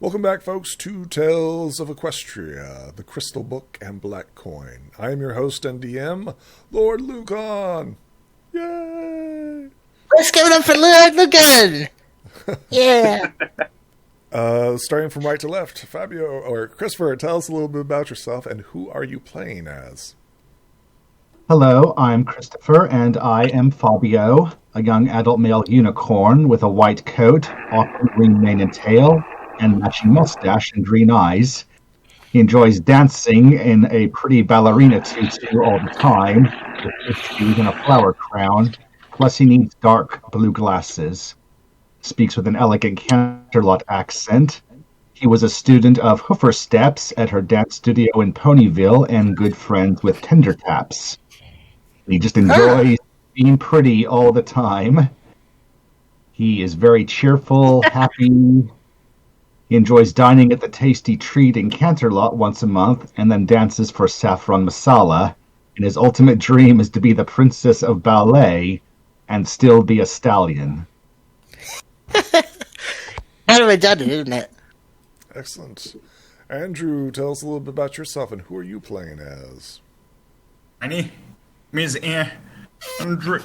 Welcome back, folks, to Tales of Equestria, the Crystal Book and Black Coin. I am your host and DM, Lord Lucan. Yay! Let's give it up for Lord Lucan! Yeah! Starting from right to left, Fabio, or Christopher, tell us a little bit about yourself and who are you playing as? Hello, I'm Christopher, and I am Fabio, a young adult male unicorn with a white coat, awkward green mane and tail, and matching mustache and green eyes. He enjoys dancing in a pretty ballerina tutu all the time, with fish shoes and a flower crown, plus he needs dark blue glasses. Speaks with an elegant Canterlot accent. He was a student of Hoofer Steps at her dance studio in Ponyville and good friends with Tendertaps. He just enjoys being pretty all the time. He is very cheerful, happy. He enjoys dining at the Tasty Treat in Canterlot once a month and then dances for saffron masala. And his ultimate dream is to be the princess of ballet and still be a stallion. Kind of redundant, isn't it? Excellent. Andrew, tell us a little bit about yourself and who are you playing as? My name is Andrew.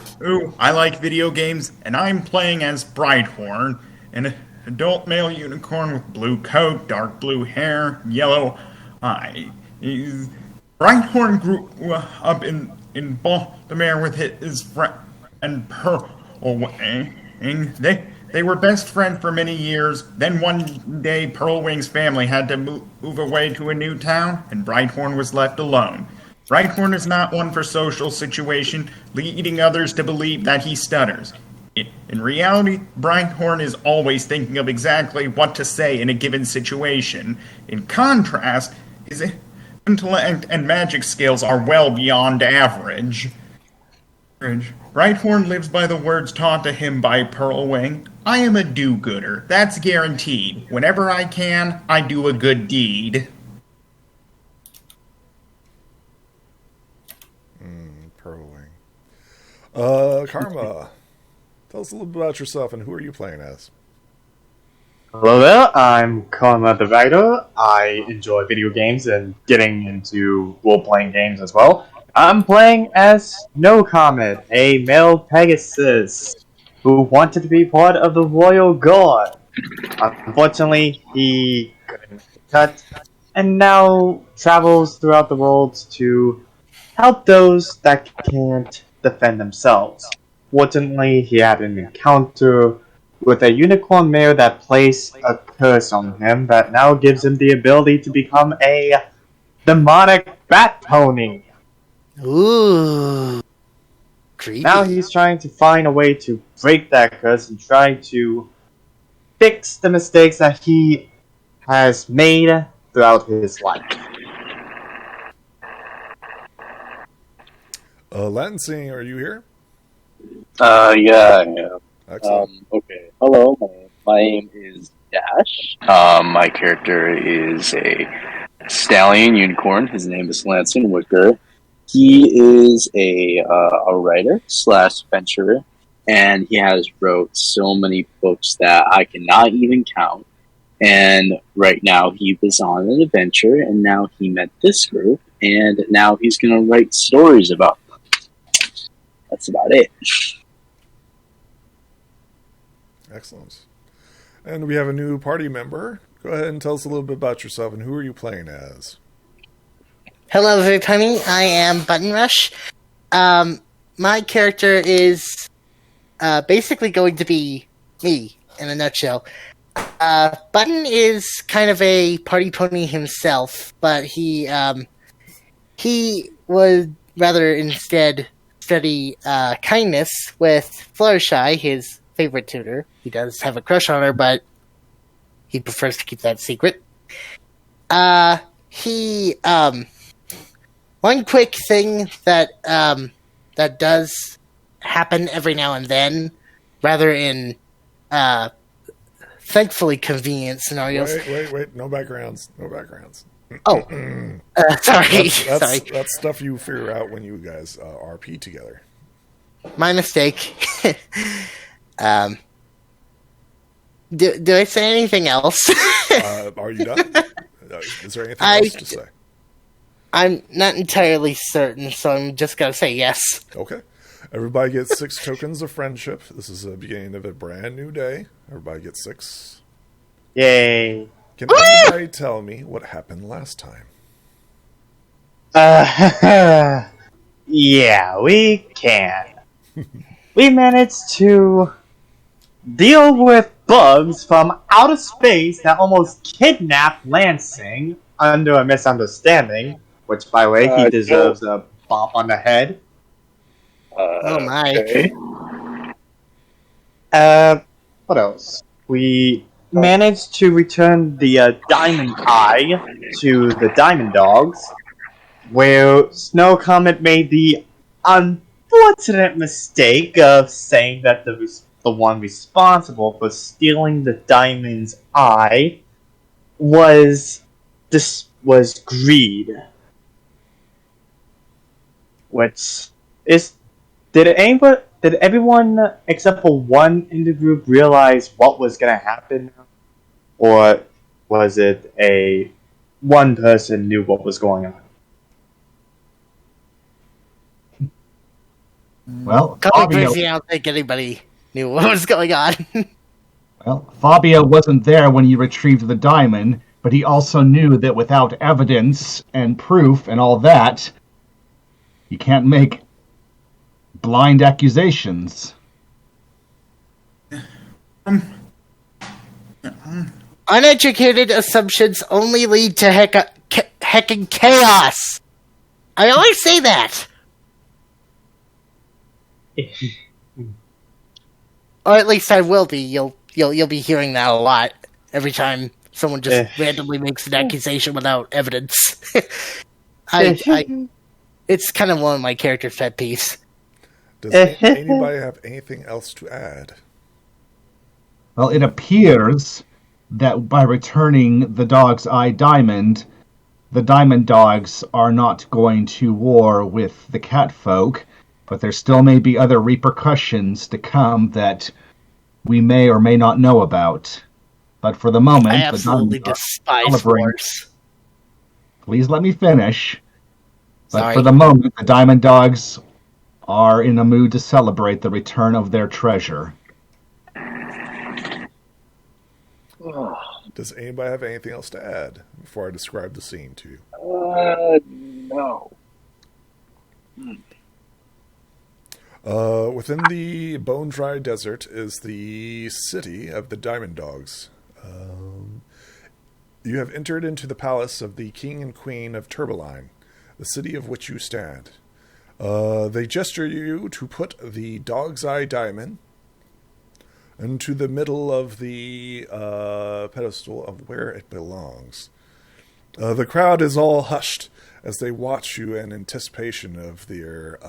I like video games, and I'm playing as Brighthorn, an adult male unicorn with blue coat, dark blue hair, yellow eyes. Brighthorn grew up in Baltimore with his friend Pearl. They were best friends for many years. Then one day, Pearlwing's family had to move away to a new town, and Brighthorn was left alone. Brighthorn is not one for social situation, leading others to believe that he stutters. In reality, Brighthorn is always thinking of exactly what to say in a given situation. In contrast, his intellect and magic skills are well beyond average. Brighthorn lives by the words taught to him by Pearlwing. I am a do-gooder. That's guaranteed. Whenever I can, I do a good deed. Pearlwing. Karma, tell us a little bit about yourself and who are you playing as? Hello there, I'm Karma the Writer. I enjoy video games and getting into role-playing games as well. I'm playing as No Comet, a male Pegasus who wanted to be part of the Royal Guard. Unfortunately, he couldn't cut and now travels throughout the world to help those that can't defend themselves. Fortunately, he had an encounter with a unicorn mare that placed a curse on him that now gives him the ability to become a demonic bat pony. Ooh. Creepy. Now he's trying to find a way to break that curse and try to fix the mistakes that he has made throughout his life. Lansing, are you here? Yeah, I am. Excellent. Okay. Hello, my name is Dash. My character is a stallion unicorn. His name is Lansing Wicker. He is a writer / adventurer, and he has wrote so many books that I cannot even count. And right now he was on an adventure, and now he met this group, and now he's going to write stories about them. That's about it. Excellent. And we have a new party member. Go ahead and tell us a little bit about yourself and who are you playing as? Hello, everybody. I am Button Rush. My character is basically going to be me, in a nutshell. Button is kind of a party pony himself, but he would rather instead study kindness with Fluttershy, his favorite tutor. He does have a crush on her, but he prefers to keep that secret. One quick thing that that does happen every now and then, rather in thankfully convenient scenarios. Wait! No backgrounds. Oh, sorry. That's stuff you figure out when you guys RP together. My mistake. Do I say anything else? Are you done? Is there anything else to say? I'm not entirely certain, so I'm just gonna say yes. Okay. Everybody gets 6 tokens of friendship. This is the beginning of a brand new day. Everybody gets 6. Yay. Can anybody tell me what happened last time? Yeah, we can. We managed to deal with bugs from outer space that almost kidnapped Lansing under a misunderstanding, which, by the way, he deserves a bop on the head. Oh my. Okay. What else? We managed to return the Diamond Eye to the Diamond Dogs, where Snow Comet made the unfortunate mistake of saying that the one responsible for stealing the Diamond's Eye was greed. Which is... Did everyone except for one in the group realize what was gonna happen? Or was it one person knew what was going on? Well, Coming Fabio, briefly, I don't think anybody knew what was going on. Fabio wasn't there when you retrieved the diamond, but he also knew that without evidence and proof and all that, you can't make blind accusations. Uneducated assumptions only lead to heckin' chaos. I always say that. Or at least I will be. You'll be hearing that a lot every time someone just randomly makes an accusation without evidence. It's kind of one of my character's pet peeves. Does anybody have anything else to add? Well, it appears that by returning the Dog's Eye Diamond, the Diamond Dogs are not going to war with the Catfolk, but there still may be other repercussions to come that we may or may not know about. But for the moment, I absolutely despise wars. Please let me finish. But Sorry. for the moment, the Diamond Dogs are in a mood to celebrate the return of their treasure. Does anybody have anything else to add before I describe the scene to you? No. Within the bone-dry desert is the city of the Diamond Dogs. You have entered into the palace of the King and Queen of Turbaline, the city of which you stand. They gesture you to put the Dog's Eye Diamond into the middle of the pedestal of where it belongs. The crowd is all hushed as they watch you in anticipation of their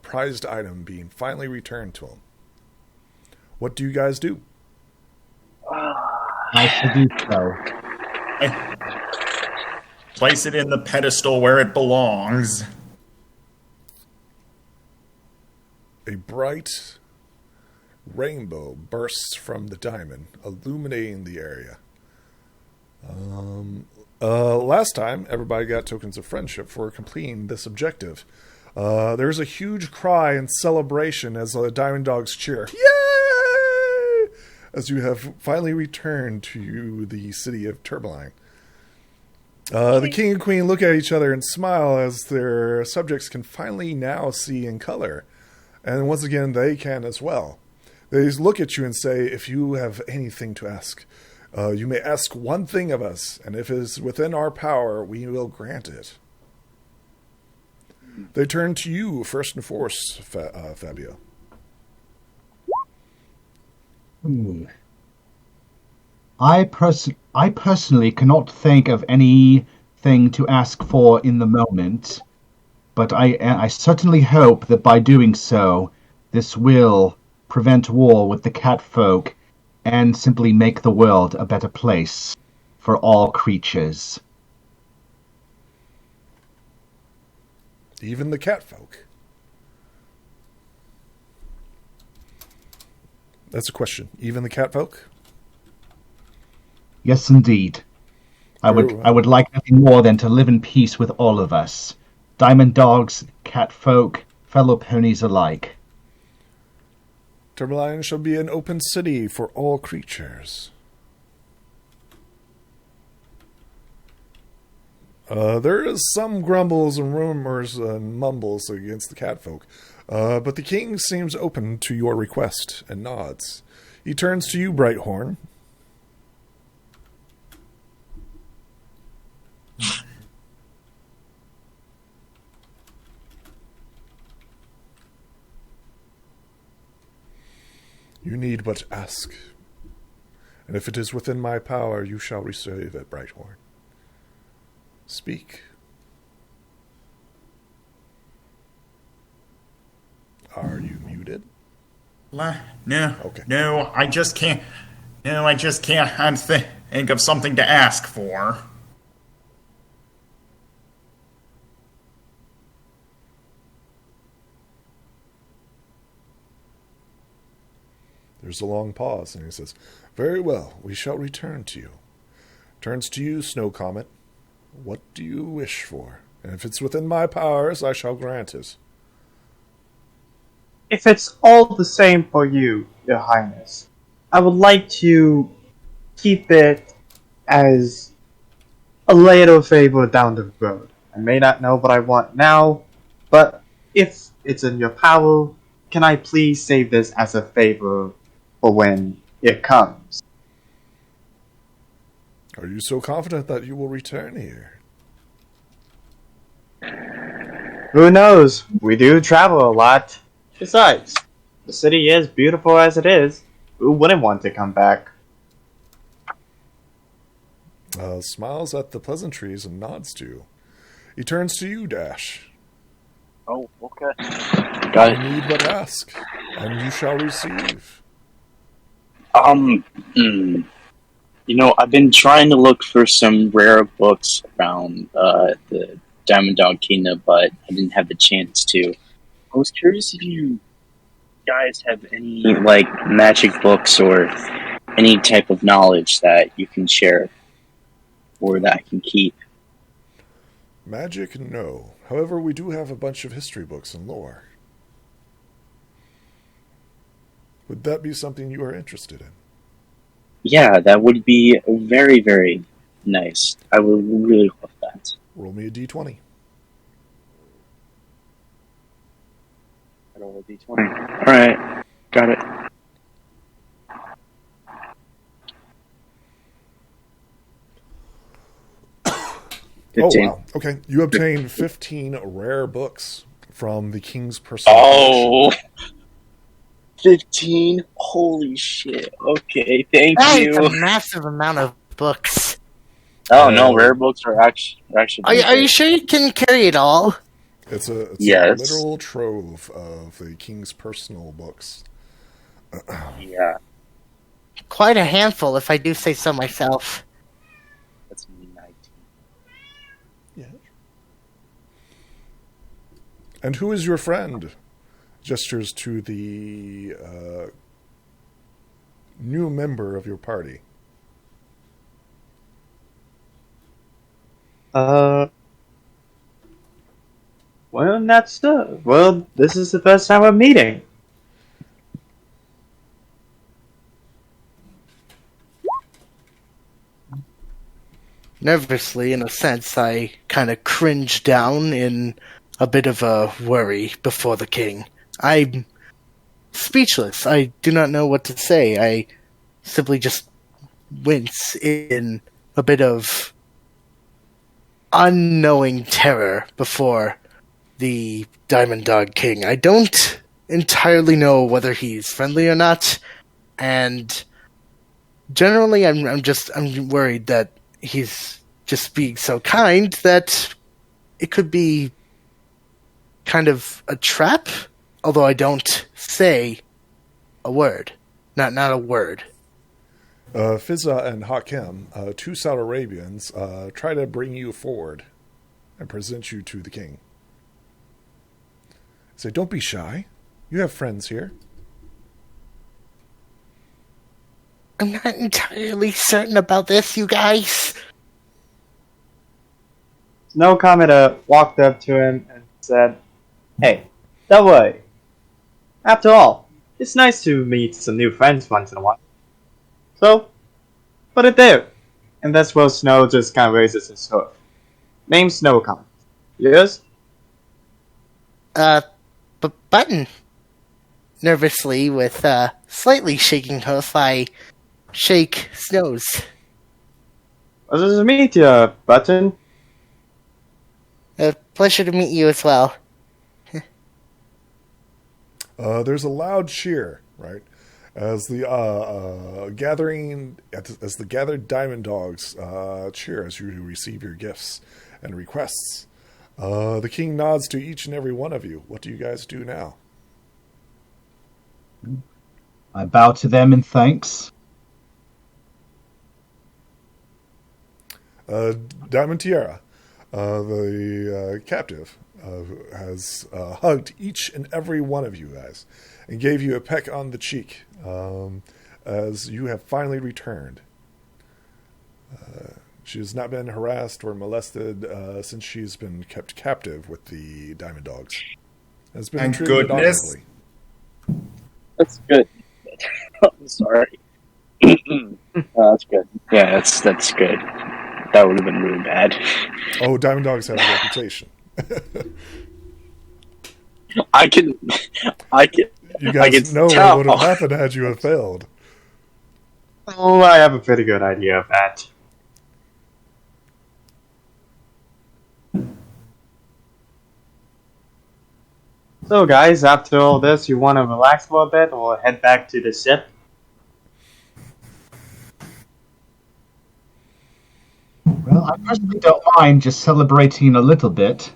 prized item being finally returned to them. What do you guys do? I should do so. Place it in the pedestal where it belongs. A bright rainbow bursts from the diamond, illuminating the area. Last time, everybody got tokens of friendship for completing this objective. There's a huge cry and celebration as the Diamond Dogs cheer. Yay! As you have finally returned to the city of Turbaline. The King and Queen look at each other and smile as their subjects can finally now see in color. And once again, they can as well. They look at you and say, if you have anything to ask, you may ask one thing of us, and if it is within our power, we will grant it. They turn to you first and foremost, Fabio. I personally cannot think of anything to ask for in the moment, but I certainly hope that by doing so, this will prevent war with the Catfolk and simply make the world a better place for all creatures. Even the Catfolk. That's a question. Even the Catfolk? Yes, indeed. I would like nothing more than to live in peace with all of us. Diamond dogs, cat folk, fellow ponies alike. Tourmaline shall be an open city for all creatures. There is some grumbles and rumors and mumbles against the catfolk, but the king seems open to your request and nods. He turns to you, Brighthorn. You need but ask, and if it is within my power, you shall receive it, Brighthorn. Speak. Are you muted? No. Okay. No, I just can't. No, I just can't think of something to ask for. There's a long pause, and he says, "Very well, we shall return to you." Turns to you, Snow Comet. What do you wish for? And if it's within my powers, I shall grant it. If it's all the same for you, Your Highness, I would like to keep it as a little favor down the road. I may not know what I want now, but if it's in your power, can I please save this as a favor for when it comes? Are you so confident that you will return here? Who knows? We do travel a lot. Besides, the city is beautiful as it is. Who wouldn't want to come back? Smiles at the pleasantries and nods to you. He turns to you, Dash. Oh, okay. Got You need but ask, and you shall receive. You know, I've been trying to look for some rare books around the Diamond Dog Kingdom, but I didn't have the chance to. I was curious if you guys have any, like, magic books or any type of knowledge that you can share or that I can keep. Magic, no. However, we do have a bunch of history books and lore. Would that be something you are interested in? Yeah, that would be very, very nice. I would really love that. Roll me a d20. Roll a d20. Alright, got it. Oh, wow. Okay. You obtain 15 rare books from the king's personal collection. 15? Holy shit. Okay, thank That you. is a massive amount of books. Oh, no, rare books are actually Are you sure you can carry it all? It's a Yes. literal trove of the king's personal books. Yeah, Quite a handful, if I do say so myself. that's 19. Yeah. And who is your friend? Gestures to the new member of your party. Well, that's well, this is the first time we're meeting. Nervously, in a sense, I kind of cringe down in a bit of a worry before the king. I'm speechless. I do not know what to say. I simply just wince in a bit of unknowing terror before the Diamond Dog King. I don't entirely know whether he's friendly or not, and generally I'm worried that he's just being so kind that it could be kind of a trap, although I don't say a word. Not a word. Fizza and Hakim, two Saudi Arabians, try to bring you forward and present you to the king. Say, don't be shy. You have friends here. I'm not entirely certain about this, you guys. Snow Comet walked up to him and said, "Hey, that way. After all, it's nice to meet some new friends once in a while. So, put it there." And that's where Snow just kind of raises his hoof. Name Snow Comet. Yes? Button. Nervously, with slightly shaking hoof, I shake Snow's. Pleasure to meet you, Button. Pleasure to meet you as well. There's a loud cheer, right, as the gathered Diamond Dogs cheer as you receive your gifts and requests. The king nods to each and every one of you. What do you guys do now? I bow to them in thanks. Diamond Tiara, the captive, has hugged each and every one of you guys and gave you a peck on the cheek as you have finally returned. She has not been harassed or molested since she's been kept captive with the Diamond Dogs. Has been Thank treated goodness. honorably. That's good. I'm sorry. That's good. Yeah, that's good. That would have been really bad. Oh, Diamond Dogs have a reputation. I can. You guys can know tell. what would have happened had you have failed. Oh, I have a pretty good idea of that. So, guys, after all this, you want to relax for a bit or head back to the ship? Well, I personally don't mind just celebrating a little bit.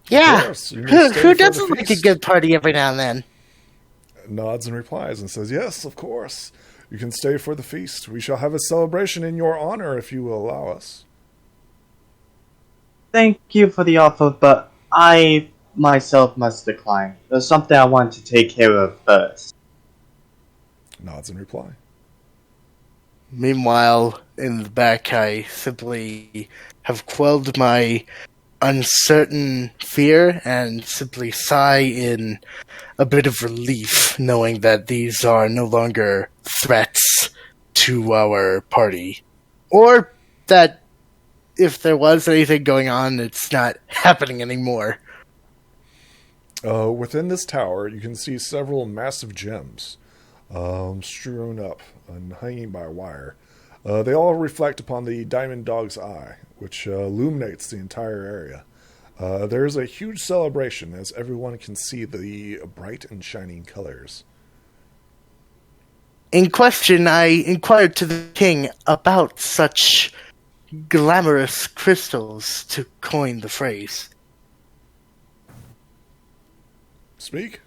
Yeah, course, you may who stay for the doesn't like a feast. good party every now and then? Nods and replies and says, "Yes, of course. You can stay for the feast. We shall have a celebration in your honor if you will allow us." Thank you for the offer, but I myself must decline. There's something I want to take care of first. Nods and reply. Meanwhile, in the back, I simply have quelled my uncertain fear and simply sigh in a bit of relief, knowing that these are no longer threats to our party. Or that if there was anything going on, it's not happening anymore. Within this tower, you can see several massive gems strewn up and hanging by wire. They all reflect upon the Diamond Dog's eye, which illuminates the entire area. There is a huge celebration as everyone can see the bright and shining colors. In question, I inquired to the king about such glamorous crystals, to coin the phrase. Speak.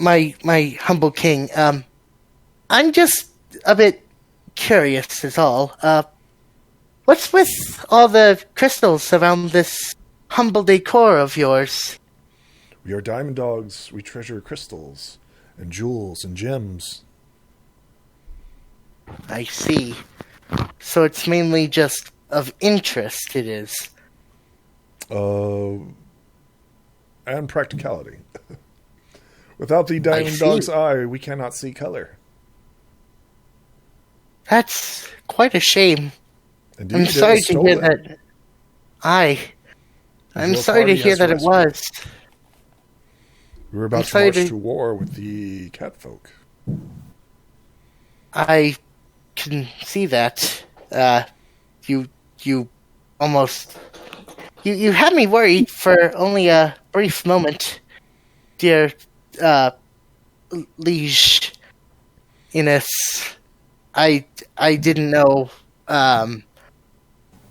My humble king, I'm just a bit curious is all. What's with all the crystals around this humble decor of yours? We are Diamond Dogs. We treasure crystals and jewels and gems. I see. So it's mainly just of interest, it is. And practicality. Without the Diamond see. Dog's eye, we cannot see color. That's quite a shame. Indeed, I'm it sorry was to hear stolen. that. I'm Your sorry to party hear has that it rescued. was. We were about I'm to sorry march to- to war with the catfolk. I can see that. You almost... You had me worried for only a brief moment, dear, Liege Innes. I didn't know,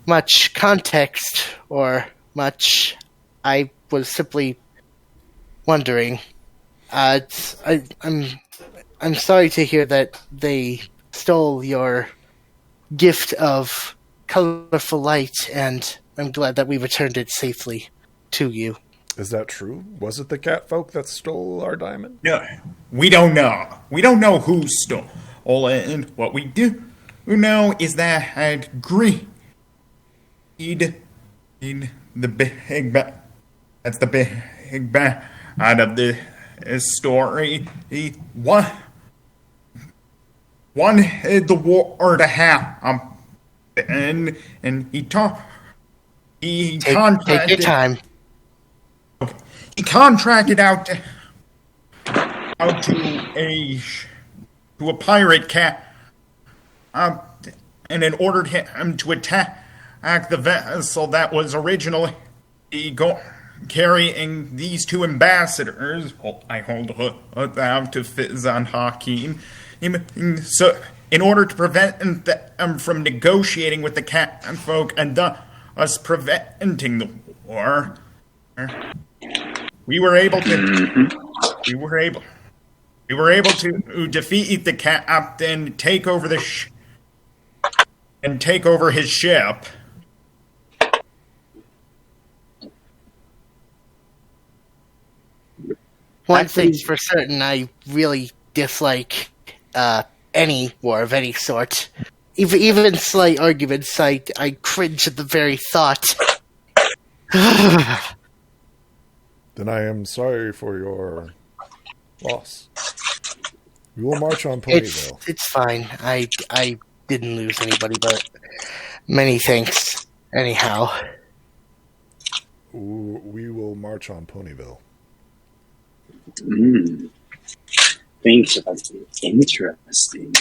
much context or much. I was simply wondering. I'm sorry to hear that they stole your gift of colorful light, and I'm glad that we returned it safely to you. Is that true? Was it the cat folk that stole our diamond? No, we don't know. We don't know who stole it. And what we do know is that I'd greed in the big bad. That's the big bad out of this story. He wanted the war to happen, and he Take your time. He contracted out to a pirate cat, and then ordered him to attack the vessel that was originally carrying these two ambassadors. I hold them to Fizz and Hakeem. So, in order to prevent them from negotiating with the cat folk and thus preventing the war, we were able to defeat the captain, take over take over his ship. One thing's for certain, I really dislike any war of any sort. Even slight arguments, I cringe at the very thought. Then I am sorry for your loss. We will march on Ponyville. It's fine. I didn't lose anybody, but many thanks. Anyhow. We will march on Ponyville. Thanks, that's interesting.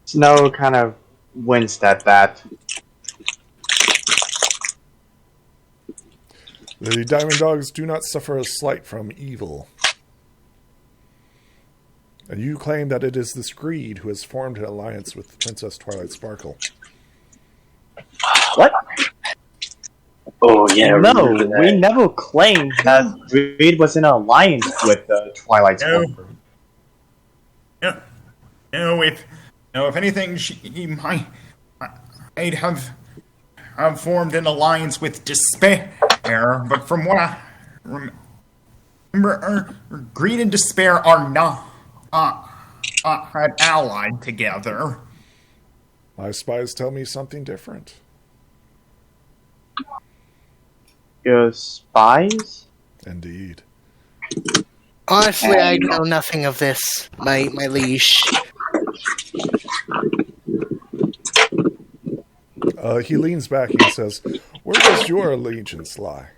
Snow kind of winced at that. The Diamond Dogs do not suffer a slight from evil. And you claim that it is this greed who has formed an alliance with Princess Twilight Sparkle. What? Oh, yeah. No, we never claimed that Greed was in an alliance with Twilight Sparkle. If anything, he might have formed an alliance with Despair, but from what I remember, Greed and Despair are not allied together. My spies tell me something different. Your spies? Indeed. Honestly, I know nothing of this, my liege. He leans back and says, "Where does your allegiance lie?"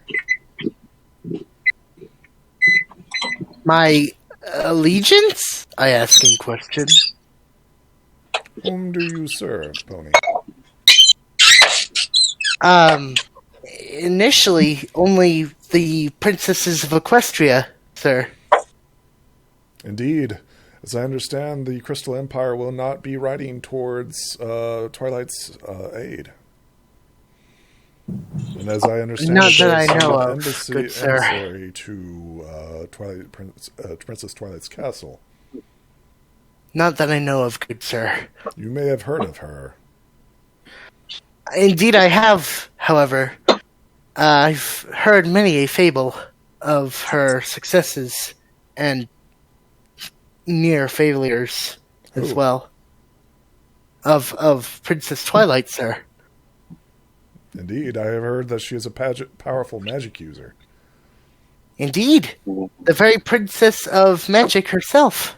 My allegiance? I ask in question. Whom do you serve, Pony? Initially, only the princesses of Equestria, sir. Indeed. As I understand, the Crystal Empire will not be riding towards Twilight's aid. And as I understand, Not that I there's know an of, embassy good sir. emissary to Princess Twilight's castle. Not that I know of, good sir. You may have heard of her. Indeed I have, however. I've heard many a fable of her successes and near failures as Ooh. well. Of Princess Twilight, sir. Indeed, I have heard that she is a powerful magic user. Indeed. The very princess of magic herself.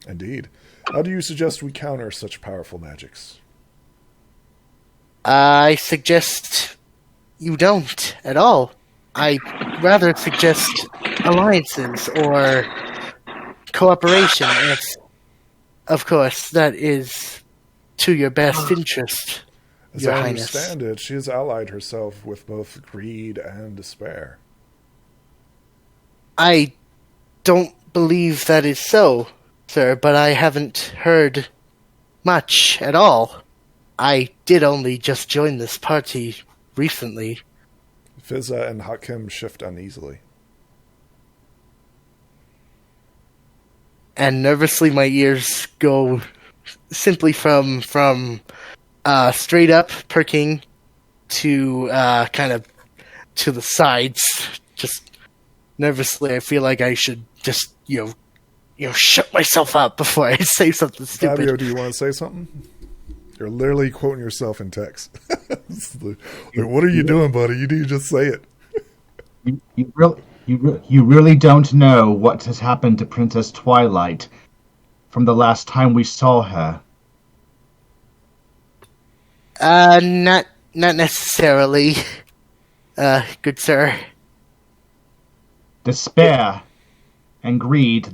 Indeed. How do you suggest we counter such powerful magics? I suggest you don't at all. I rather suggest alliances or cooperation if, of course, that is to your best interest, As Your I Highness. understand it, she has allied herself with both greed and despair. I don't believe that is so, sir, but I haven't heard much at all. I did only just join this party recently. Fizza and Hakim shift uneasily. And nervously my ears go simply from straight up perking to kind of to the sides, just nervously. I feel like I should just, shut myself up before I say something stupid. Fabio, do you want to say something? You're literally quoting yourself in text. What are you doing, buddy? You need to just say it. You really don't know what has happened to Princess Twilight from the last time we saw her. Not necessarily, good sir. Despair and greed,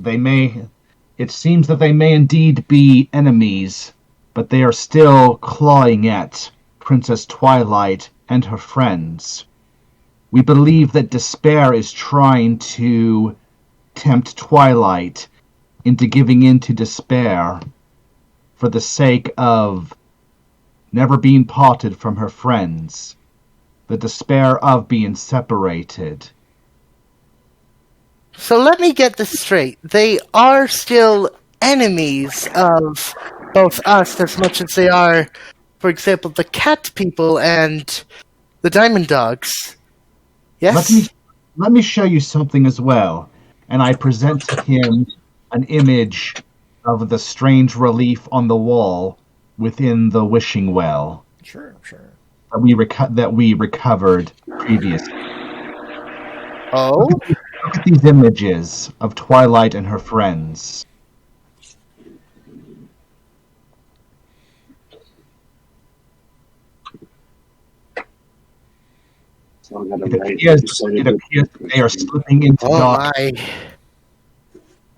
it seems that they may indeed be enemies, but they are still clawing at Princess Twilight and her friends. We believe that Despair is trying to tempt Twilight into giving in to despair for the sake of never being parted from her friends, the despair of being separated. So let me get this straight. They are still enemies of both us as much as they are, for example, the cat people and the diamond dogs. Yes? Let me show you something as well. And I present to him an image of the strange relief on the wall within the wishing well. Sure. That we recovered previously. Oh? Look at these images of Twilight and her friends. It appears that they are slipping into darkness.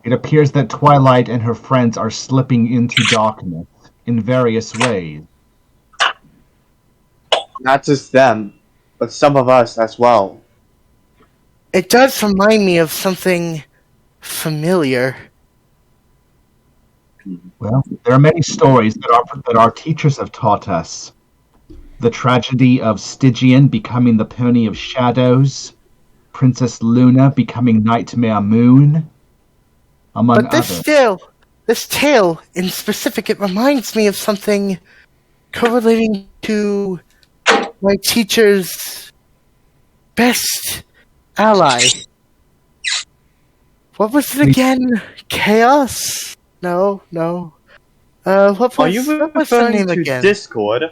It appears that Twilight and her friends are slipping into darkness in various ways. Not just them, but some of us as well. It does remind me of something familiar. Well, there are many stories that our teachers have taught us. The tragedy of Stygian becoming the Pony of Shadows, Princess Luna becoming Nightmare Moon, among others. But this tale in specific, it reminds me of something correlating to my teacher's best ally. What was it again? Chaos? No. What was her name again? Discord?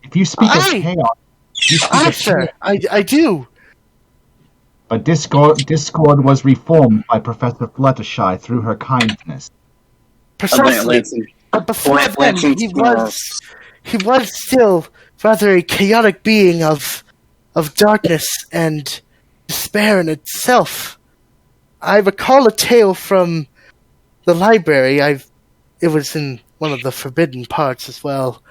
If you speak of chaos, sir, I do. But Discord was reformed by Professor Fluttershy through her kindness. Precisely. But before then, he was still rather a chaotic being of darkness and despair in itself. I recall a tale from the library. It was in one of the forbidden parts as well.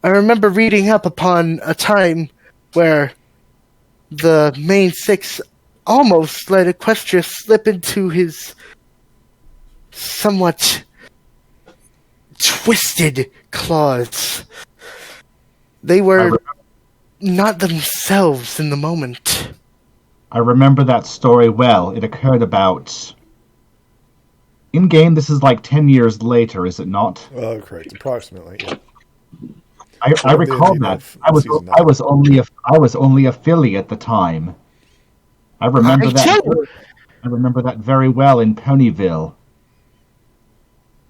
I remember reading up upon a time where the main six almost let Equestria slip into his somewhat twisted claws. They were not themselves in the moment. I remember that story well. It occurred about... In-game, this is like 10 years later, is it not? Correct. Approximately, yeah. I recall that. I was only a filly at the time. I remember that. I remember that very well in Ponyville.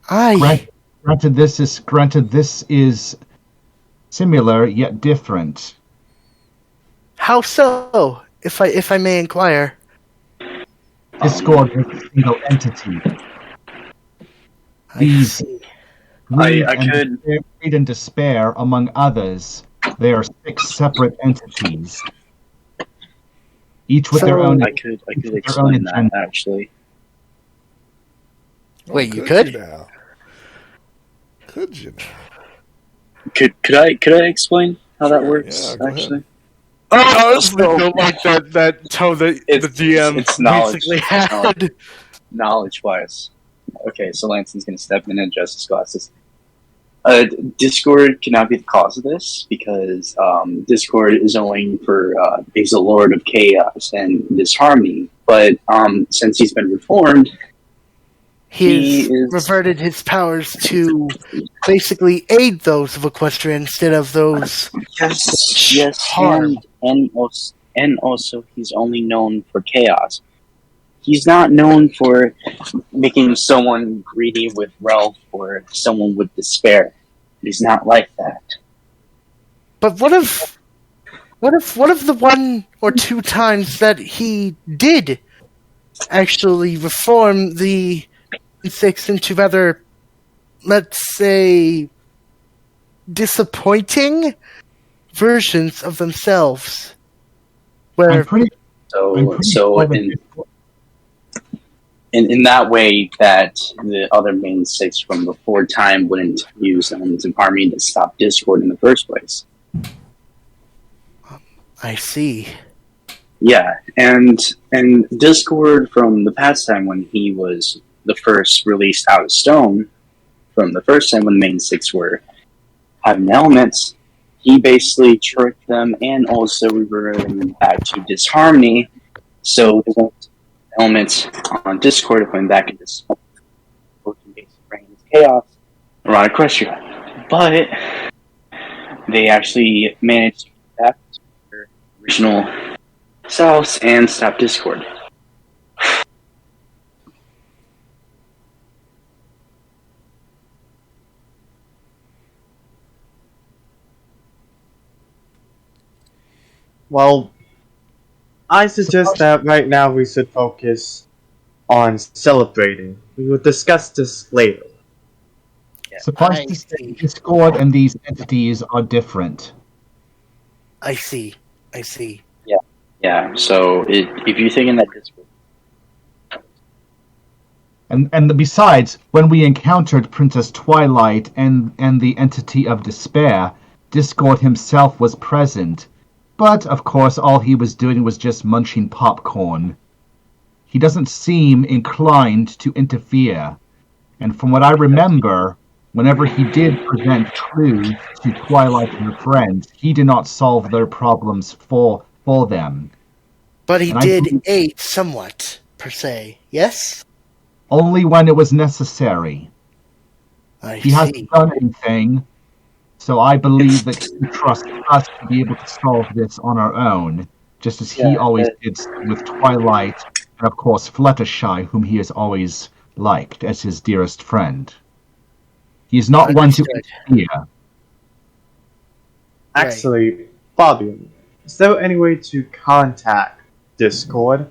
Granted, this is similar yet different. How so, if I may inquire? Discord is a single entity. These greed and despair, among others, they are 6 separate entities. Each with their own. I could explain that actually. Wait, you could? Could you now? Could I explain how that works? Yeah, actually. I honestly don't like that tone that the DM it's knowledge, basically had. Knowledge-wise. Okay, so Lanson's going to step in and adjust his glasses. Discord cannot be the cause of this, because Discord is only for he's a lord of chaos and disharmony, but since he's been reformed, He's reverted his powers to basically aid those of Equestria instead of those yes, harm. and most and also he's only known for chaos. He's not known for making someone greedy with wealth or someone with despair. He's not like that. But what if the one or two times that he did actually reform the insects into rather, let's say, disappointing versions of themselves? Where in that way, that the other main six from before time wouldn't use elements of harmony to stop Discord in the first place. I see. Yeah, and Discord from the past time when he was the first released out of stone, from the first time when the main six were having elements, he basically tricked them and also reverted them back to disharmony, so they won't elements on Discord went back into chaos around Equestria. But they actually managed to get back to their original selves and stop Discord. Well, I suggest that right now we should focus on celebrating. We will discuss this later. Suffice to say, Discord and these entities are different. I see. Yeah, so if you're thinking that Discord... And besides, when we encountered Princess Twilight and the entity of despair, Discord himself was present. But, of course, all he was doing was just munching popcorn. He doesn't seem inclined to interfere. And from what I remember, whenever he did present clues to Twilight and her friends, he did not solve their problems for them. But he did aid somewhat, per se, yes? Only when it was necessary. He hasn't done anything, so I believe that he trusts us to be able to solve this on our own, just as he always did with Twilight, and of course Fluttershy, whom he has always liked as his dearest friend. He is not one to interfere. Actually, Fabian, is there any way to contact Discord?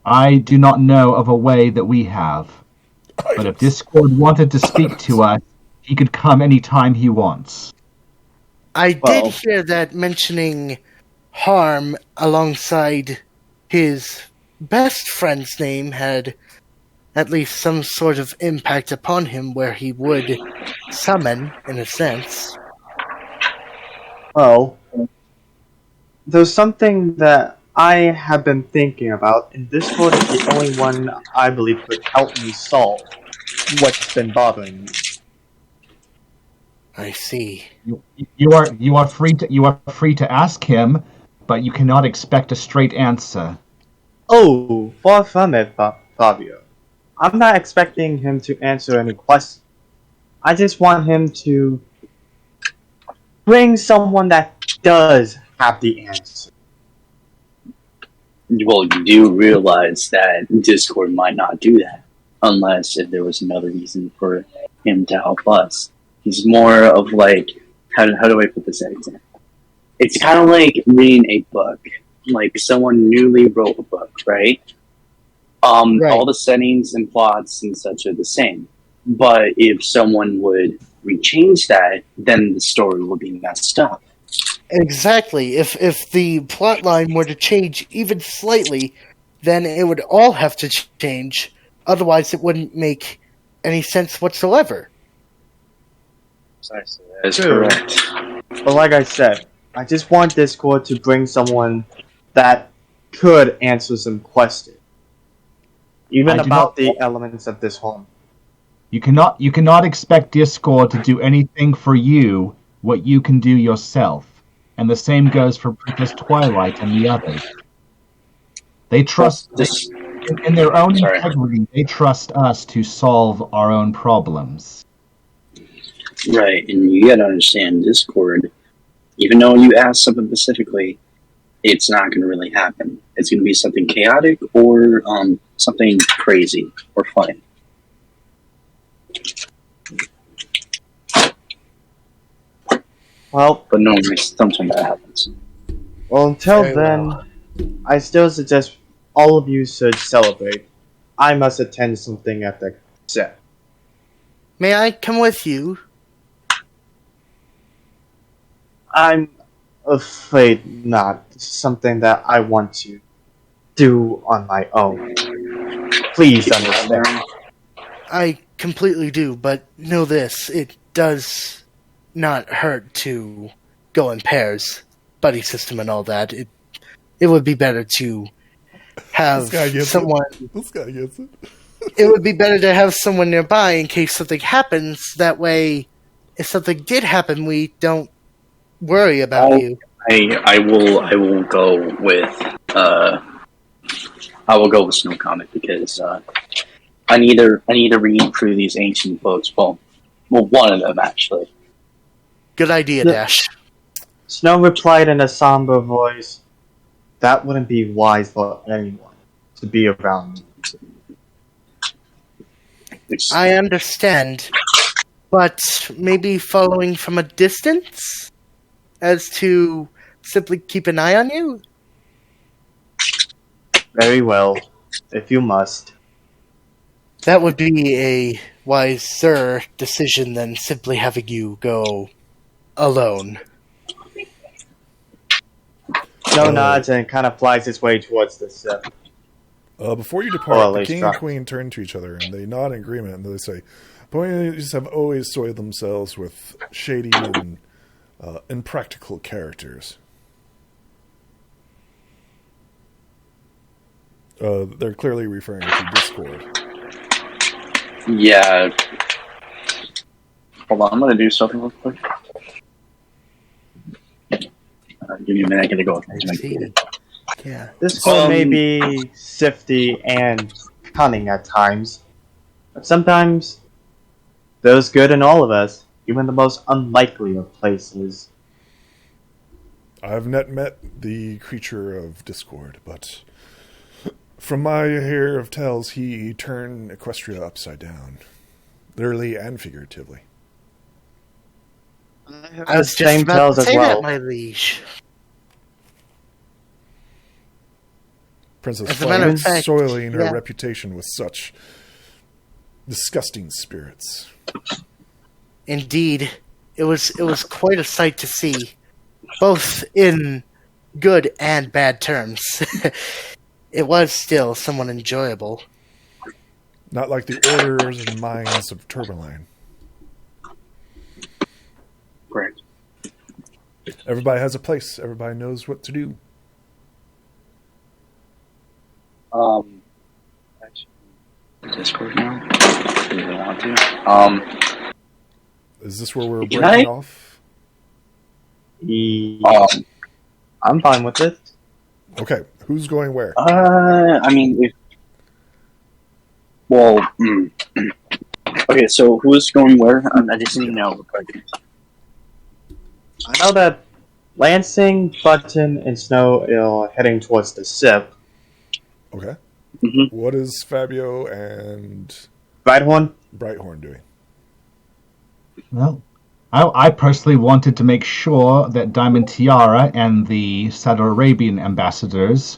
I do not know of a way that we have. But if Discord wanted to speak to us, he could come anytime he wants. I did hear that mentioning harm alongside his best friend's name had at least some sort of impact upon him where he would summon, in a sense. Well, there's something that I have been thinking about, and Discord is the only one I believe could help me solve what's been bothering me. I see. You are free to ask him, but you cannot expect a straight answer. Oh, far from it, Fabio. I'm not expecting him to answer any questions. I just want him to bring someone that does have the answer. Well, you do realize that Discord might not do that, unless if there was another reason for him to help us. He's more of like, how do I put this in example? It's kind of like reading a book. Like someone newly wrote a book, right? Right. All the settings and plots and such are the same. But if someone would rechange that, then the story will be messed up. Exactly. If the plotline were to change even slightly, then it would all have to change. Otherwise, it wouldn't make any sense whatsoever. That is correct. But like I said, I just want Discord to bring someone that could answer some questions. Even about the elements of this home. You cannot expect Discord to do anything for you what you can do yourself. And the same goes for Princess Twilight and the others. They trust in their own integrity, they trust us to solve our own problems. Right, and you gotta understand, Discord even though you ask something specifically, it's not going to really happen. It's going to be something chaotic or something crazy or funny. Well, But normally, sometimes that happens. well, until Very then, well. I still suggest all of you should celebrate. I must attend something at the set. May I come with you? I'm afraid not. It's something that I want to do on my own. Please understand. I completely do, but know this: it does not hurt to go in pairs, buddy system and all that. It would be better to have This guy gets someone. This guy gets it. It would be better to have someone nearby in case something happens. That way, if something did happen, we don't worry about you. I will go with Snow Comet because I need to read through these ancient books. Well, one of them actually. Good idea, Yeah. Dash. Snow replied in a somber voice, "That wouldn't be wise for anyone to be around me." I understand, but maybe following from a distance, as to simply keep an eye on you. Very well, if you must. That would be a wiser decision than simply having you go alone. Snow nods and kind of flies his way towards the ship. Before you Or at depart, the least king and try. queen turn to each other and they nod in agreement and they say, "Boys have always soiled themselves with shady and impractical characters." They're clearly referring to Discord. Yeah. Hold on, I'm gonna do something real quick. Give me a minute. I gotta go. I see. Yeah. Discord may be shifty and cunning at times, but sometimes there's good in all of us, even the most unlikely of places. I've not met the creature of Discord, but from my hear of tales, he turned Equestria upside down, literally and figuratively. I was just Same about tells to as say well. that, my liege. Princess As a matter of Flame fact, soiling her yeah. reputation with such disgusting spirits. Indeed, it was quite a sight to see, both in good and bad terms. It was still somewhat enjoyable. Not like the orders and minds of Turbaline. Correct. Everybody has a place. Everybody knows what to do. Actually, Discord now. Do you want to? Is this where we're Can breaking I- off? I'm fine with it. Okay, who's going where? I mean, if well, okay. So who's going where? I just need to know. I know that Lansing, Button, and Snow are heading towards the ship. Okay. Mhm. What is Fabio and Brighthorn? Brighthorn doing? Well, I personally wanted to make sure that Diamond Tiara and the Saudi Arabian ambassadors,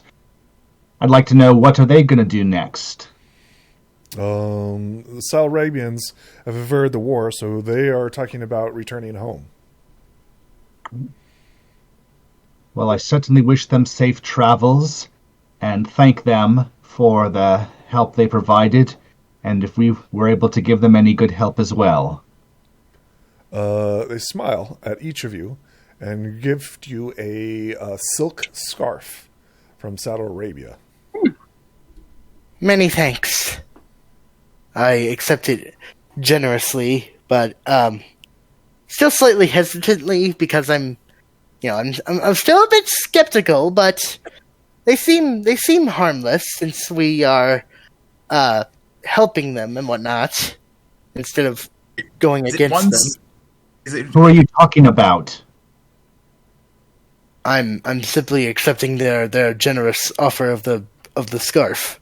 I'd like to know what are they going to do next. The Saudi Arabians have averted the war, so they are talking about returning home. Well, I certainly wish them safe travels and thank them for the help they provided, and if we were able to give them any good help as well. They smile at each of you and gift you a silk scarf from Saudi Arabia. Many thanks. I accept it generously, but still slightly hesitantly because I'm still a bit skeptical. But they seem harmless since we are helping them and whatnot instead of going Is it against once? them. Is it? Who are you talking about? I'm simply accepting their generous offer of the scarf.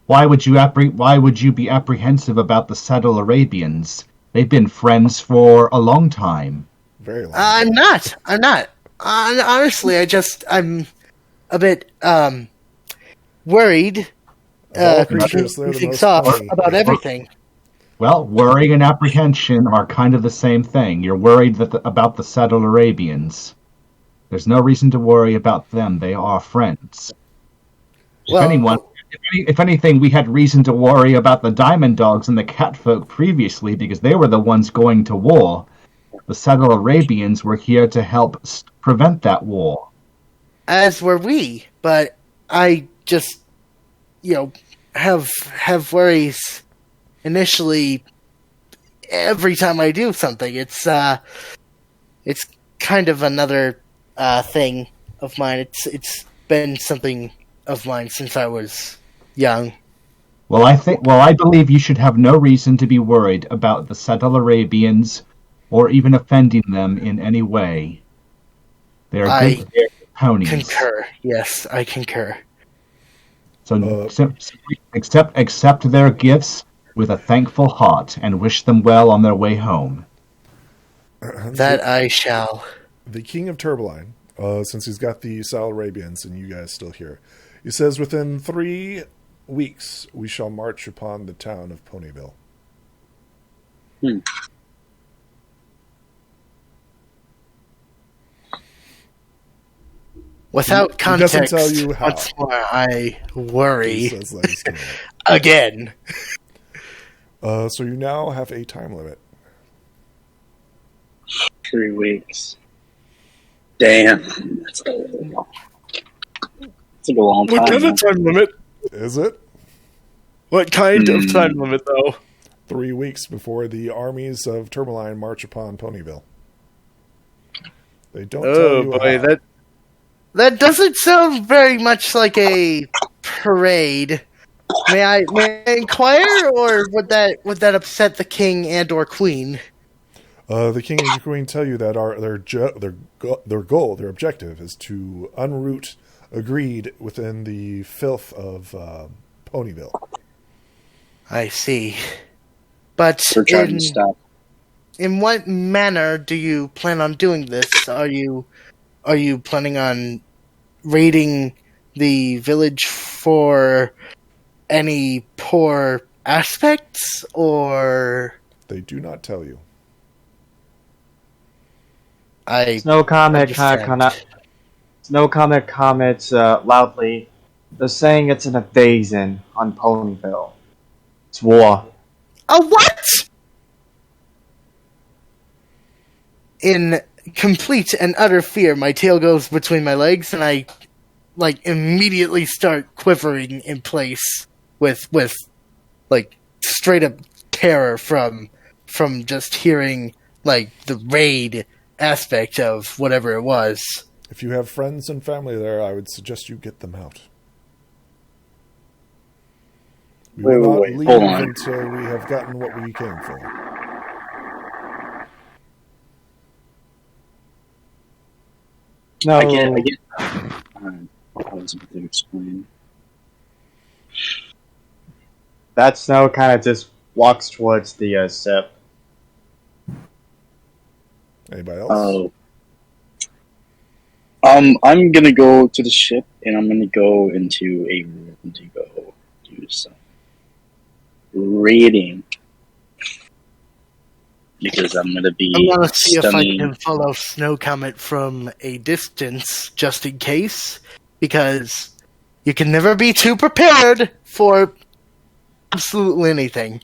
Why would you be apprehensive about the Saddle Arabians? They've been friends for a long time. Very long. I'm not. Honestly, I'm a bit worried. All creatures, they're the Things most off funny. about everything. Well, worry and apprehension are kind of the same thing. You're worried about the Saddle Arabians. There's no reason to worry about them. They are friends. Well, If anything, we had reason to worry about the Diamond Dogs and the Catfolk previously because they were the ones going to war. The Saddle Arabians were here to help prevent that war. as were we, but I just, have worries initially every time I do something. It's kind of another thing of mine. It's been something of mine since I was young. Well, I believe you should have no reason to be worried about the Saddle Arabians or even offending them in any way. They are good ponies. Concur. Yes, I concur. So simply accept their gifts with a thankful heart and wish them well on their way home. That I shall. The King of Turbeline, since he's got the Saddle Arabians and you guys still here, he says, within 3 weeks we shall march upon the town of Ponyville. Without He doesn't context, tell you how. once more, I worry He says that he's gonna- again. So you now have a time limit. 3 weeks. Damn. That's a long time. What kind of time limit? Is it? What kind of time limit, though? 3 weeks before the armies of Turbeline march upon Ponyville. They don't tell you how. That doesn't sound very much like a parade. May I inquire, or would that upset the king and or queen? The king and the queen tell you that their goal, their objective, is to unroot Agreed within the filth of Ponyville. I see. But We're trying to stop. in what manner do you plan on doing this? Are you planning on raiding the village for any poor aspects, or They do not tell you. Snow Comet understand. Snow Comet comments loudly. They're saying it's an invasion on Ponyville. It's war. A what? In complete and utter fear, my tail goes between my legs, and I, immediately start quivering in place with straight up terror from just hearing, the raid aspect of whatever it was. If you have friends and family there, I would suggest you get them out. We will not Wait, leave hold on. until we have gotten what we came for. No, I get. I was about to explain. that Snow kind of just walks towards the ship. Anybody else? Oh. I'm gonna go to the ship, and I'm gonna go into a room to go do some raiding. Because I'm gonna be I'm gonna see if I stunning. can follow Snow Comet from a distance, just in case, because you can never be too prepared for absolutely anything.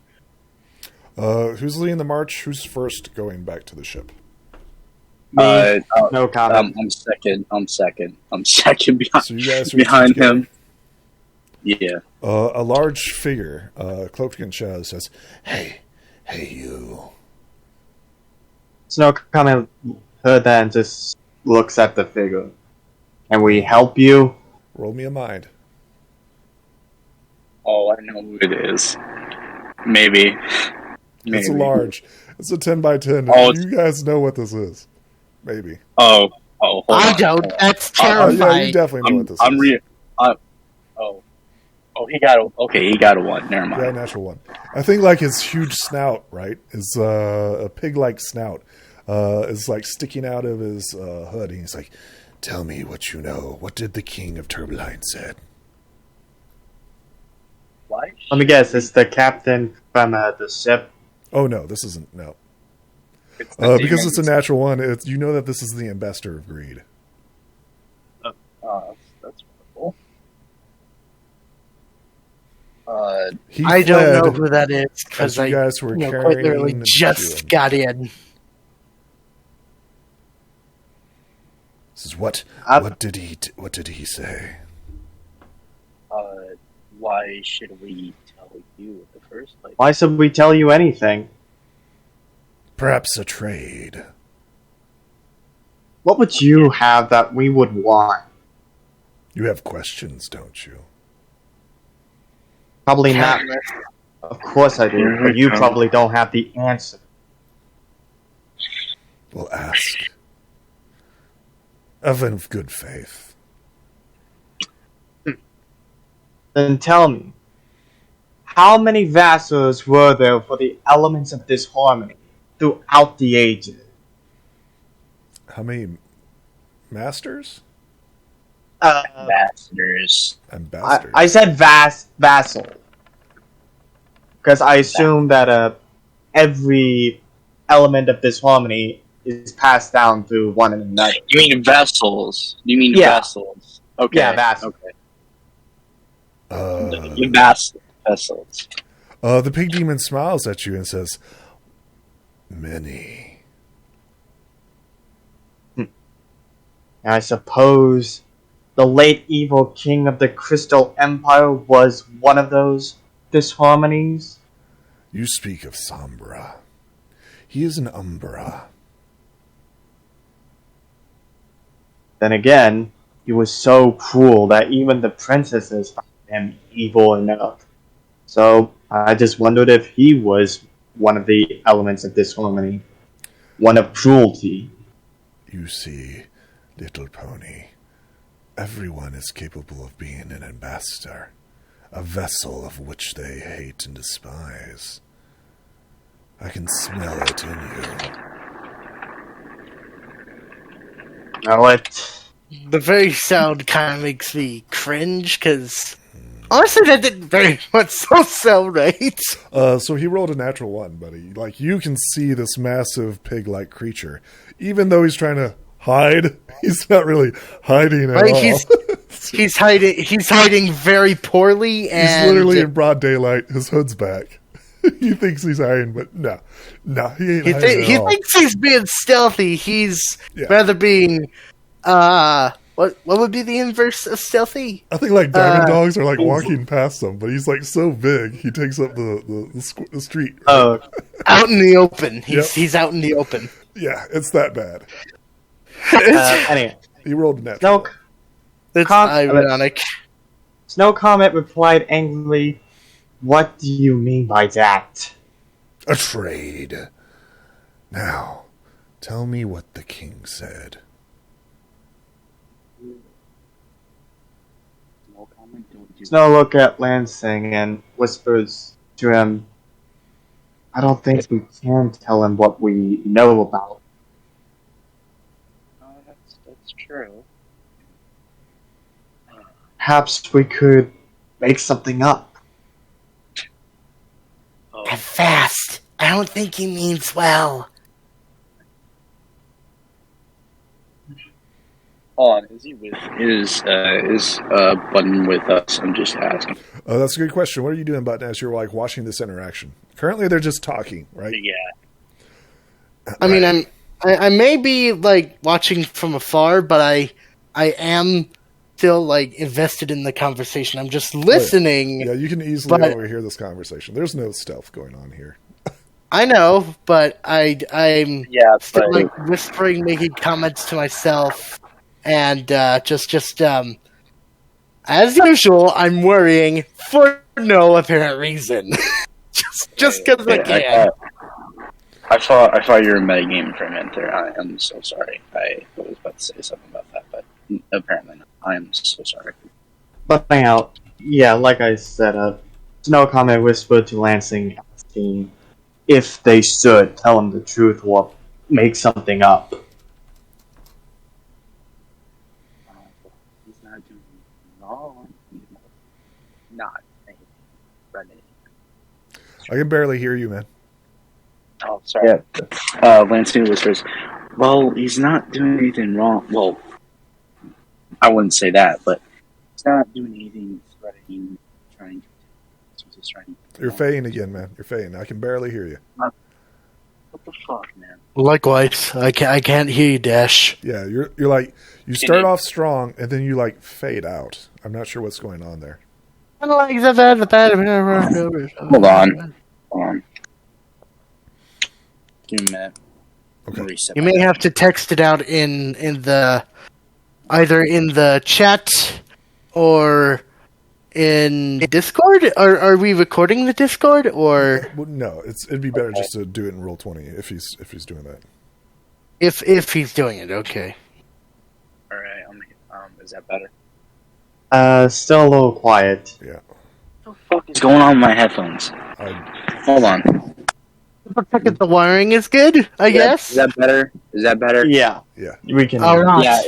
Who's leading the march? Who's first going back to the ship? No comment. I'm second. I'm second behind, So you guys are behind together. him. Yeah. A large figure, cloaked in shadow, says, Hey, you. Snow Comet heard that and just looks at the figure. Can we help you? Roll me a mind." Oh, I know who it is. Maybe. It's a large. It's a 10 by 10. Oh, You guys know what this is. Maybe. Oh, Oh, hold I on. don't. That's Oh, yeah, terrifying. you definitely know what this I'm is. he got a 1. Never mind. Yeah, natural one. I think like his huge snout, right? His a pig-like snout is like sticking out of his hood, and he's like, "Tell me what you know. What did the king of Turbeline said?" Why? Let me guess. It's the captain from the ship. Oh no, this isn't. No, It's the because it's a demons. natural one. You know that this is the ambassador of greed. That's wonderful. He I don't fled know who that is as because you I guys were quite carrying literally him just to him. got in. This is what. I- What did he say? Why should we tell you in the first place? Why should we tell you anything? Perhaps a trade. What would you have that we would want? You have questions, don't you? Probably not. Of course I do, but you probably don't have the answer. Well, ask. Of good faith. Then tell me, how many vassals were there for the elements of disharmony throughout the ages? How many masters? Ambassadors. Ambassadors. I said vassal. Because I assume that every element of disharmony is passed down through one another. You mean vessels? You mean Yeah. vessels? Okay. Yeah, vassals. Okay. Uh, You vessels. the pig demon smiles at you and says, "Many." I suppose the late evil king of the Crystal Empire was one of those disharmonies? You speak of Sombra. He is an Umbra. Then again, he was so cruel that even the princesses found him evil enough. So I just wondered if he was one of the elements of disharmony, one of cruelty. You see, little pony, everyone is capable of being an ambassador, a vessel of which they hate and despise. I can smell it in you. Now it. The very sound kind of makes me cringe because honestly, that didn't very much sound right. So he rolled a natural one, buddy. Like, you can see this massive pig-like creature. Even though he's trying to hide, he's not really hiding at Like all. he's hiding very poorly, He's and literally in broad daylight. His hood's back. He thinks he's hiding, but no, he ain't hiding he at all. thinks he's being stealthy. He's Yeah. rather being what would be the inverse of stealthy? I think like diamond dogs are like walking past him, but he's like so big, he takes up the street. Oh, Out in the open. Yep. He's out in the open. Yeah, it's that bad. anyway. He rolled a natural. Snow, It's ironic. Snow Comet replied angrily, "What do you mean by that?" A trade. Now, tell me what the king said. No comment. Don't do Snow looked at Lansing and whispers to him, "I don't think we can tell him what we know about." that's true. Perhaps we could make something up. Oh, And fast. I don't think he means well. hold on. Is he with? Is Button with us? I'm just asking. Oh, that's a good question. What are you doing, Button, as you're like watching this interaction? Currently, they're just talking, right? Yeah. I mean, I may be like watching from afar, but I am still like invested in the conversation. I'm just listening. Yeah, you can easily But- overhear this conversation. There's no stealth going on here. I know, but I'm Yeah, still but like whispering, making comments to myself, and just as usual, I'm worrying for no apparent reason. just because I can. I thought you were metagaming for a minute there. I am so sorry. I was about to say something about that, but apparently not. I am so sorry. But anyhow, yeah, like I said, Snow Comet whispered to Lansing asking if they should tell him the truth or make something up. He's not doing wrong. He's not anything. I can barely hear you, man. Oh, sorry. Yeah. Lansing whispers, well, he's not doing anything wrong. Well, I wouldn't say that, but he's not doing anything threatening, trying to... He's just trying to... You're fading again, man. You're fading. I can barely hear you. What the fuck, man? Likewise, I can't hear you, Dash. Yeah, you're like, you start off strong, and then you, like, fade out. I'm not sure what's going on there. Hold on. Give me a minute. Okay. You may have to text it out in the either in the chat or in Discord. Are we recording the Discord or? Well, no, it'd be better just to do it in Roll20 if he's doing that. If he's doing it, okay. All right. Is that better? Still a little quiet. Yeah. What the fuck is going on with my headphones? Hold on. The wiring is good, I guess. Is that better? Is that better? Yeah. Yeah. We can. All right. Yeah,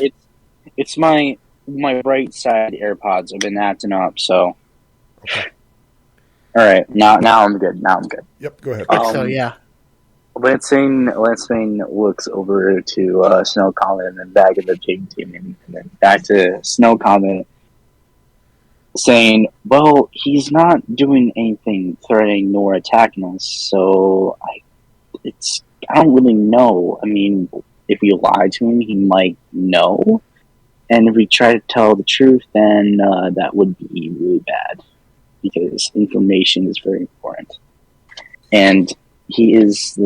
it's my right side AirPods have been acting up, so. Okay. All right, now I'm good. Yep. Go ahead. So yeah. Lansing looks over to Snow Comet and then back at the pig team and then back to Snow Comet, saying, "Well, he's not doing anything threatening nor attacking us, so I don't really know. I mean, if we lie to him, he might know, and if we try to tell the truth, then that would be really bad because information is very important, and he is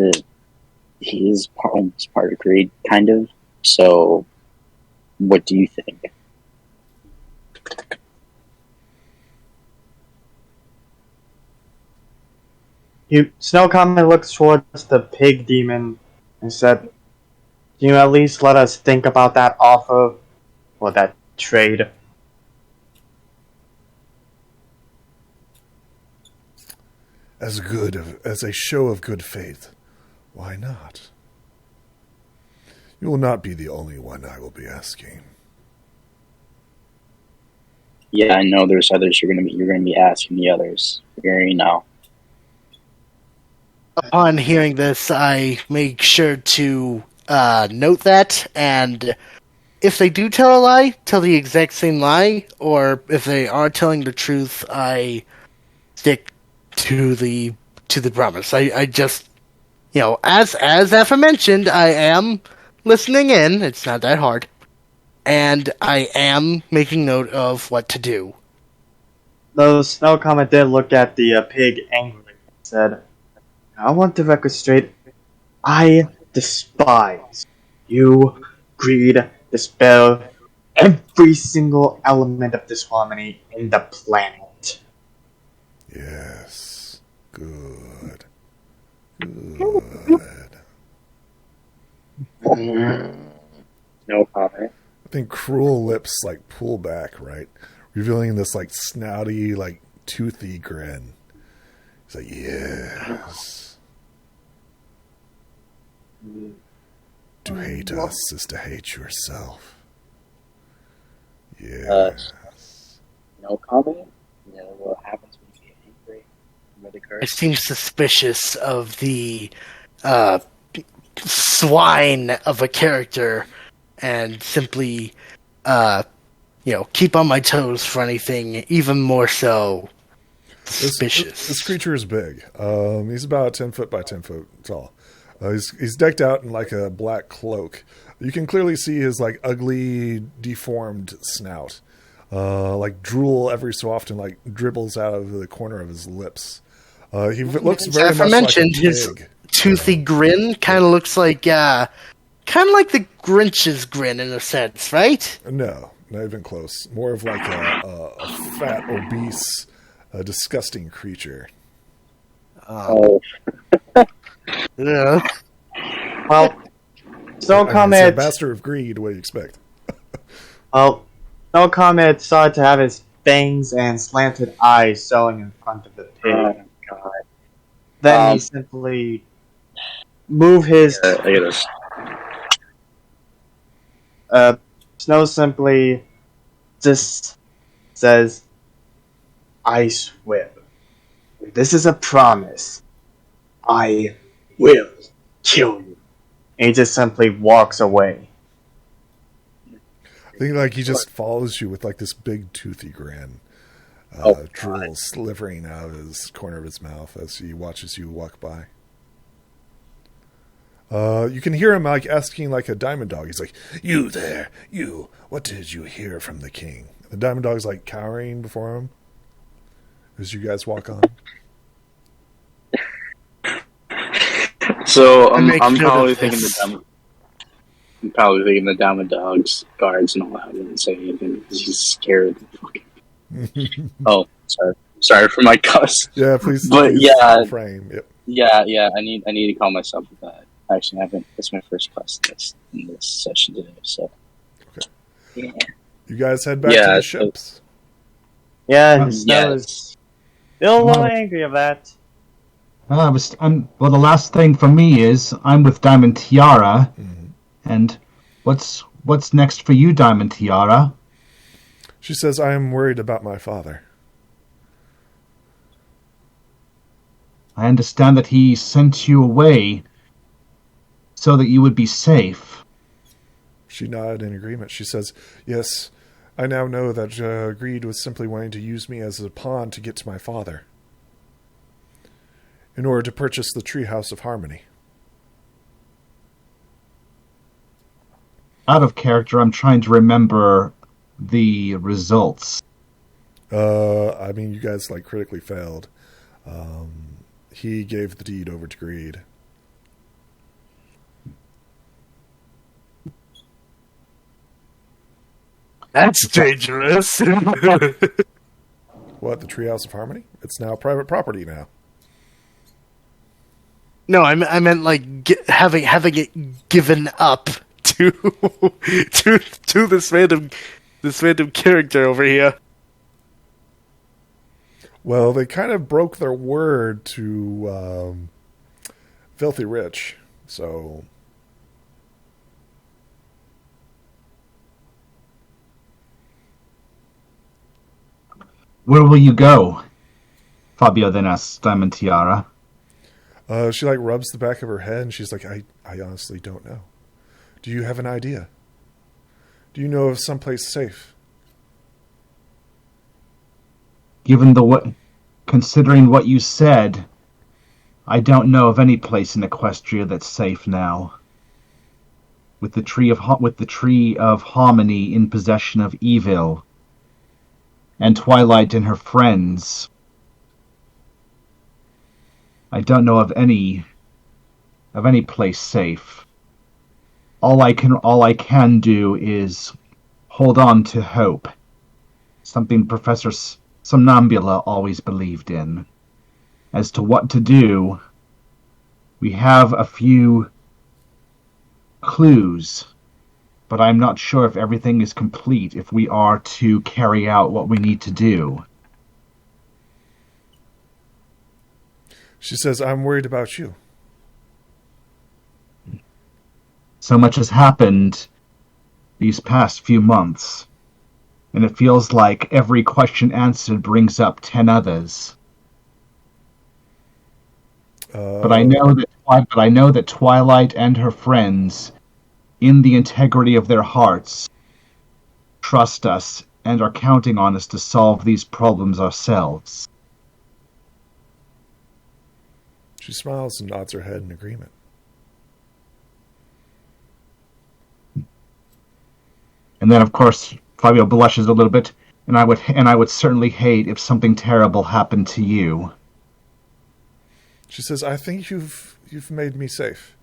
almost part of Creed, kind of. So, what do you think?" Snow Comet looks towards the pig demon and said, "Can you at least let us think about that offer or that trade?" As a show of good faith, why not? You will not be the only one I will be asking. Yeah, I know there's others you're gonna be asking the others. You know. Upon hearing this, I make sure to note that, and if they do tell a lie, tell the exact same lie, or if they are telling the truth, I stick to the promise. I just, as aforementioned, I am listening in. It's not that hard, and I am making note of what to do. Though Snow Comet did look at the pig angrily and said, "I want the record straight. I despise you, greed, despair, every single element of disharmony in the planet." Yes. Good. No comment. I think Cruel Lips like pull back, right? Revealing this like snouty, like toothy grin. He's like, yes. To hate us is to hate yourself. Yes. No comment. You know what happens when you get angry? Really I seem suspicious of the swine of a character, and simply, keep on my toes for anything even more so suspicious. This creature is big. He's about 10 foot by 10 foot tall. He's decked out in like a black cloak. You can clearly see his like ugly, deformed snout. Like drool every so often like dribbles out of the corner of his lips. He looks very much like a pig. His toothy grin kind of looks like the Grinch's grin in a sense, right? No, not even close. More of like a fat, obese, disgusting creature. Oh. Yeah. Well, Snow It's a Comet. master of greed. What do you expect? Well, Snow Comet started to have his fangs and slanted eyes showing in front of the pig. Oh, God. Then he simply move his. I get this. Snow simply just says, "I swear, this is a promise. I will kill you." And he just simply walks away. I think like he just follows you with like this big toothy grin, drool slivering out of his corner of his mouth as he watches you walk by. You can hear him like asking like a diamond dog. He's like, "You there, you, what did you hear from the king?" The diamond dog's like cowering before him as you guys walk on. So I'm probably thinking the diamond dog's guards and all that wouldn't say anything because he's scared. Oh, sorry for my cuss. Yeah, please. But please yeah, frame. Yep. yeah. I need to call myself with that. Actually, I haven't. It's my first class in this session today. So, Okay. Yeah. You guys head back to the ships. Yeah, Snow is still a little No. angry of that. Well, the last thing for me is I'm with Diamond Tiara, and what's next for you, Diamond Tiara? She says, "I am worried about my father." I understand that he sent you away so that you would be safe. She nodded in agreement. She says, "Yes, I now know that Greed was simply wanting to use me as a pawn to get to my father in order to purchase the Treehouse of Harmony." Out of character, I'm trying to remember the results. I mean, you guys like critically failed. He gave the deed over to Greed. That's dangerous. What, the Treehouse of Harmony? It's now private property now. No, I meant like having it given up to to this random character over here. Well, they kind of broke their word to Filthy Rich, so... Where will you go? Fabio then asks Diamond Tiara. She like rubs the back of her head and she's like, I honestly don't know. Do you have an idea? Do you know of someplace safe? Considering what you said, I don't know of any place in Equestria that's safe now. With the tree of harmony in possession of evil, and Twilight and her friends, I don't know of any place safe. All I can do is hold on to hope. Something Professor Somnambula always believed in. As to what to do, we have a few clues, but I'm not sure if everything is complete if we are to carry out what we need to do. She says, I'm worried about you. So much has happened these past few months, and it feels like every question answered brings up 10 others. But I know that Twilight and her friends, in the integrity of their hearts, trust us and are counting on us to solve these problems ourselves. She smiles and nods her head in agreement. And then, of course, Fabio blushes a little bit, and I would certainly hate if something terrible happened to you. She says, I think you've made me safe.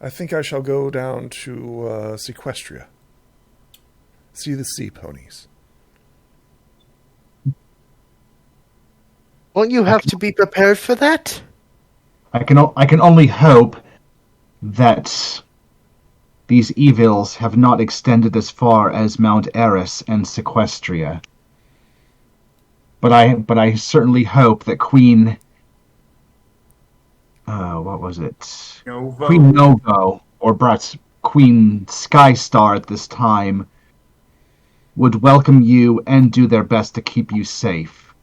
I think I shall go down to Equestria. See the sea ponies. Won't you have to be prepared for that? I can only hope that these evils have not extended as far as Mount Eris and Equestria. But I certainly hope that Queen, what was it? Novo. Queen Novo, or perhaps Queen Skystar at this time, would welcome you and do their best to keep you safe.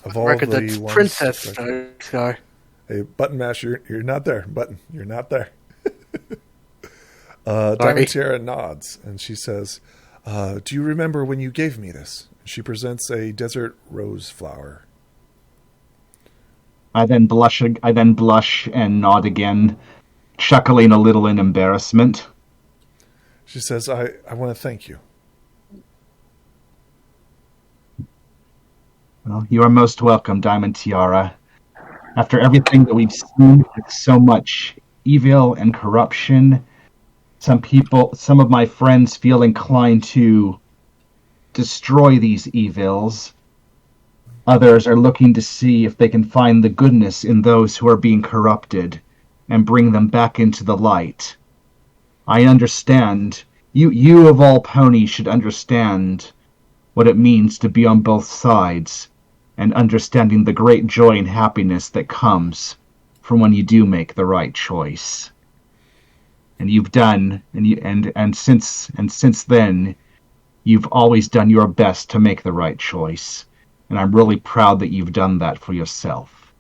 Of all Record the that's ones Princess that- Sky. Hey, Button Mash, you're not there. Button, you're not there. Diamond Tiara nods, and she says, do you remember when you gave me this? She presents a desert rose flower. I then blush and nod again, chuckling a little in embarrassment. She says, I want to thank you. Well, you are most welcome, Diamond Tiara. After everything that we've seen, with so much evil and corruption, some of my friends feel inclined to destroy these evils. Others are looking to see if they can find the goodness in those who are being corrupted and bring them back into the light. I understand. You of all ponies should understand what it means to be on both sides, and understanding the great joy and happiness that comes from when you do make the right choice. And you've done, and since then, you've always done your best to make the right choice. And I'm really proud that you've done that for yourself.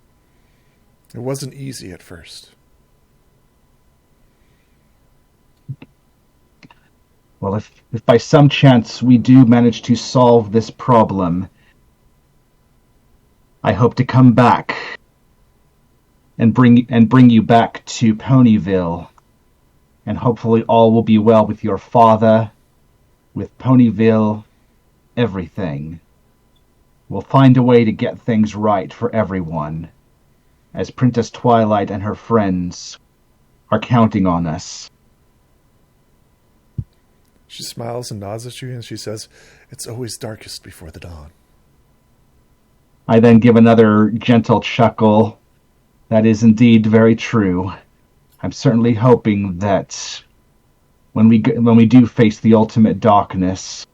It wasn't easy at first. Well, if by some chance we do manage to solve this problem, I hope to come back and bring you back to Ponyville, and hopefully all will be well with your father, with Ponyville, everything. We'll find a way to get things right for everyone, as Princess Twilight and her friends are counting on us. She smiles and nods at you, and she says, it's always darkest before the dawn. I then give another gentle chuckle. That is indeed very true. I'm certainly hoping that when we do face the ultimate darkness,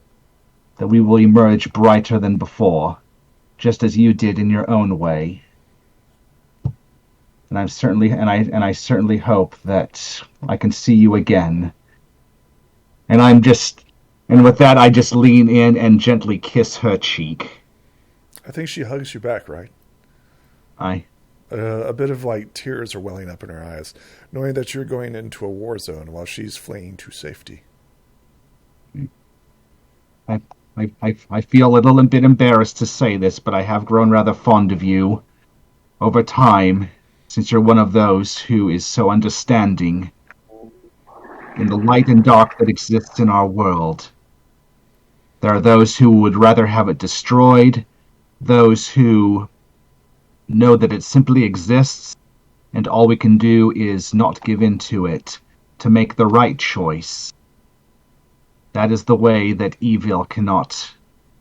that we will emerge brighter than before, just as you did in your own way. And I certainly hope that I can see you again. And with that, I just lean in and gently kiss her cheek. I think she hugs you back, right? A bit of tears are welling up in her eyes, knowing that you're going into a war zone while she's fleeing to safety. I feel a little bit embarrassed to say this, but I have grown rather fond of you over time, since you're one of those who is so understanding in the light and dark that exists in our world. There are those who would rather have it destroyed, those who know that it simply exists, and all we can do is not give in to it, to make the right choice. That is the way that evil cannot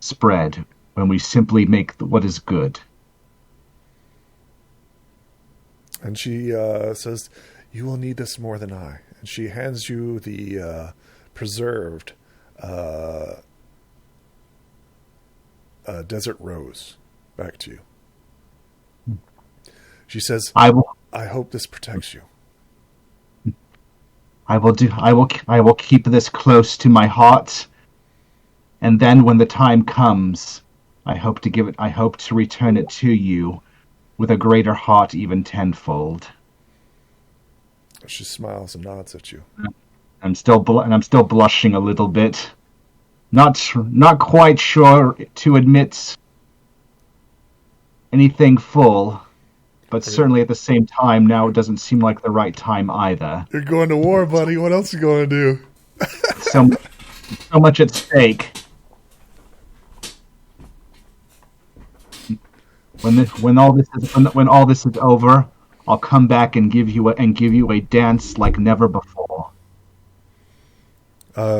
spread, when we simply make what is good. And she says, you will need this more than I. And she hands you the preserved desert rose back to you. She says, I hope this protects you. I will keep this close to my heart, and then when the time comes, I hope to return it to you with a greater heart, even tenfold. She smiles and nods at you. I'm still blushing a little bit. Not quite sure to admit anything full, but certainly at the same time, now it doesn't seem like the right time either. You're going to war, buddy. What else are you going to do? So much at stake. When all this is over, I'll come back and give you a dance like never before.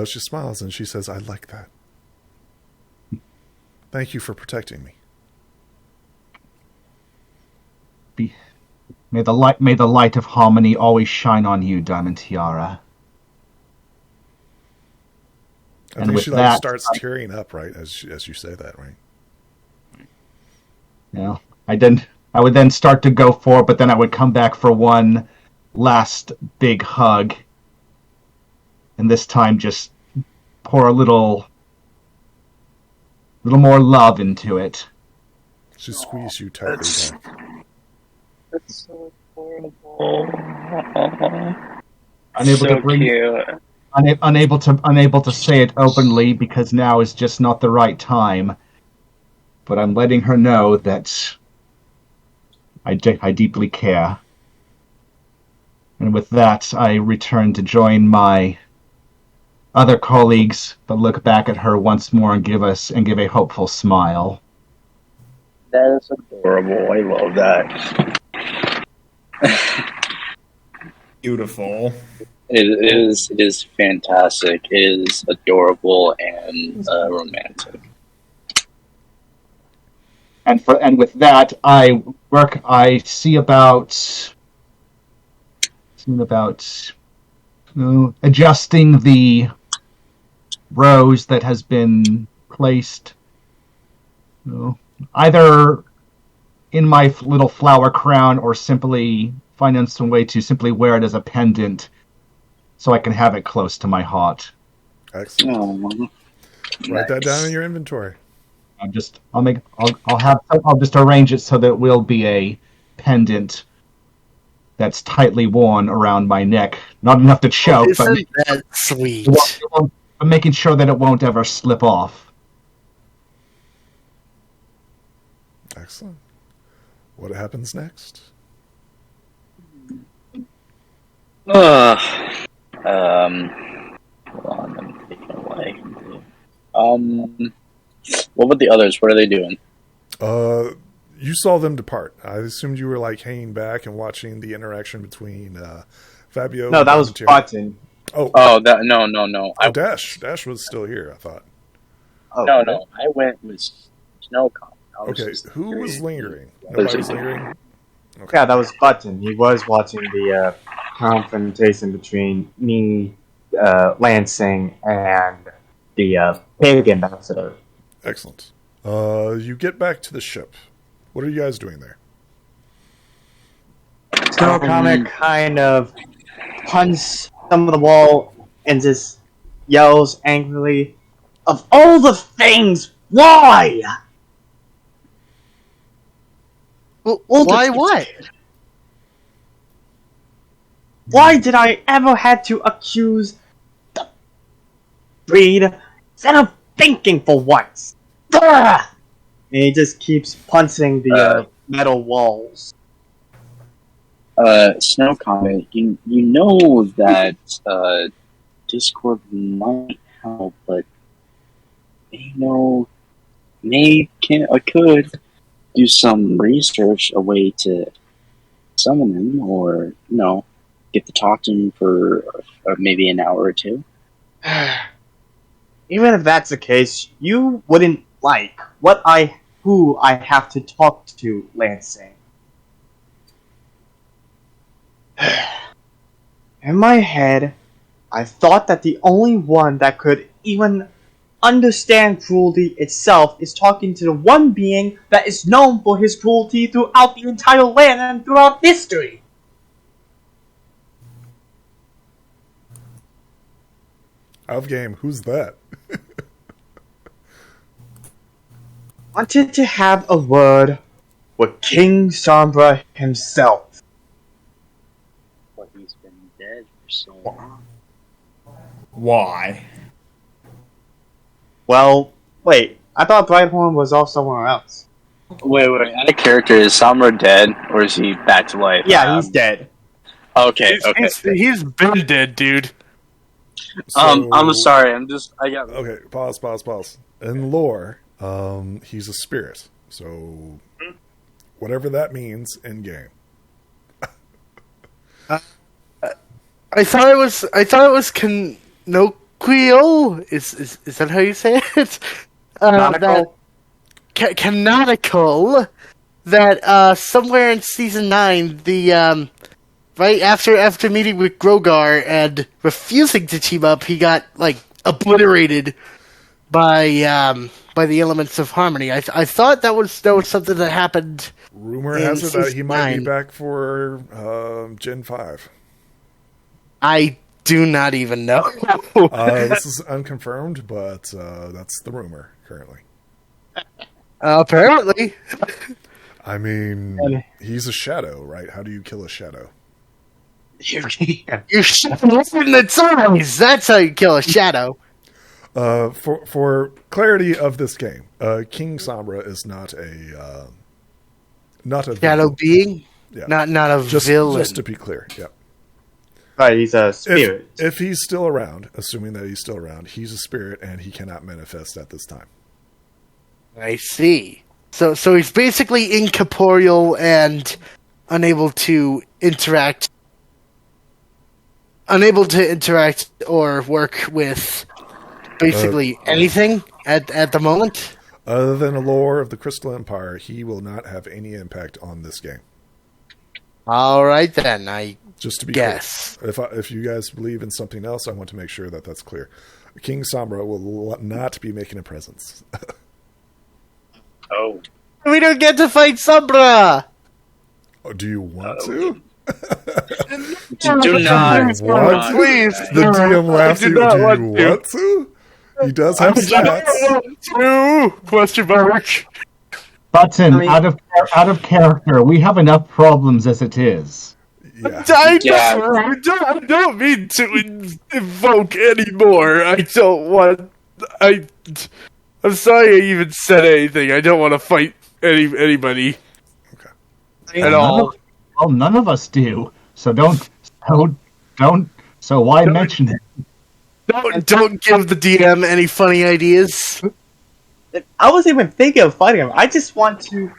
She smiles and she says, I like that. Thank you for protecting me. May the light of harmony always shine on you, Diamond Tiara. I And think with she that, starts tearing up right as you say that, right? I would then start to go for it, but then I would come back for one last big hug. And this time just pour a little more love into it. She squeezed you tightly back. That's so horrible. Unable So to bring cute. unable to say it openly because now is just not the right time. But I'm letting her know that I deeply care. And with that, I return to join my other colleagues, but look back at her once more and give a hopeful smile. That is adorable. I love that. Beautiful. It is fantastic. It is adorable and romantic. And with that, I see about adjusting the rose that has been placed either in my little flower crown or simply finding some way to simply wear it as a pendant so I can have it close to my heart. Excellent. Write that down in your inventory. I'll just arrange it so that it will be a pendant that's tightly worn around my neck. Not enough to choke, but Isn't that sweet? but making sure that it won't ever slip off. Excellent. What happens next? Hold on, I'm thinking of what I can do. What about the others? What are they doing? You saw them depart. I assumed you were like hanging back and watching the interaction between Fabio. No, that was Button. Oh, No. Dash was still here. I thought. Oh, No. I went with Snowcom. Okay, who was lingering? Nobody was lingering. Okay. Yeah, that was Button. He was watching the confrontation between me, Lansing, and the pig ambassador. Excellent. You get back to the ship. What are you guys doing there? Snow Comic kind of punts some of the wall and just yells angrily, "Of all the things, why? Well, why what? Why did I ever had to accuse the breed instead of thinking for once?" Ugh! And he just keeps punching the metal walls. Snow Comet, you know that Discord might help, but could do some research, a way to summon him, or get to talk to him for maybe an hour or two. Even if that's the case, you wouldn't like who I have to talk to, Lansing. In my head, I thought that the only one that could even understand cruelty itself is talking to the one being that is known for his cruelty throughout the entire land and throughout history. Out of game. Who's that? Wanted to have a word with King Sombra himself. But he's been dead for so long. Why? Well, wait, I thought Brighthorn was off somewhere else. Wait. Out of character, is Samra dead, or is he back to life? Yeah, he's dead. Okay. He's been dead, dude. I'm sorry. I got. Okay, pause. In lore, he's a spirit. So, whatever that means in game. I thought it was canonical. Is that how you say it? Canonical? Canonical. that somewhere in season 9, the right after meeting with Grogar and refusing to team up, he got like obliterated by the elements of harmony. I thought that was something that happened. Rumor in has it that he season might be 9. back for Gen 5. I do not even know. This is unconfirmed, but that's the rumor currently. Apparently. I mean, he's a shadow, right? How do you kill a shadow? You shoot him in its eyes. That's how you kill a shadow. For clarity of this game, King Sombra is not a Shadow villain. being? Yeah. Not a villain. Just to be clear, yeah. Right, he's a spirit. If he's still around, assuming that he's still around, he's a spirit and he cannot manifest at this time. I see. So he's basically incorporeal and unable to interact or work with basically anything at the moment. Other than the lore of the Crystal Empire, he will not have any impact on this game. All right then, I Just to be guess. clear, if you guys believe in something else, I want to make sure that that's clear. King Sombra will not be making a presence. Oh. We don't get to fight Sombra. Oh, do you want to? Do not. What? Please. The DM laughs at you. Do not you want to. want to? He does have stats. Question mark. Button, out of character. We have enough problems as it is. Yeah. I don't mean to invoke anymore. I don't want. I'm sorry I even said anything. I don't want to fight anybody. Okay. At all. Well, none of us do. So don't. So why mention it? Don't give the DM any funny ideas. I wasn't even thinking of fighting him. I just want to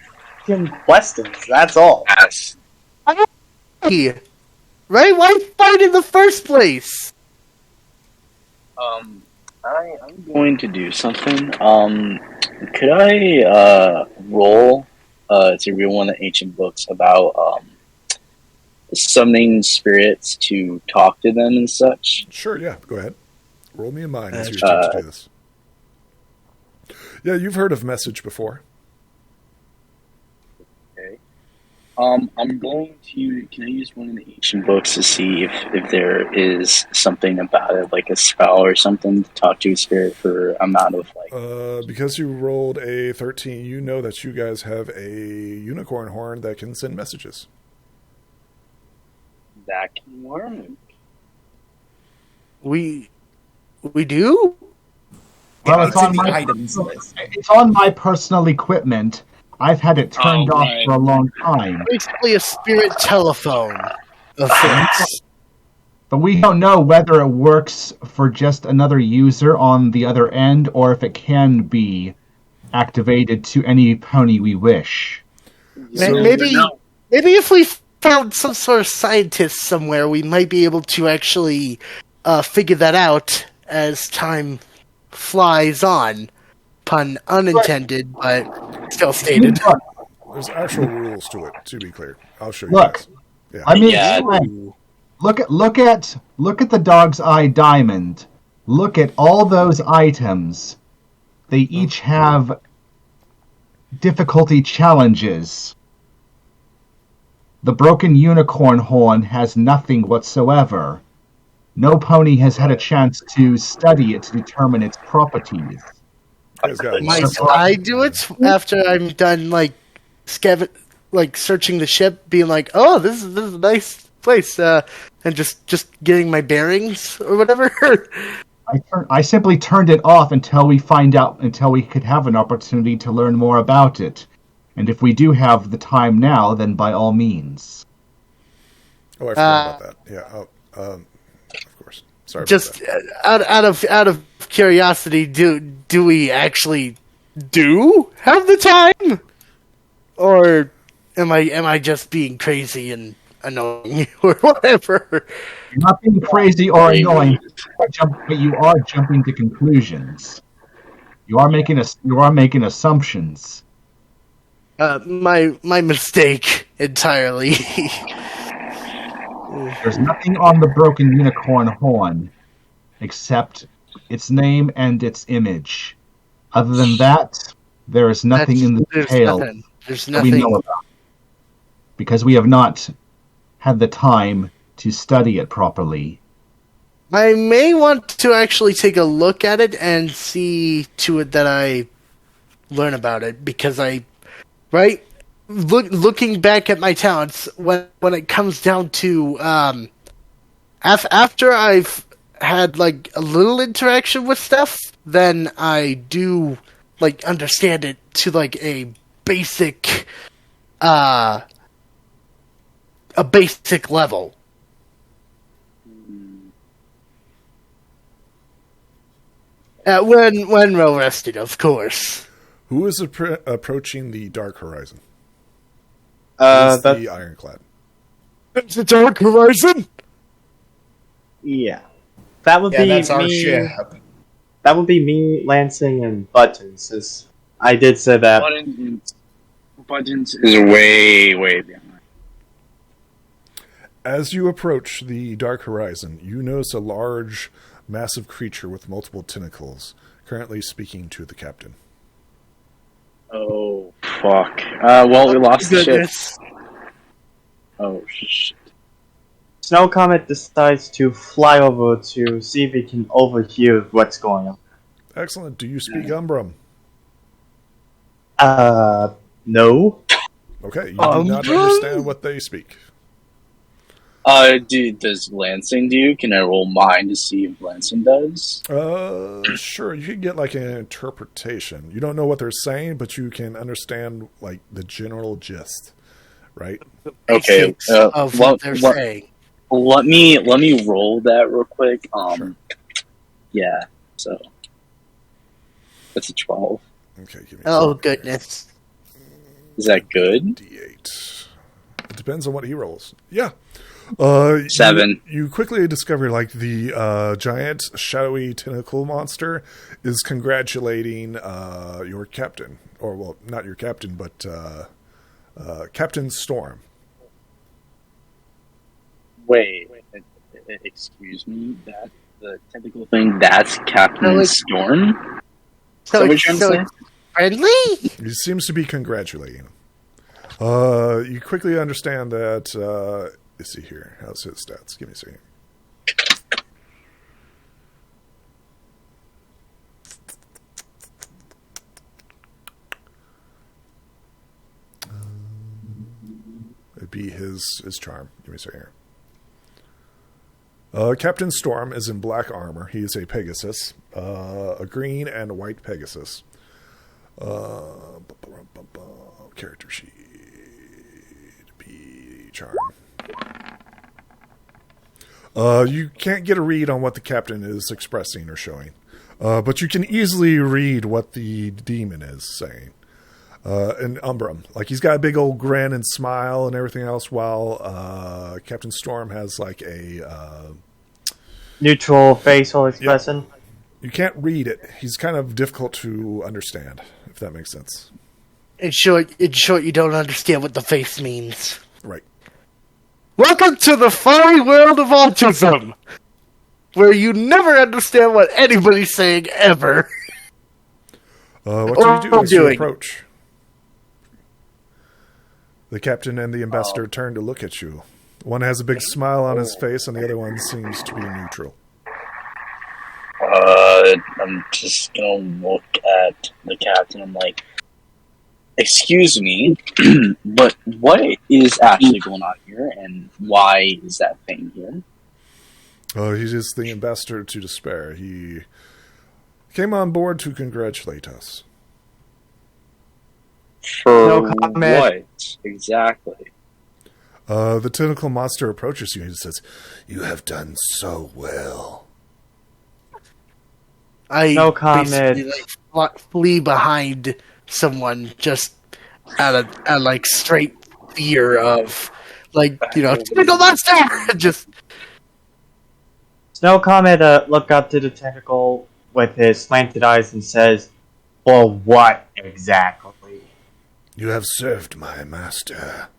give him questions. That's all. Yes. Hey, right? Why fight in the first place? I'm going to do something. Could I roll to read one of the ancient books about summoning spirits to talk to them and such? Sure, yeah. Go ahead. Roll me a mind as you attempt to do this. Yeah, you've heard of message before. Okay. I'm going to. Can I use one of the ancient books to see if there is something about it, like a spell or something, to talk to a spirit for amount of like? Because you rolled a 13, you know that you guys have a unicorn horn that can send messages. That can work. We do? Well, It's in the items list. It's on my personal equipment. I've had it turned off right. for a long time. Basically a spirit telephone of sorts. But we don't know whether it works for just another user on the other end or if it can be activated to any pony we wish. Maybe if we found some sort of scientist somewhere, we might be able to actually figure that out as time flies on. Pun unintended, but still stated. There's actual rules to it, to be clear. I'll show you Look, guys. Yeah. I mean, Yeah. look at the dog's eye diamond. Look at all those items. They each have difficulty challenges. The broken unicorn horn has nothing whatsoever. No pony has had a chance to study it to determine its properties. You guys got Might lots of- I do it after I'm done, searching the ship, being like, "Oh, this is a nice place," and just getting my bearings or whatever. I simply turned it off until we could have an opportunity to learn more about it. And if we do have the time now, then by all means. Oh, I forgot about that. Yeah. Of course. Sorry. Just about out of curiosity, do we actually have the time, or am I just being crazy and annoying or whatever? You're not being crazy or annoying, but you are jumping to conclusions. You are making assumptions. My mistake entirely. There's nothing on the broken unicorn horn except its name and its image. Other than that, there is nothing in the There's tale nothing. There's that we nothing. know about. Because we have not had the time to study it properly. I may want to actually take a look at it and see to it that I learn about it, because looking back at my talents, when it comes down to after I've had like a little interaction with stuff, then I do like understand it to like a basic level. When well rested, of course. Who is approaching the Dark Horizon? That's the Ironclad. It's the Dark Horizon. yeah. That would Yeah, be that's our me. ship. That would be me, Lansing, and Buttons. As I did say that. Buttons is way behind. As you approach the Dark Horizon, you notice a large, massive creature with multiple tentacles, currently speaking to the captain. Oh, fuck. Well, we lost the ship. Goodness. Oh, shit. Snow Comet decides to fly over to see if he can overhear what's going on. Excellent. Do you speak Umbrum? No. Okay, you do not understand what they speak. Does Lansing do? Can I roll mine to see if Lansing does? Sure. You can get like an interpretation. You don't know what they're saying, but you can understand like the general gist, right? Okay. Basics of what they're saying. Let me roll that real quick. Sure. Yeah. So that's a 12. Okay. Give me Oh a second here. goodness. Is that good? D8. It depends on what he rolls. Yeah. 7. You quickly discover like the giant shadowy tentacle monster is congratulating your captain, or well, not your captain, but Captain Storm. Wait. Excuse me. That the tentacle thing. That's Captain Storm. So what it's you're so saying? friendly? He seems to be congratulating him. You quickly understand that. Let's see here. How's his stats? Give me a second. It'd be his charm. Give me a second here. Captain Storm is in black armor. He is a Pegasus, a green and white Pegasus. Character sheet. P charm. You can't get a read on what the captain is expressing or showing, but you can easily read what the demon is saying. In Umbrum, like he's got a big old grin and smile and everything else, while Captain Storm has like a Neutral facial expression. you can't read it. He's kind of difficult to understand, if that makes sense. In short, you don't understand what the face means. Right. Welcome to the fiery world of autism, Where you never understand what anybody's saying ever. What do you do I'm as you doing. approach? The captain and the ambassador turn to look at you. One has a big smile on his face, and the other one seems to be neutral. I'm just gonna look at the captain. I'm like, excuse me, but what is actually going on here, and why is that thing here? He is the ambassador to despair. He came on board to congratulate us. For No comment. what exactly? The tentacle monster approaches you and says, "You have done so well." I No comment. basically like flee behind someone just out of like straight fear of like typical monster. Just Snow Comet look up to the tentacle with his slanted eyes and says, "For what exactly?" You have served my master.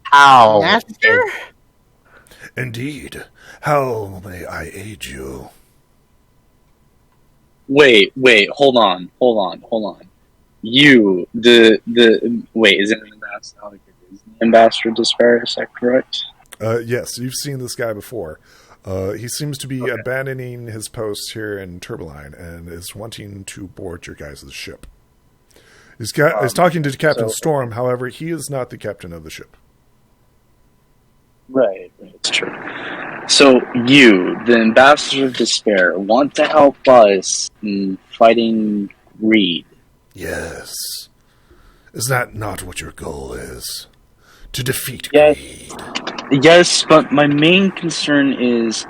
How? Master? Indeed. How may I aid you? Wait, hold on. You, wait, is it an ambassador? Ambassador Despair, is that correct? Yes, you've seen this guy before. He seems to be abandoning his post here in Turbiline and is wanting to board your guys' ship. He's talking to Captain Storm, however, he is not the captain of the ship. Right, it's true. So you, the Ambassador of Despair, want to help us in fighting greed. Yes. Is that not what your goal is? To defeat Yes. greed? Yes, but my main concern is,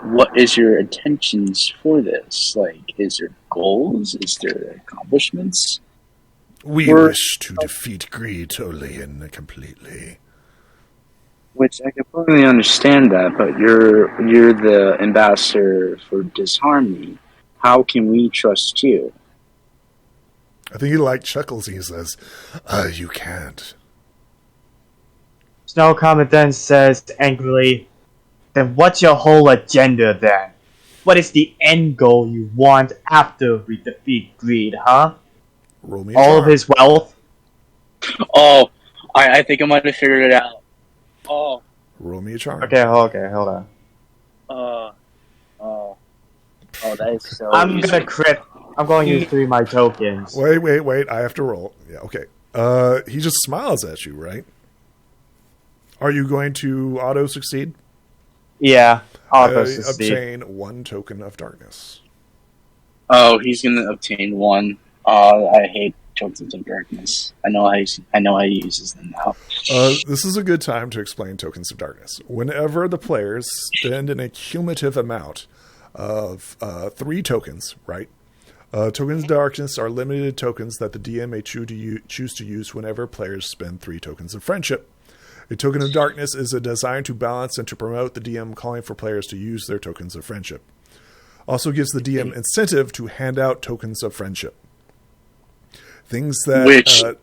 what is your intentions for this? Like, is there goals? Is there accomplishments? We wish to defeat greed totally and completely. Which I completely understand that, but you're the ambassador for disharmony. How can we trust you? I think he chuckles and he says, you can't. Snow Comet then says angrily, then what's your whole agenda then? What is the end goal you want after we defeat greed, huh? Roll me All of his wealth? Oh, I think I might have figured it out. Oh. Roll me a charm. Okay, hold on. That is so I'm easy. gonna crit. I'm going to use 3 of my tokens. Wait. I have to roll. Yeah, okay. He just smiles at you, right? Are you going to auto-succeed? Yeah, auto succeed. Obtain 1 token of darkness. Oh, he's gonna obtain 1. I hate tokens of darkness. I know how he uses them now. This is a good time to explain tokens of darkness. Whenever the players spend an accumulative amount of 3 tokens, right? Tokens of darkness are limited tokens that the DM may choose to use whenever players spend 3 tokens of friendship. A token of darkness is designed to balance and to promote the DM calling for players to use their tokens of friendship. Also gives the DM incentive to hand out tokens of friendship. Things that...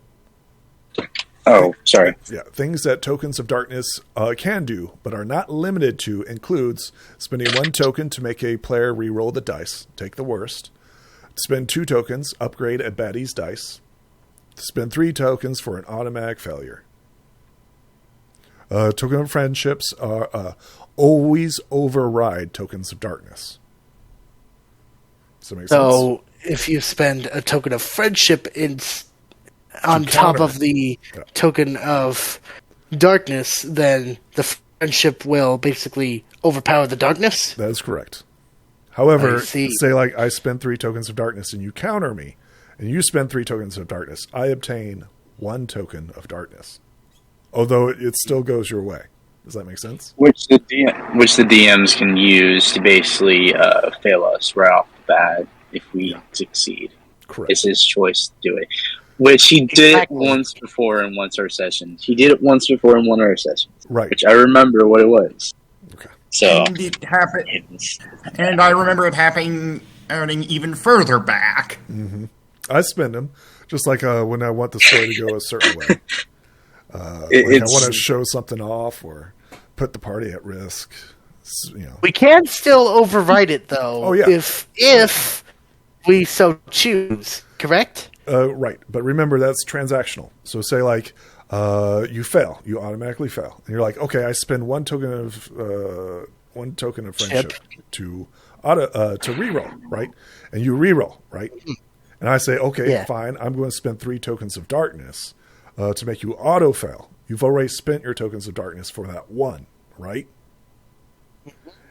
sorry. Yeah, things that tokens of darkness can do, but are not limited to, includes spending 1 token to make a player re-roll the dice, take the worst. Spend 2 tokens, upgrade a baddie's dice. Spend 3 tokens for an automatic failure. Token of friendships are always override tokens of darkness. Does that make sense? So if you spend a token of friendship on top of the token of darkness, then the friendship will basically overpower the darkness? That is correct. However, say I spend 3 tokens of darkness and you counter me, and you spend 3 tokens of darkness, I obtain 1 token of darkness. Although it still goes your way. Does that make sense? Which the DMs can use to basically fail us right off the bat if we succeed. Correct. It's his choice to do it. Which he did once before in one of our sessions. He did it once before in one of our sessions. Right. Which I remember what it was. Okay. So And it happened, and I remember it happening even further back. Mm-hmm. I spend them, just like when I want the story to go a certain way. I want to show something off or put the party at risk. We can still override it, though. Oh, yeah. If we so choose, correct? Right, but remember that's transactional. So say you fail, you automatically fail, and you're like, okay, I spend 1 token of friendship to reroll, right? And you reroll, right? And I say, okay, fine, I'm going to spend 3 tokens of darkness to make you auto fail. You've already spent your tokens of darkness for that 1, right?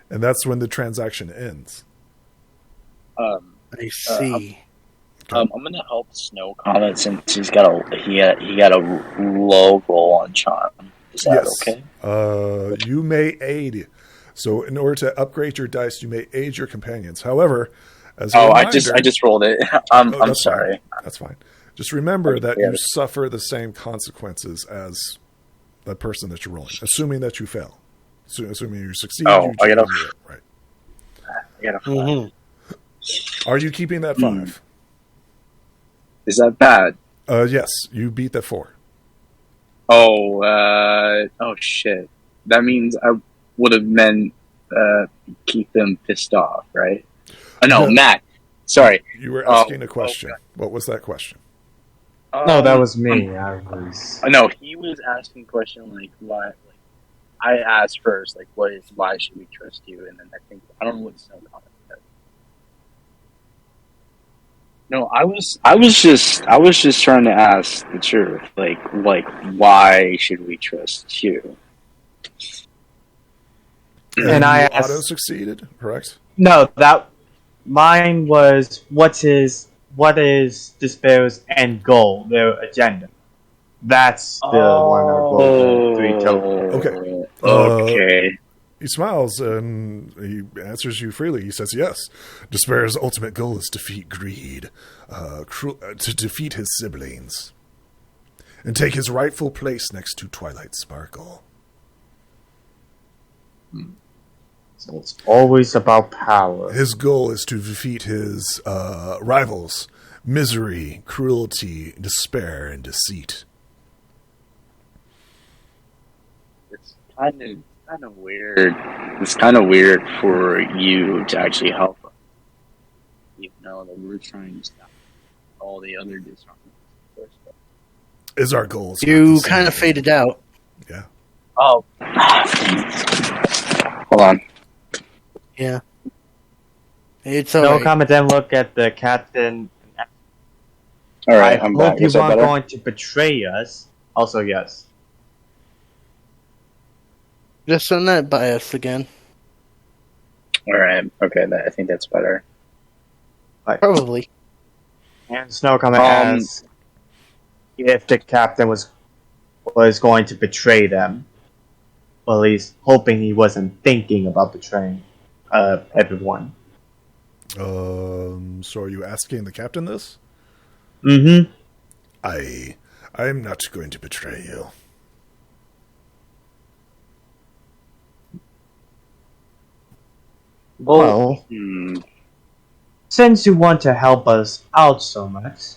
And that's when the transaction ends. I see. I'm gonna help Snow Comet since he got a low roll on charm. Is that okay? You may aid. So in order to upgrade your dice, you may aid your companions. However, as a reminder, I just rolled it. I'm sorry. Fine. That's fine. Just remember that you suffer the same consequences as the person that you're rolling, assuming that you fail. So, assuming you succeed, I gotta. Right. I gotta. Are you keeping that 5? Is that bad? Yes, you beat that 4. Oh shit. That means I would have meant keep them pissed off, right? No, Yeah. Matt. Sorry. You were asking a question. What was that question? No, that was me. I was. No, he was asking a question like why. Like, I asked first, like, why should we trust you? And then I don't know what Snow comment said. No, I was just trying to ask the truth, like why should we trust you? And I you asked- auto succeeded, correct? No, that mine was what is Despair's end goal, their agenda. That's the one our goal 3 total. Okay. Okay. He smiles and he answers you freely. He says, yes, Despair's ultimate goal is to defeat greed, to defeat his siblings, and take his rightful place next to Twilight Sparkle. So it's always about power. His goal is to defeat his rivals, misery, cruelty, despair, and deceit. It's kind of weird. It's kind of weird for you to actually help us, even though that we're trying to stop all the other disharmonies. Is our goal. You kind of faded out. Yeah. Oh, hold on. Yeah. It's No alright. comment. Then look at the captain. All right, I I'm hope back. you Is that aren't better? going to betray us. Also, yes. Just on that bias again. All right. Okay. I think that's better. Probably. And Snow comment asks if the captain was going to betray them. Well, at least hoping he wasn't thinking about betraying everyone. So are you asking the captain this? Mm-hmm. I'm not going to betray you. Well, since you want to help us out so much,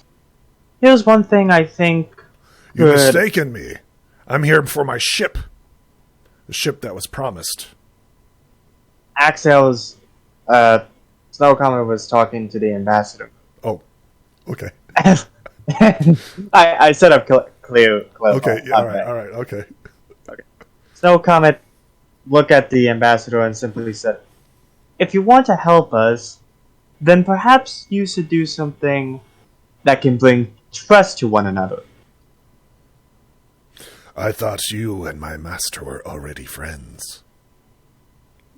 here's one thing I think You've could... mistaken me. I'm here for my ship. The ship that was promised. Axel's Snow comment was talking to the ambassador. Oh, okay. I set up clear. Okay, yeah, all right, okay. Snow comment looked at the ambassador and simply said, if you want to help us, then perhaps you should do something that can bring trust to one another. I thought you and my master were already friends.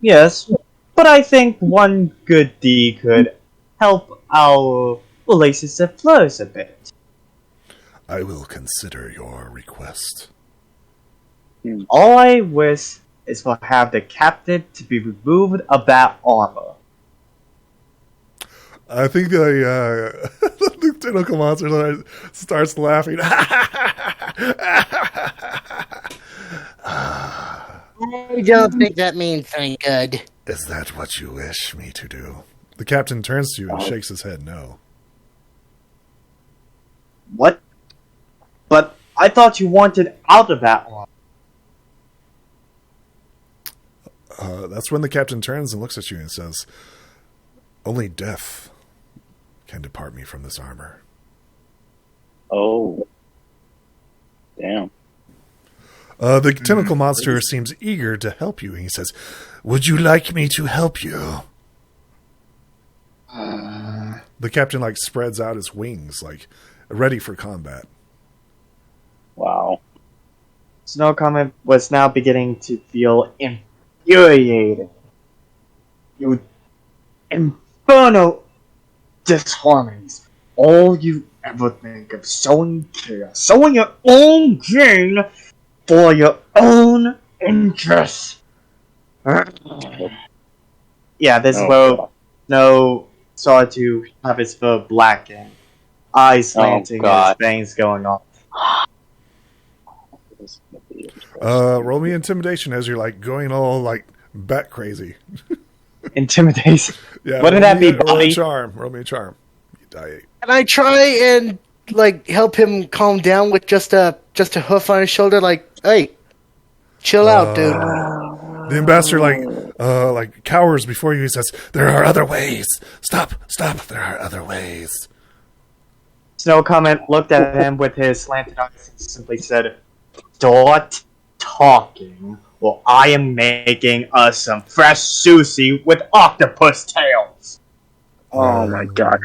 Yes, but I think one good deed could help our relationship flourish a bit. I will consider your request. All I wish is for have the captain to be removed of that armor. I think the tentacle monster starts laughing. I don't think that means any good. Is that what you wish me to do? The captain turns to you and shakes his head no. What? But I thought you wanted out of that armor. That's when the captain turns and looks at you and says, only death can depart me from this armor. Oh. Damn. The tentacle monster seems eager to help you, and he says, would you like me to help you? The captain, spreads out his wings, ready for combat. Wow. Snow comment was now beginning to feel infuriated. You infernal disharmonies. All you ever think of showing care, showing your own gain for your own interests. Yeah, this is where Snow started to have his fur blackened, eyes slanting, and his veins going off. Roll me intimidation as you're going all bat crazy. Intimidation. Yeah, Wouldn't that be roll me Bobby? a charm. Roll me a charm. You die 8. Can I try and like help him calm down with just a hoof on his shoulder, like, hey, chill out, dude. The ambassador like cowers before you. He says, "There are other ways. Stop. There are other ways." Snow Comet looked at him with his slanted eyes and simply said, "Start talking, or I am making us some fresh sushi with octopus tails." Oh my god.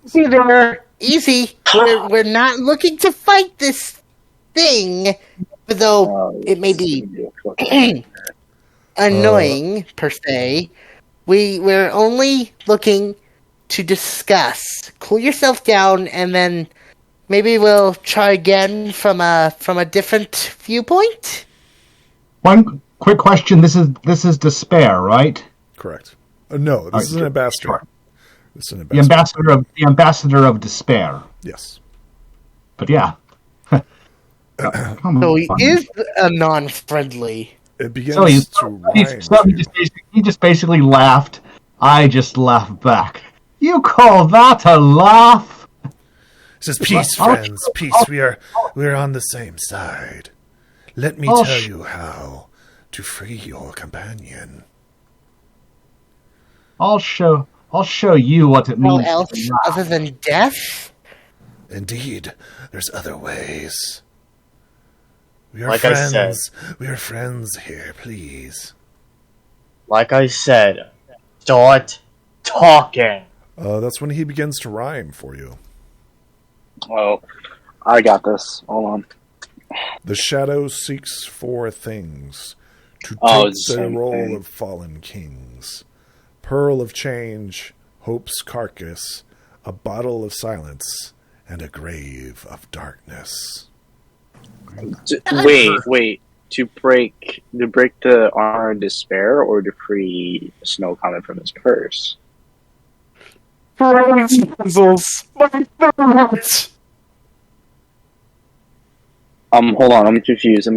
Easy there. Easy. We're not looking to fight this thing, though it may be annoying, per se. We're only looking to discuss. Cool yourself down, and then maybe we'll try again from a different viewpoint. One quick question: This is Despair, right? Correct. No, this is an ambassador. Sure. This is an The ambassador of Despair. Yes. But yeah. So he is a non-friendly. It begins So to rhyme. he just basically laughed. I just laughed back. You call that a laugh? It says, "Peace, friends, peace. We are on the same side. Let me tell you how to free your companion." I'll show you what it No means. else other than death? Indeed, there's other ways. We are Like I said. friends. We are friends here, please. Like I said, start talking. That's when he begins to rhyme for you. Oh, I got this. Hold on. The shadow seeks for things to Oh, take it's the the same role thing. of fallen kings. Pearl of change, hope's carcass, a bottle of silence, and a grave of darkness. Wait. To break the armor of despair, or to free Snow Comet from his curse? Puzzles, my favorite. Hold on. I'm confused.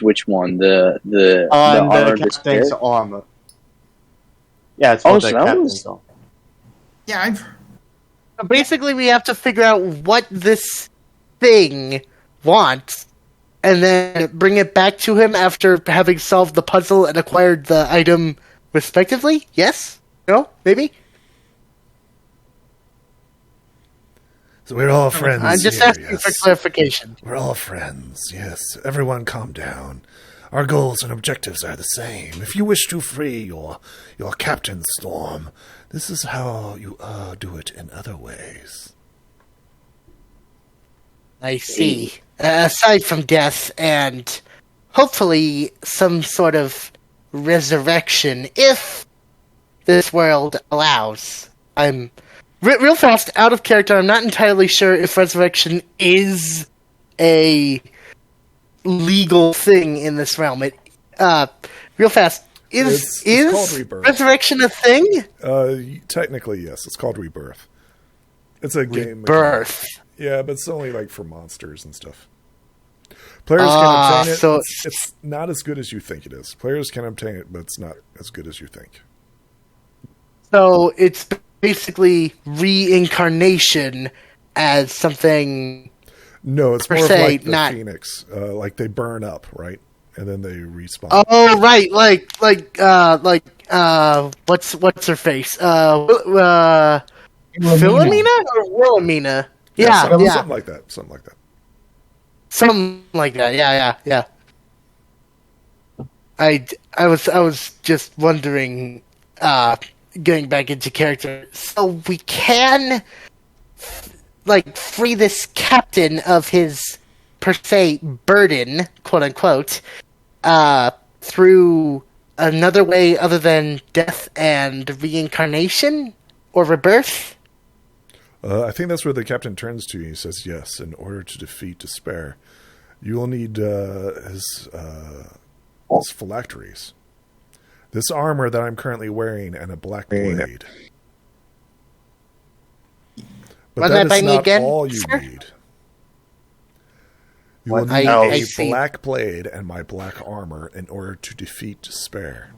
Which one? The armor of despair. captain's armor. Yeah, it's Oh, called so the that captain's was- armor. Yeah, I've So basically, we have to figure out what this thing wants, and then bring it back to him after having solved the puzzle and acquired the item respectively? Yes? No? Maybe? So we're all friends. I'm just here, asking for clarification. We're all friends, yes. Everyone calm down. Our goals and objectives are the same. If you wish to free your Captain Storm, this is how you do it in other ways. I see. Aside from death and hopefully some sort of resurrection, if this world allows. I'm real fast, out of character. I'm not entirely sure if resurrection is a legal thing in this realm. Real fast. It's Is called rebirth. resurrection a thing? Technically, yes. It's called Rebirth. It's a game. Birth. Yeah, but it's only like for monsters and stuff. Players can obtain it. so It's not as good as you think it is. Players can obtain it, but it's not as good as you think. So it's basically reincarnation as something. No, it's Per more of se, like the not- Phoenix. Like they burn up, right? And then they respawn. Oh right, what's her face? Philomena or Wilhelmina? Yeah, something like that. Something like that. something like that. Yeah. I was just wondering, getting back into character. So we can, free this captain of his, per se, burden, quote unquote, through another way other than death and reincarnation or rebirth? I think that's where the captain turns to you. He says, "Yes, in order to defeat despair, you will need his phylacteries. This armor that I'm currently wearing and a black blade. But Run that that by is me not again, all you sir? need. You will I- need I a see. black blade and my black armor in order to defeat despair.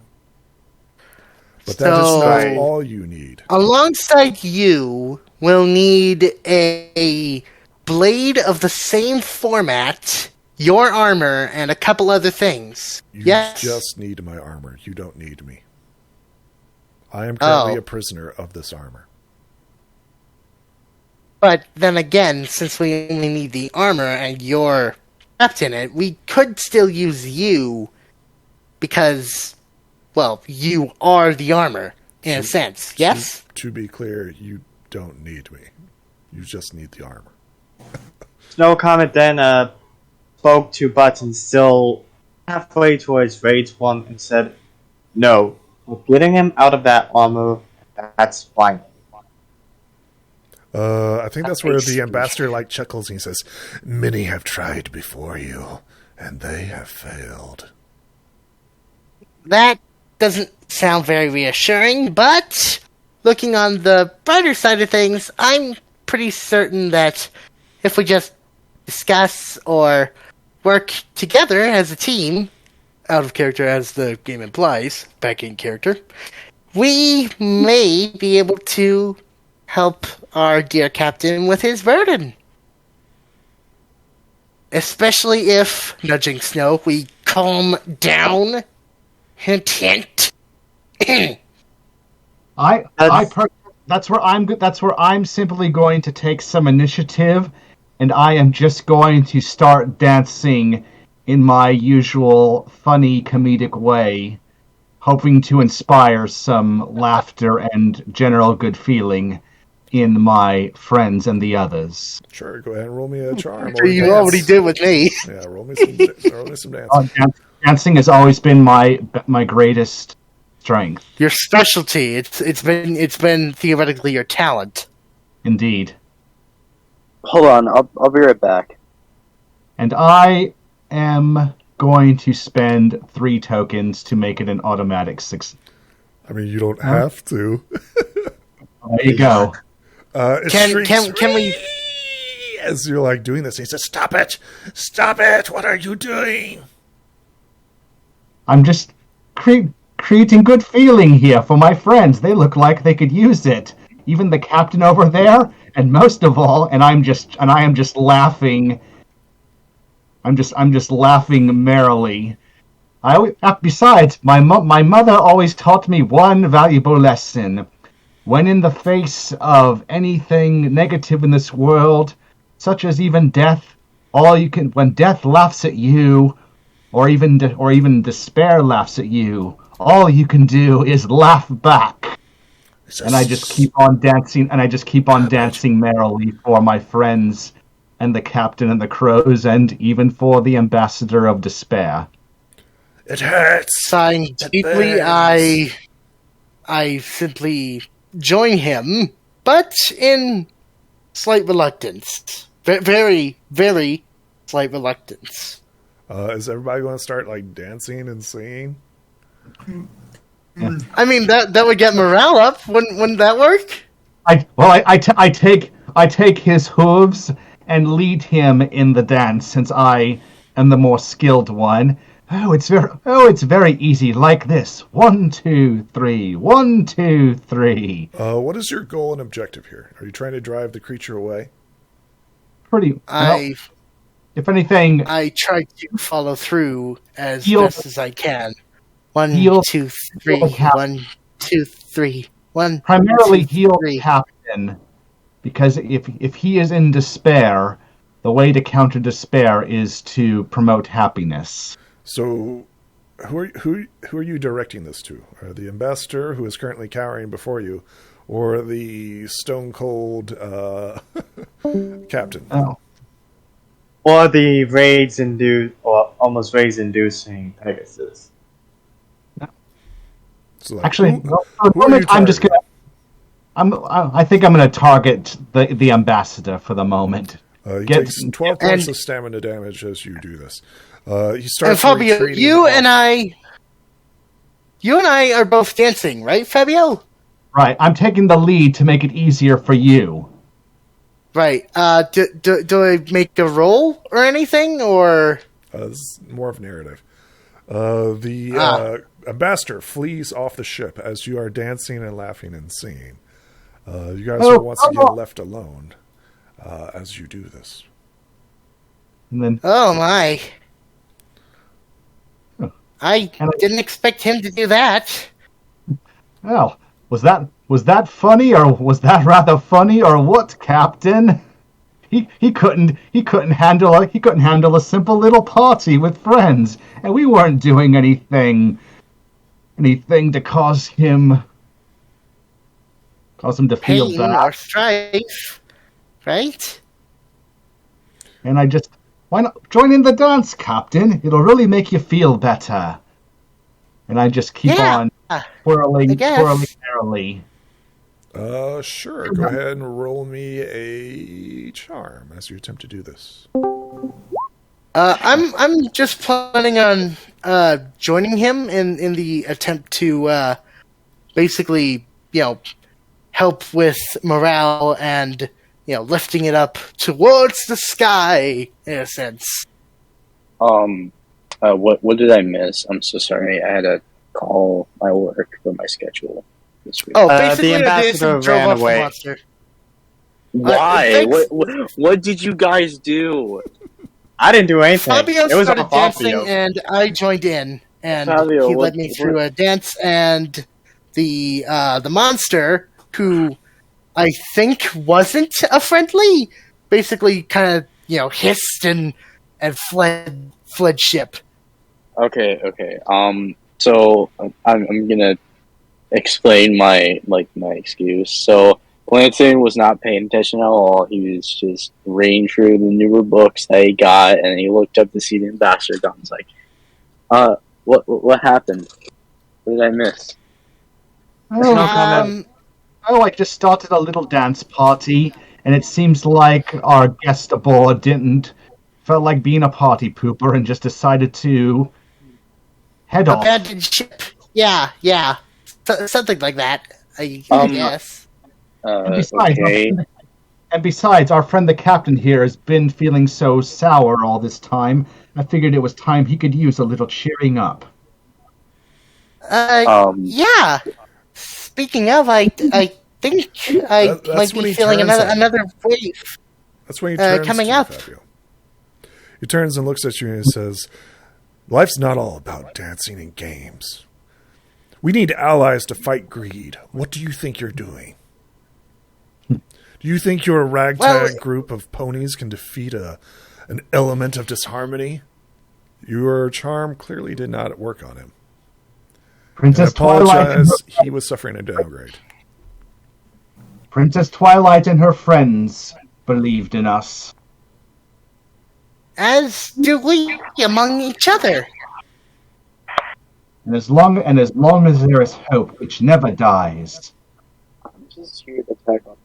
But that is not So- all you need. Alongside you, we'll need a blade of the same format, your armor, and a couple other things. You Yes. just need my armor. You don't need me. I am currently Oh. a prisoner of this armor. But then again, since we only need the armor and you're trapped in it, we could still use you because, well, you are the armor, in a sense. Yes? To be clear, you don't need me. You just need the armor. Snow Comet then spoke to Button still halfway towards Rage 1 and said, "No, we're getting him out of that armor, that's fine." I think that's where the ambassador chuckles and he says, "Many have tried before you, and they have failed." That doesn't sound very reassuring, but looking on the brighter side of things, I'm pretty certain that if we just discuss or work together as a team, out of character as the game implies, back in character, we may be able to help our dear captain with his burden. Especially if, nudging Snow, we calm down. Hint, hint. That's where I'm simply going to take some initiative, and I am just going to start dancing in my usual funny comedic way, hoping to inspire some laughter and general good feeling in my friends and the others. Sure, go ahead and roll me a charm. Or You dance. already did with me. Yeah, roll me some dancing. Dancing has always been my greatest strength. Your specialty. It's been theoretically your talent. Indeed. Hold on, I'll be right back. And I am going to spend 3 tokens to make it an automatic 6. I mean, you don't have to. There you go. It Can shrieks, we? as you're doing this, he says, "Stop it! Stop it! What are you doing?" I'm just creating good feeling here for my friends. They look like they could use it. Even the captain over there, and most of all, and I am just laughing. I'm just laughing merrily. Besides, my mother always taught me one valuable lesson. When in the face of anything negative in this world, such as even death, when death laughs at you, or even despair laughs at you, all you can do is laugh back. And I just keep on dancing, merrily for my friends and the captain and the crows, and even for the ambassador of despair. It hurts. Sighing deeply, I simply join him, but in slight reluctance. Very, very slight reluctance. Is everybody going to start dancing and singing? I mean, that would get morale up. Wouldn't that work? I take his hooves and lead him in the dance, since I am the more skilled one. It's very easy, like this. 1, 2, 3. 1, 2, 3. What is your goal and objective here? Are you trying to drive the creature away? If anything, I try to follow through as Heal- best as I can. 1, Heal- 2, 3. heal the cap- 1, 2, 3. 1. primarily 2, heal 3. the captain, because if he is in despair, the way to counter despair is to promote happiness. So, who are you directing this to? The ambassador, who is currently cowering before you, or the stone cold captain? Oh. Or the almost rage-inducing Pegasus. So, Actually, who for the are you moment, I'm just targeting? I think I'm gonna target the ambassador for the moment. He takes 12 points of stamina damage as you do this. He starts And Fabio, retreating you off. and I are both dancing, right, Fabio? Right, I'm taking the lead to make it easier for you. Right. Do I make a roll or anything, or? This is more of narrative. The ambassador flees off the ship as you are dancing and laughing and singing. You guys are once again left alone. as you do this. And then, Oh my. I And didn't expect him to do that. well, was that funny, or was that rather funny, or what, Captain? He couldn't handle a simple little party with friends, and we weren't doing anything to cause him to feel Pain bad. or strife, right? And why not join in the dance, Captain? It'll really make you feel better. And I just keep on twirling I guess. merrily. Sure. Go ahead and roll me a charm as you attempt to do this. I'm just planning on joining him in the attempt to basically, help with morale and lifting it up towards the sky in a sense. What did I miss? I'm so sorry. I had to call my work for my schedule this week. Oh, basically, the ambassador Jason drove ran off the away. monster. Why? thanks- What did you guys do? I didn't do anything. Fabio It was started all dancing, Fabio. and I joined in, and Fabio, he what- led me through a dance, and the monster, who I think wasn't a friendly, basically kind of hissed and fled ship. Okay. So I'm gonna explain my excuse. So Lansing was not paying attention at all. He was just reading through the newer books that he got, and he looked up to see the ambassador. And was like, what happened? What did I miss? No comment. I just started a little dance party, and it seems like our guest aboard felt like being a party pooper and just decided to head off. Abandoned ship. Yeah. Something like that, I guess. And besides, our friend the captain here has been feeling so sour all this time. I figured it was time he could use a little cheering up. Yeah. Speaking of, I think I That's might when be he feeling turns on you. another wave. That's when he turns coming to you, up. Fabio. He turns and looks at you and says, "Life's not all about dancing and games. We need allies to fight greed. What do you think you're doing? Do you think your ragtag group of ponies can defeat an element of disharmony? Your charm clearly did not work on him. Princess I apologize. Twilight, He was suffering a downgrade. Princess Twilight and her friends believed in us. As do we among each other. And as long as there is hope, which never dies. I'm just here to attack on.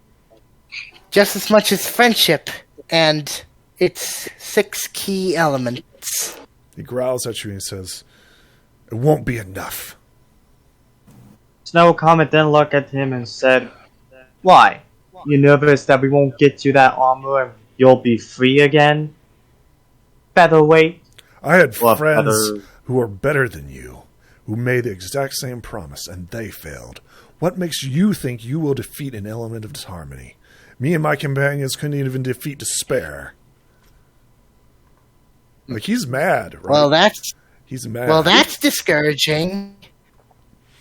Just as much as friendship and its 6 key elements. He growls at you and he says, "It won't be enough." Snow Comet then looked at him and said, "Why? You nervous that we won't get you that armor and you'll be free again? Better wait." I had Well, friends other- who are better than you, who made the exact same promise, and they failed. What makes you think you will defeat an element of disharmony? Me and my companions couldn't even defeat despair. Like, he's mad, right? He's mad. That's discouraging.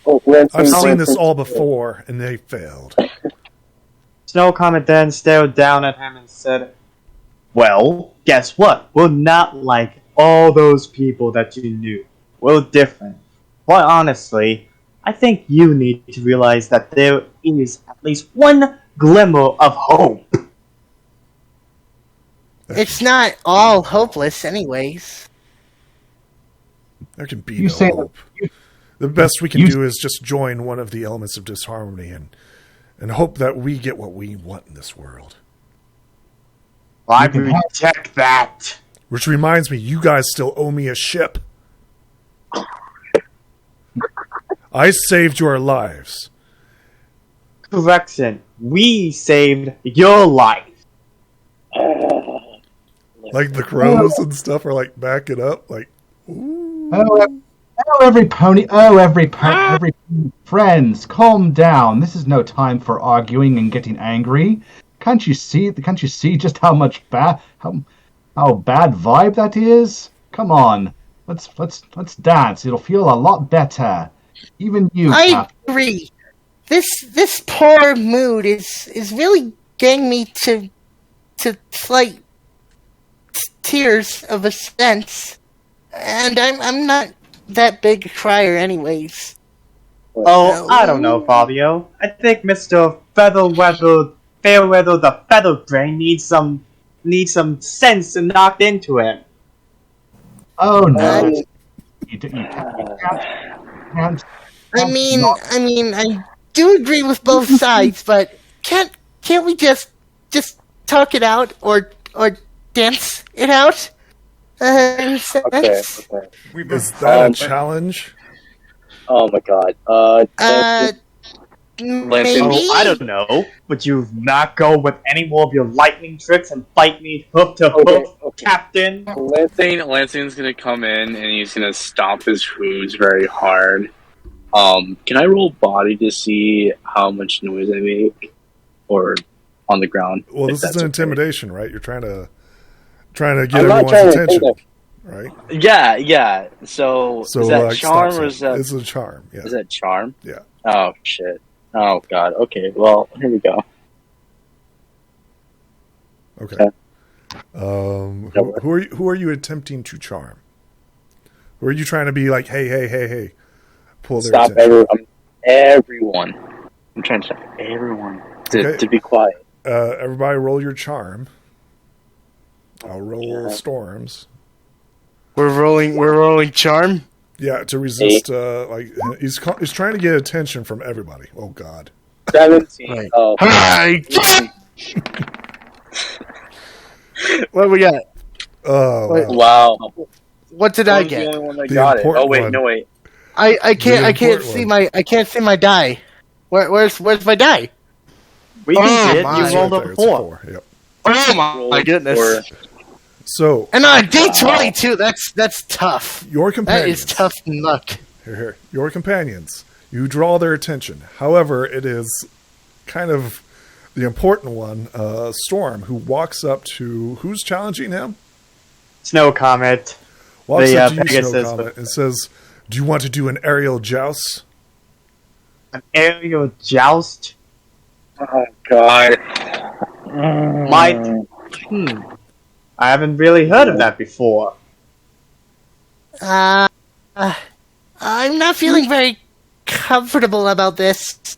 I've seen this all before, and they failed. Snow Comet then stared down at him and said, "Well, guess what? We're not like all those people that you knew. We're different. But honestly, I think you need to realize that there is at least one glimmer of hope." It's not all hopeless anyways. There can be You no say- hope. The best we can you- do is just join one of the elements of disharmony and hope that we get what we want in this world. I can have- reject that. Which reminds me, you guys still owe me a ship. I saved your lives. Correction. We saved your life. Like the crows and stuff are like backing up. Like, ooh. Every friends, calm down. This is no time for arguing and getting angry. Can't you see? Can't you see just how much how bad vibe that is? Come on, let's dance. It'll feel a lot better. Even you. I agree. This poor mood is really getting me to slight tears of a sense, and I'm not that big a crier, anyways. Oh, I don't know, Fabio. I think Mr. Fairweather the Featherbrain needs some sense knocked into him. Oh no! You can't. I mean, I do agree with both sides, but can't we just talk it out or dance it out? Okay. Is that a challenge? Oh my god. Maybe. Oh, I don't know. Would you not go with any more of your lightning tricks and fight me hoof to hoof, Okay. Captain? Lansing's gonna come in and he's gonna stomp his hooves very hard. Can I roll body to see how much noise I make? Or on the ground? Well, if this is that's an okay. intimidation, right? You're trying to get I'm not everyone's trying to attention, think right? Yeah. So is that like, charm stop or is that This is a charm. Yeah. is that charm? Yeah. Oh shit. Oh god. Okay. Well, here we go. Okay. Who are you attempting to charm? Who are you trying to be like? Hey! Pull their Stop attention. everyone. I'm trying to stop everyone to be quiet. Everybody, roll your charm. I'll roll storms. We're rolling charm. Yeah, to resist. He's trying to get attention from everybody. Oh God. 17. Right. Oh, Hi. What we got? Oh, Wait, wow. wow. What did I I was the get? only one that The got it. Oh important wait, one. no wait. I can't important see my die. Where's my die? We Oh, can get my. you It's rolled right up there. a It's 4. Yep. Oh my Roll goodness! for- So And on D22, that's tough. your That companions. is tough luck. Here. Your companions. You draw their attention. However, it is kind of the important one, Storm, who walks up to who's challenging him. Snow Comet. Walks The, up to you, Pegasus. Snow Comet, and says, "Do you want to do an aerial joust?" An aerial joust. Oh god. I haven't really heard of that before. I'm not feeling very comfortable about this.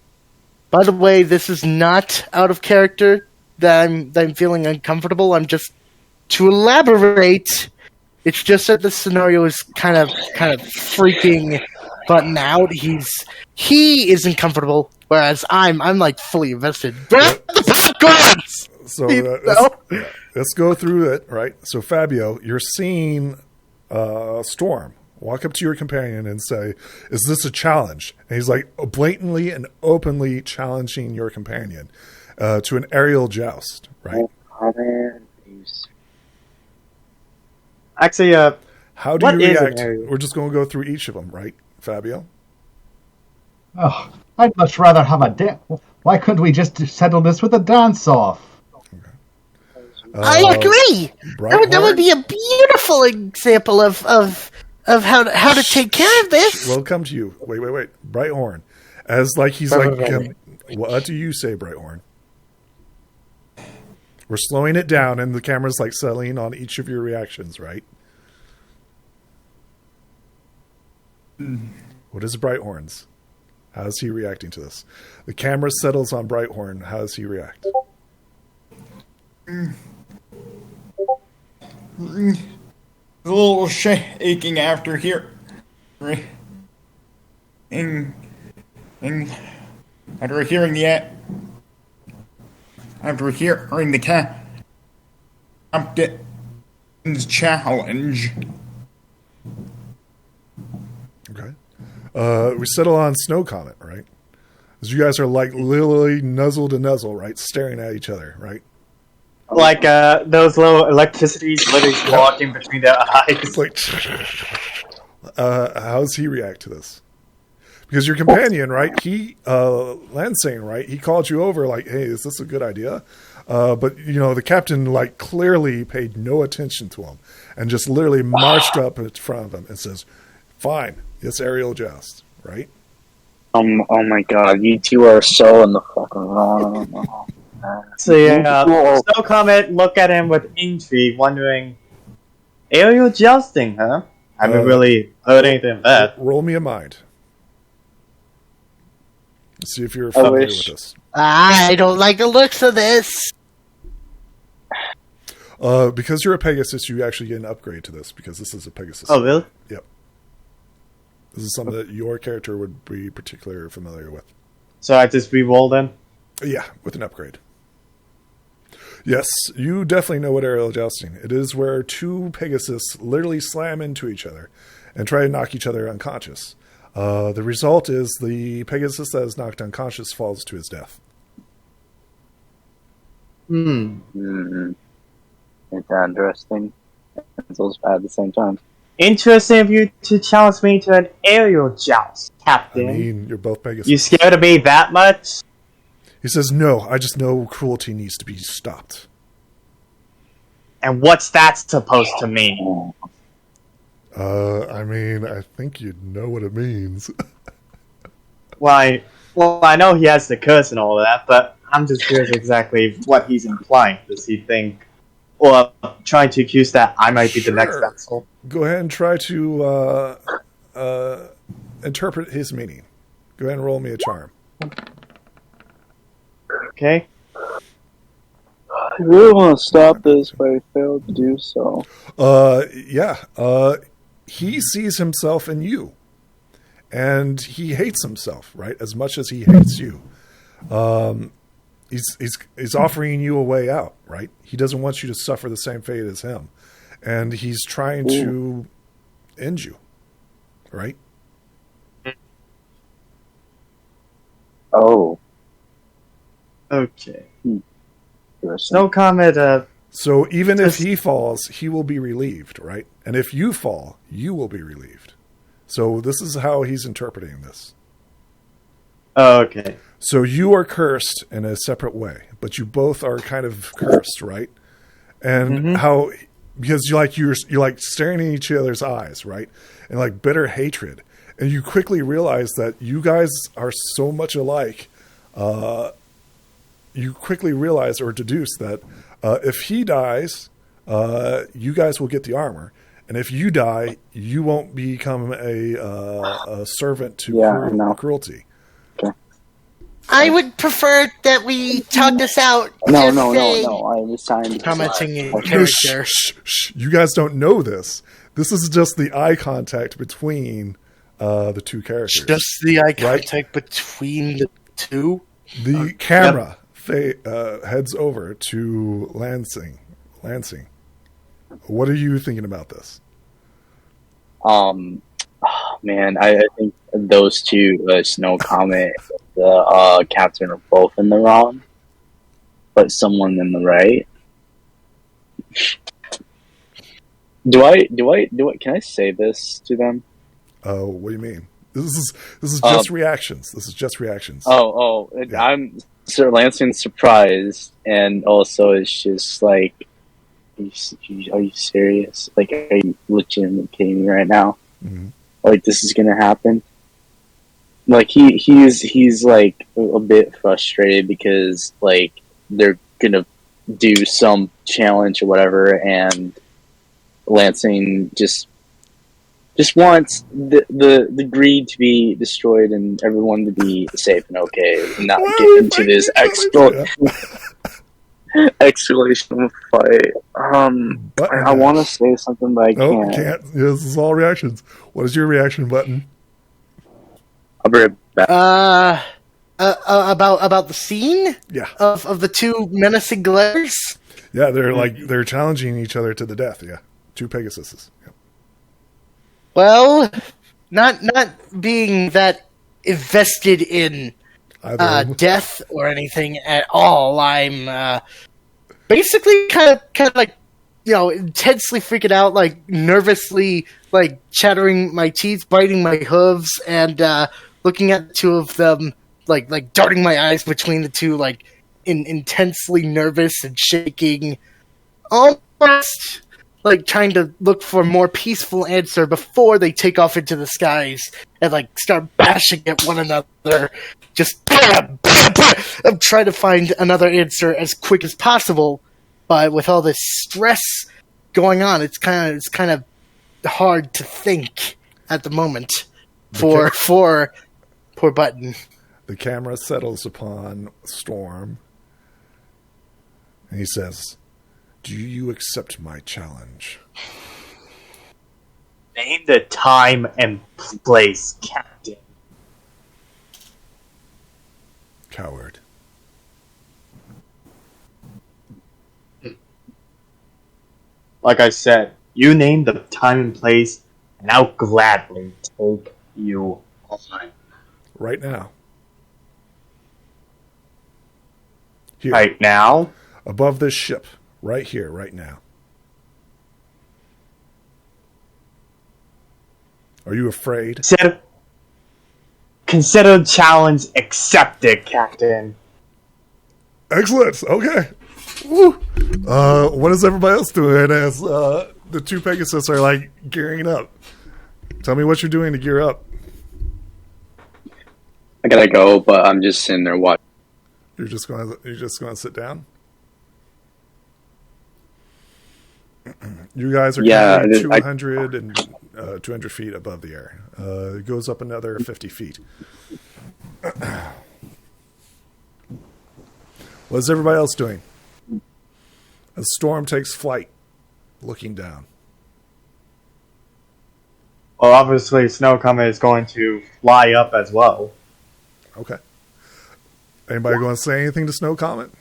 By the way, this is not out of character that I'm feeling uncomfortable. I'm just to elaborate. It's just that the scenario is kind of freaking Button out. He isn't comfortable, whereas I'm like fully invested. Grab the popcorns! So No. let's go through it, right? So Fabio, you're seeing Storm walk up to your companion and say, "Is this a challenge?" And he's like blatantly and openly challenging your companion to an aerial joust, right? Actually, How do what you is an react? aerial? We're just going to go through each of them, right, Fabio? Oh, I'd much rather have a dance. Why couldn't we just settle this with a dance-off? I agree. That would be a beautiful example of how to take care of this. We'll come to you. Wait. Brighthorn. As like he's like, what do you say, Brighthorn? We're slowing it down, and the camera's like settling on each of your reactions, right? What is Brighthorn's? How is he reacting to this? The camera settles on Brighthorn. How does he react? A little shaking after here. After hearing the captain's challenge. Okay. We settle on Snow Comet, right? As you guys are like literally nuzzle to nuzzle, right? Staring at each other, right? like those little electricities literally walking between their eyes. It's like, how does he react to this? Because your companion, right? He, Lansing, right? He called you over like, hey, is this a good idea? But, the captain, like, clearly paid no attention to him and just literally marched up in front of him and says, fine, it's aerial joust, right? Oh my god, you two are so in the fucking wrong. So Snow Comet look at him with intrigue, wondering, aerial jousting, huh? I haven't really heard anything of that. Roll me a mind. Let's see if you're familiar with this. I don't like the looks of this. Because you're a Pegasus, you actually get an upgrade to this, because this is a Pegasus. Oh, really? Yep. This is something that your character would be particularly familiar with. So I just re-roll then? Yeah, with an upgrade. Yes, you definitely know what aerial jousting. It is where two Pegasus literally slam into each other and try to knock each other unconscious. The result is the Pegasus that is knocked unconscious falls to his death. Mm-hmm. It's interesting. It's also bad at the same time. Interesting of you to challenge me to an aerial joust, Captain. I mean, you're both Pegasus. You scared of me that much? He says, no, I just know cruelty needs to be stopped. And what's that supposed to mean? I think you'd know what it means. Well, I know he has the curse and all of that, but I'm just curious exactly what he's implying. Does he think, or trying to accuse that I might be the next vessel? Go ahead and try to interpret his meaning. Go ahead and roll me a charm. Okay. I really want to stop this, but I failed to do so. He sees himself in you. And he hates himself, right? As much as he hates you. He's offering you a way out, right? He doesn't want you to suffer the same fate as him. And he's trying to end you, right? Oh. Okay. Snow Comet, So even if he falls, he will be relieved, right? And if you fall, you will be relieved. So this is how he's interpreting this. okay. So you are cursed in a separate way, but you both are kind of cursed, right? And how, because you're staring in each other's eyes, right? And like bitter hatred. And you quickly realize that you guys are so much alike. You quickly realize or deduce that if he dies, you guys will get the armor. And if you die, you won't become a servant to cruelty. Okay. I would prefer that we talk this out. No. I was trying to Commenting in No, character. shh. You guys don't know this. This is just the eye contact between the two characters. Just the eye contact between the two? The camera heads over to Lansing. What are you thinking about this? Man, I think those two, Snow Comet, the captain, are both in the wrong, but someone in the right. Do I? Can I say this to them? Oh, what do you mean? This is just reactions. This is just reactions. Yeah. I'm Sir Lansing's surprised, and also it's just like, are you serious? Like, are you legitimately kidding me right now? Mm-hmm. Like, this is gonna happen? Like, he's like a bit frustrated because like they're gonna do some challenge or whatever, and Lansing just wants the greed to be destroyed and everyone to be safe and okay, and not get into this escalation fight. I want to say something, but I can't. Can't. This is all reactions. What is your reaction button? I'll be right back. About the scene? Yeah. Of the two menacing glares? Yeah, they're challenging each other to the death. Yeah, two Pegasuses. Yeah. Well, not being that invested in death or anything at all, I'm basically kind of like, intensely freaking out, like nervously, like chattering my teeth, biting my hooves, and looking at the two of them, like darting my eyes between the two, like intensely nervous and shaking, almost like trying to look for a more peaceful answer before they take off into the skies and like start bashing at one another. Just bam, bam, bam. I'm trying to find another answer as quick as possible, but with all this stress going on, it's kind of hard to think at the moment for poor Button. The camera settles upon Storm, and he says, "Do you accept my challenge?" Name the time and place, Captain. Coward. Like I said, you name the time and place, and I'll gladly take you on. Right now. Here. Right now? Above this ship. Right here, right now. Are you afraid? Consider challenge accepted, Captain. Excellent. Okay. Woo. What is everybody else doing as the two Pegasus are like gearing up? Tell me what you're doing to gear up. I gotta go, but I'm just sitting there watching. You're just gonna sit down? You guys are 200 feet above the air. It goes up another 50 feet. What's everybody else doing? A storm takes flight, looking down. Well, obviously, Snow Comet is going to fly up as well. Okay. Anybody going to say anything to Snow Comet?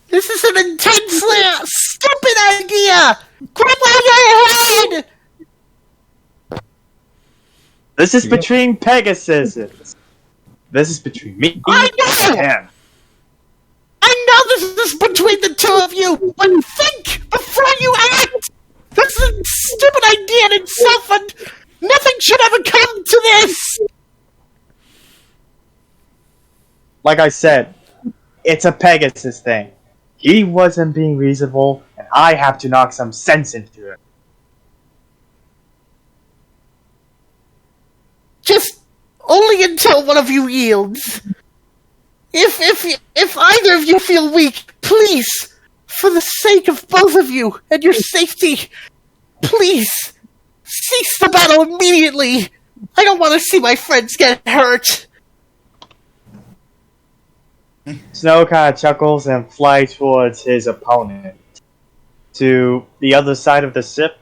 This is an intensely stupid idea! Grab out your head! This is between Pegasus. This is between me and him. I know this is between the two of you, but think before you act! That's a stupid idea in itself, and nothing should ever come to this! Like I said, it's a Pegasus thing. He wasn't being reasonable, and I have to knock some sense into it. Just only until one of you yields. If either of you feel weak, please, for the sake of both of you and your safety, please cease the battle immediately. I don't want to see my friends get hurt. Snow kind of chuckles and flies towards his opponent. To the other side of the ship.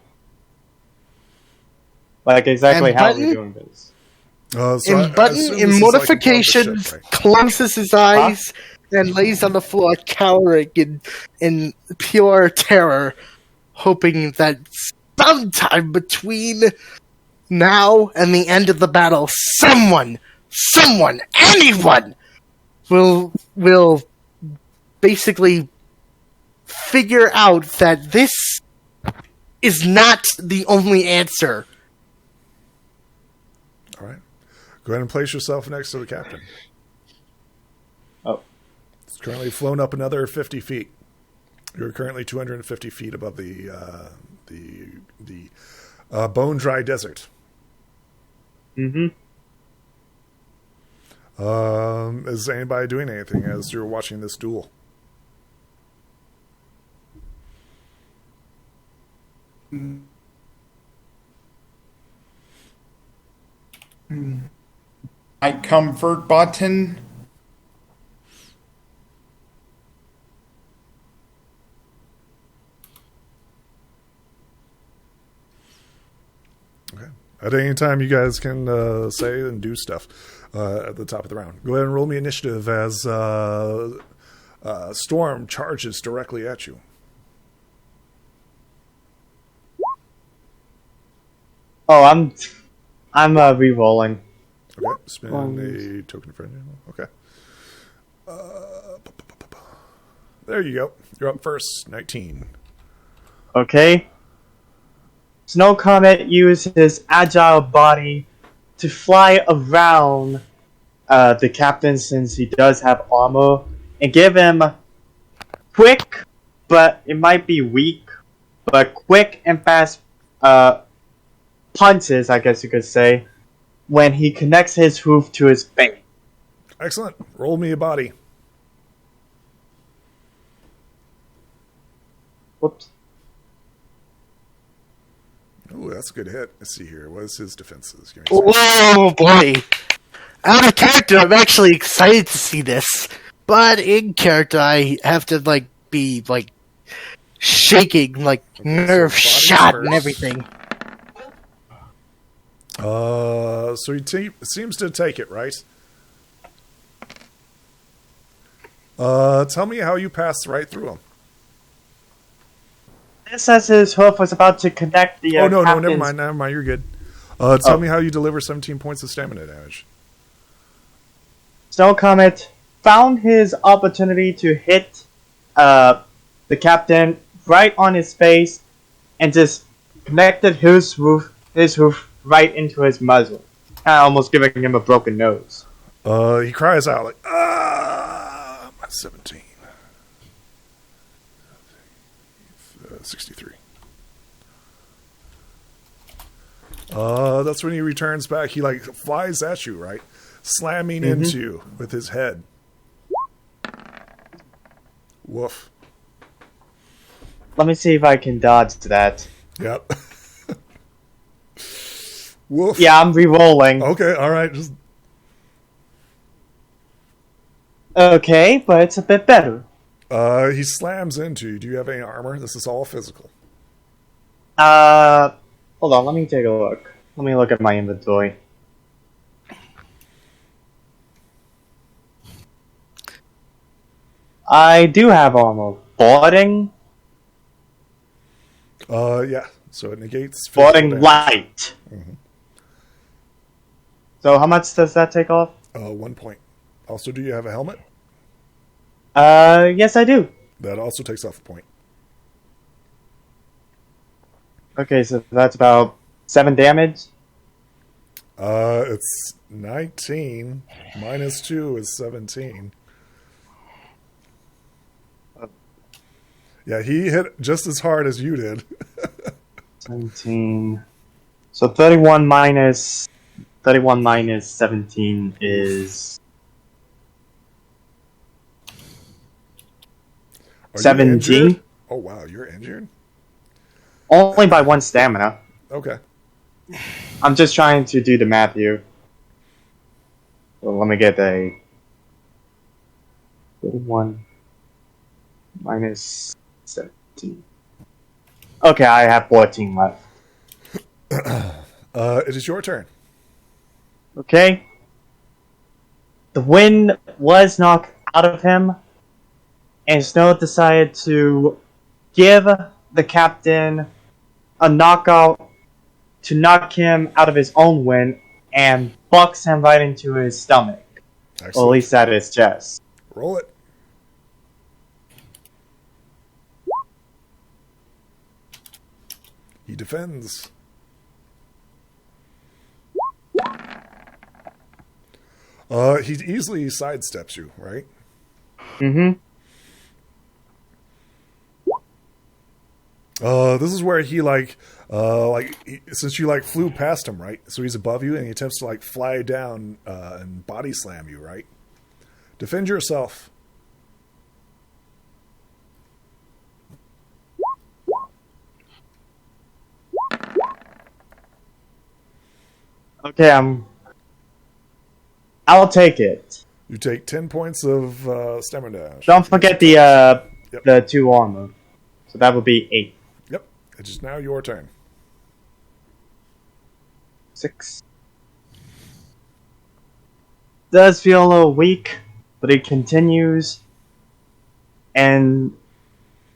Like exactly And how Button? we're doing this. So Button, in mortifications, closes his eyes and lays on the floor, cowering in pure terror, hoping that sometime between now and the end of the battle, someone, anyone, will basically figure out that this is not the only answer. All right. Go ahead and place yourself next to the captain. Oh. It's currently flown up another 50 feet. You're currently 250 feet above the bone dry desert. Mm-hmm. Is anybody doing anything as you're watching this duel? I comfort Button. Okay. At any time, you guys can say and do stuff at the top of the round. Go ahead and roll me initiative as Storm charges directly at you. Oh, I'm re-rolling. Okay, spin a token of friend. Okay. There you go. You're up first. 19. Okay. Snow Comet used his agile body to fly around the captain, since he does have armor, and give him quick, but it might be weak, but quick and fast punches, I guess you could say, when he connects his hoof to his face. Excellent. Roll me a body. Whoops. Oh, that's a good hit. Let's see here. What is his defenses? Give me a second. Whoa, boy! Out of character, I'm actually excited to see this, but in character, I have to be shaking, nerve body shot first. and everything. So he seems to take it, right? Tell me how you passed right through him. This says his hoof was about to connect the. Oh no, never captain's- mind. You're good. Tell me how you deliver 17 points of stamina damage. Snow Comet found his opportunity to hit the captain right on his face, and just connected his hoof right into his muzzle, almost giving him a broken nose. He cries out like, "Ah, my 17, 63." That's when he returns back. He flies at you, right, slamming into you with his head. Woof. Let me see if I can dodge that. Yep. Woof. Yeah, I'm re-rolling. Okay. All right. Just Okay, but it's a bit better. he slams into you. Do you have any armor? This is all physical. Hold on, let me take a look. Let me look at my inventory. I do have armor. Boarding? Yeah. So it negates physical Boarding damage. light. So how much does that take off? 1 point. Also, do you have a helmet? Yes I do. That also takes off a point. Okay, so that's about 7 damage. It's 19 minus 2 is 17. Yeah, he hit just as hard as you did. 17. So 31 minus 17 is Are you 17. injured? Oh wow, you're injured? Only by 1 stamina. Okay. I'm just trying to do the math here. Well, let me get a 31 minus 17. Okay, I have 14 left. It is your turn. Okay. The wind was knocked out of him, and Snow decided to give the captain a knockout to knock him out of his own wind and bucks him right into his stomach. Excellent. Or at least at his chest. Roll it. He defends. He easily sidesteps you, right? Mm-hmm. This is where he since you flew past him, right? So he's above you and he attempts to fly down and body slam you, right? Defend yourself. Okay, I'll take it. You take 10 points of stamina damage. Don't forget the 2 armor. So that would be 8. Yep. It is now your turn. 6. Does feel a little weak, but he continues and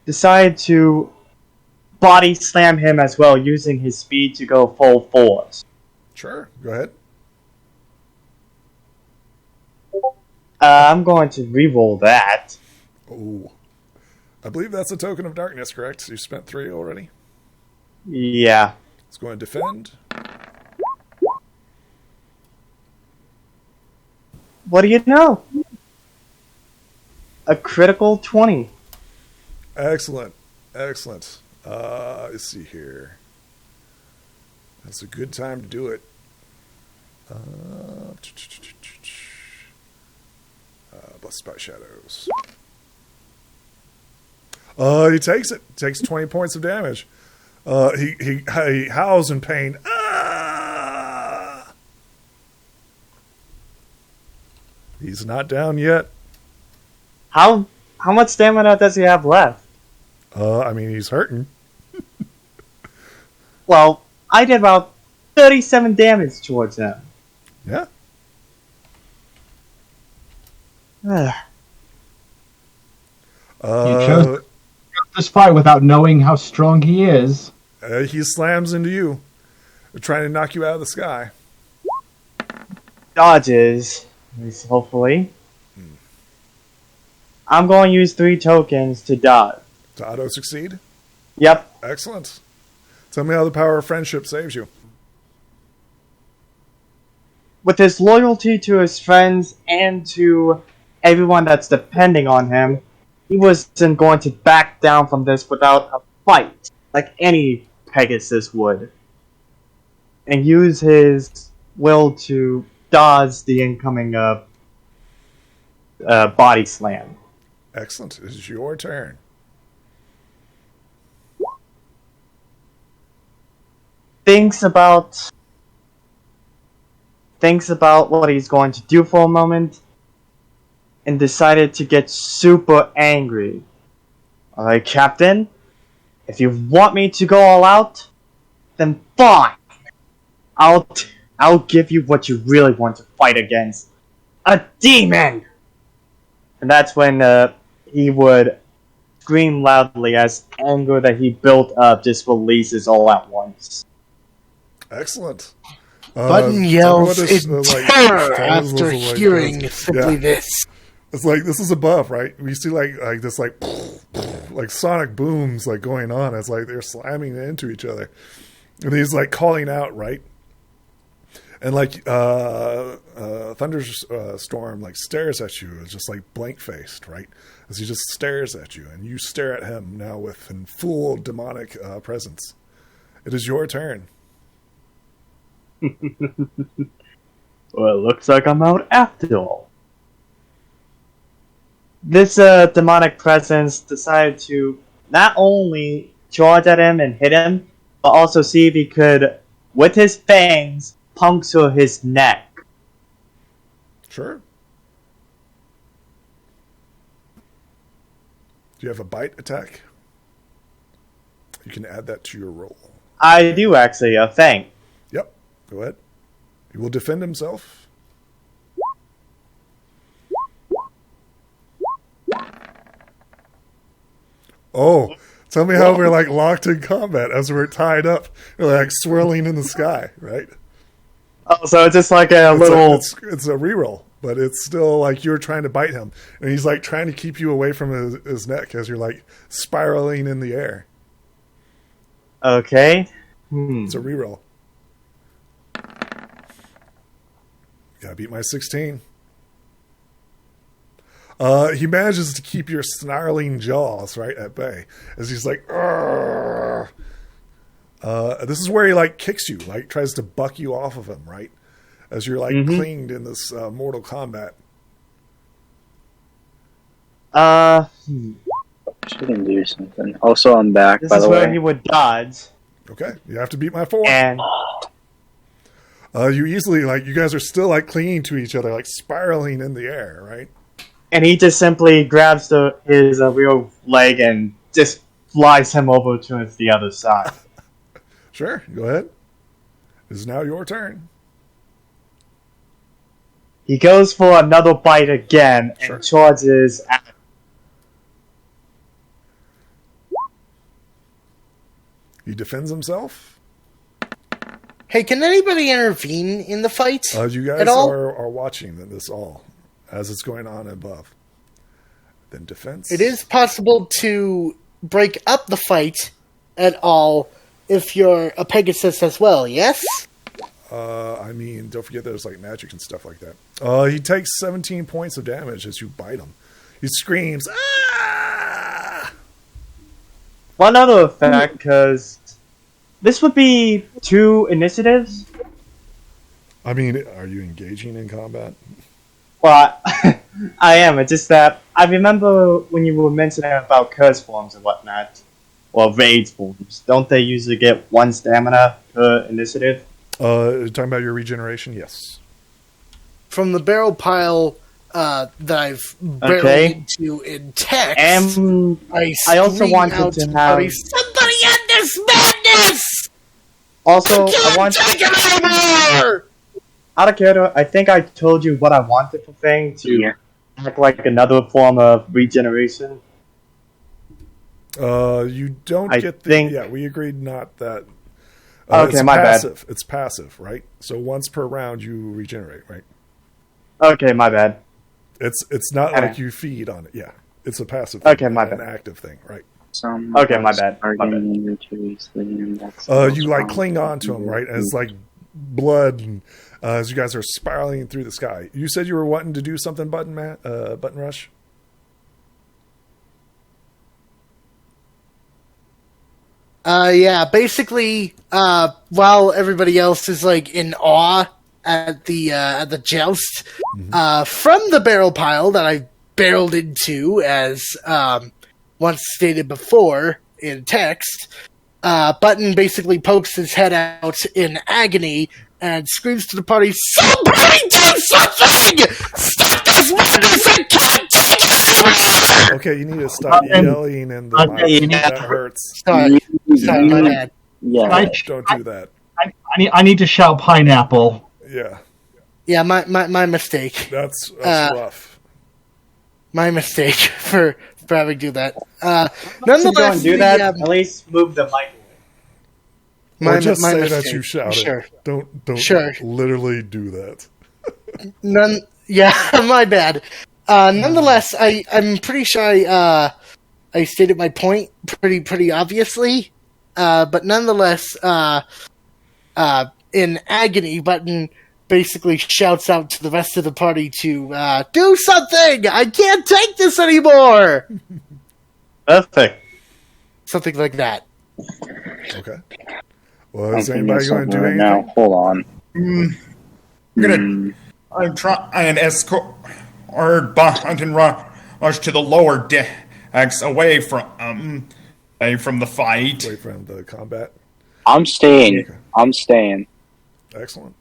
decide to body slam him as well, using his speed to go full force. Sure. Go ahead. I'm going to re-roll that. Oh. I believe that's a token of darkness, correct? You spent 3 already? Yeah. It's going to defend. What do you know? A critical 20. Excellent. Excellent. Let's see here. That's a good time to do it. Blessed by shadows. He takes it. Takes 20 points of damage. He howls in pain. Ah! He's not down yet. How much stamina does he have left? I mean, he's hurting. Well, I did about 37 damage towards him. Yeah. You chose this fight without knowing how strong he is. He slams into you, trying to knock you out of the sky. Dodges, at least hopefully. I'm going to use 3 tokens to dodge. To auto succeed? Yep. Excellent. Tell me how the power of friendship saves you. With his loyalty to his friends and to everyone that's depending on him, he wasn't going to back down from this without a fight, like any Pegasus would. And use his will to dodge the incoming body slam. Excellent. It is your turn. Thinks about what he's going to do for a moment and decided to get super angry. Alright, Captain, if you want me to go all out, then fine. I'll give you what you really want to fight against. A demon! And that's when he would scream loudly as anger that he built up just releases all at once. Excellent. Button yells in terror sounds after like hearing this. simply Yeah. this. It's like this is a buff, right? We see like this like sonic booms like going on. It's like they're slamming into each other, and he's like calling out, right? And like thunderstorm like stares at you, it's just like blank faced, right? As he just stares at you, and you stare at him now with in full demonic presence. It is your turn. Well, it looks like I'm out after all. This demonic presence decided to not only charge at him and hit him, but also see if he could, with his fangs, puncture his neck. Sure. Do you have a bite attack? You can add that to your roll. I do actually, a fang. Yep. Go ahead. He will defend himself. Oh, tell me how we're like locked in combat as we're tied up. We're like swirling in the sky, right? Oh, so it's just like a little... It's a reroll, but it's still like you're trying to bite him. And he's like trying to keep you away from his neck as you're like spiraling in the air. Okay. It's a reroll. Gotta beat my 16. He manages to keep your snarling jaws right at bay as he's like, "Argh." This is where he like kicks you, like tries to buck you off of him, right? As you're like clinged in this mortal combat. She can do something. Also, I'm back, This by is the where way. he would dodge. Okay, you have to beat my 4. And You easily like you guys are still like clinging to each other, like spiraling in the air, right? and he just simply grabs his real leg and just flies him over towards the other side. Sure, go ahead. It is now your turn. He goes for another bite again Sure. and charges at... He defends himself. Hey, can anybody intervene in the fight You guys at all? are watching this all as it's going on above. Then defense. It is possible to break up the fight at all if you're a Pegasus as well, yes? I mean, don't forget there's like magic and stuff like that. He takes 17 points of damage as you bite him. He screams, "Ah!" One other fact, because this would be 2 initiatives. I mean, are you engaging in combat? Well, I am. It's just that I remember when you were mentioning about curse forms and whatnot, or rage forms. Don't they usually get 1 stamina per initiative? Talking about your regeneration? Yes. From the barrel pile that I've barreled into in text, And I also wanted to have. somebody end this madness! Also, I want. Take it over! Out of character, I think I told you what I wanted for Fang to act like another form of regeneration. You don't get the. think- Yeah, we agreed not that. Okay, it's my bad. passive. It's passive, right? So once per round you regenerate, right? Okay, my bad. It's not Okay. like you feed on it. Yeah, it's a passive. Okay, thing, my an bad. active thing, right? Okay, my bad. My bad. You like cling on to him, right? As like blood, and as you guys are spiraling through the sky. You said you were wanting to do something, Button Rush. Yeah, basically, while everybody else is like in awe at the joust, from the barrel pile that I barreled into, as once stated before in text, Button basically pokes his head out in agony and screams to the party, "Somebody do something! Stop this madness! I can't take it anymore!" Okay, you need to stop yelling in the mic. That hurts. Sorry, my bad. Yeah. Don't do that. I need to shout pineapple. Yeah, Yeah, my mistake. that's rough. My mistake for having to do that. If you Nonetheless, don't do that, the, at least move the mic away. Or just say mistake. that you shouted. Sure. Don't Sure. literally do that. Yeah, my bad. Nonetheless, I'm pretty sure I stated my point pretty obviously. But nonetheless, in agony, Button basically shouts out to the rest of the party to do something. I can't take this anymore. Perfect. Something like that. Okay. Well, is anybody going to do anything? Now, hold on. I'm gonna try and escort Button Rush to the lower decks away from the fight. Away from the combat. I'm staying. Okay. I'm staying. Excellent.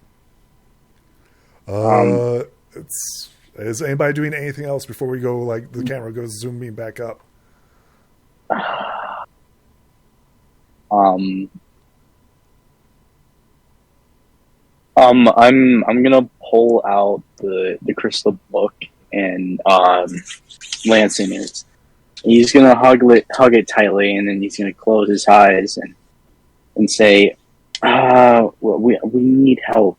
Is anybody doing anything else before we go? Like the camera goes zooming back up. I'm gonna pull out the crystal book and Lansing is. He's gonna hug it tightly, and then he's gonna close his eyes and say, "We need help.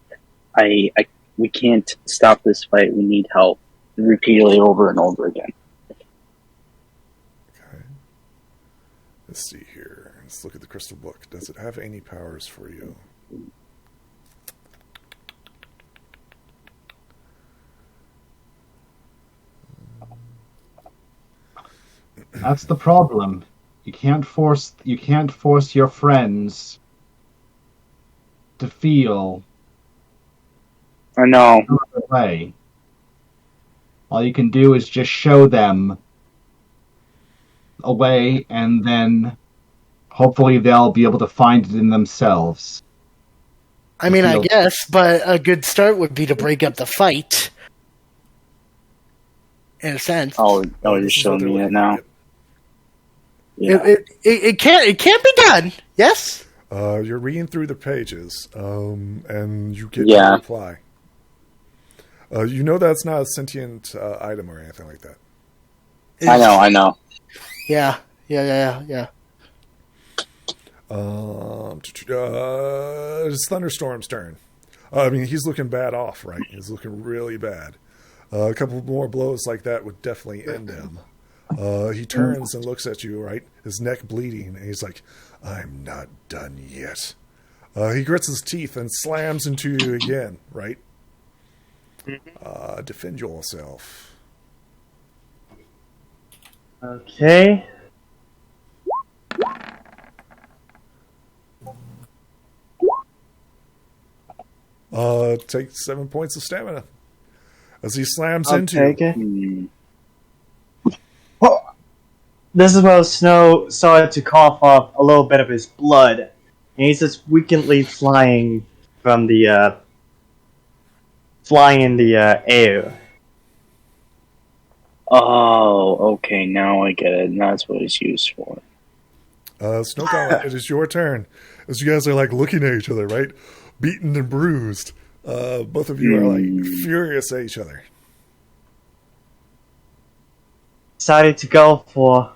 We can't stop this fight. We need help." Repeatedly over and over again. Okay. Let's see here. Let's look at the crystal book. Does it have any powers for you? That's the problem. You can't force your friends to feel I know. the way. All you can do is just show them a way, and then hopefully they'll be able to find it in themselves. I mean, I guess, but a good start would be to break up the fight. In a sense. Oh, you're This is showing what they're me it looking now. at. Yeah. It can't be done. Yes? You're reading through the pages, and you get Yeah. no reply. You know that's not a sentient item or anything like that. I know. Yeah. It's Thunderstorm's turn. I mean, he's looking bad off, right? He's looking really bad. A couple more blows like that would definitely end him. He turns and looks at you, right? His neck bleeding, and he's like, "I'm not done yet." He grits his teeth and slams into you again, right? Defend yourself. Okay. Take 7 points of stamina as he slams I'll into take you. it. Well, this is where Snow started to cough up a little bit of his blood, and he's just weakly flying from the in the air. Oh, okay, now I get it. And that's what it's used for. Snowcall, it is your turn. As you guys are like looking at each other, right? Beaten and bruised. Both of you are like furious at each other. Decided to go for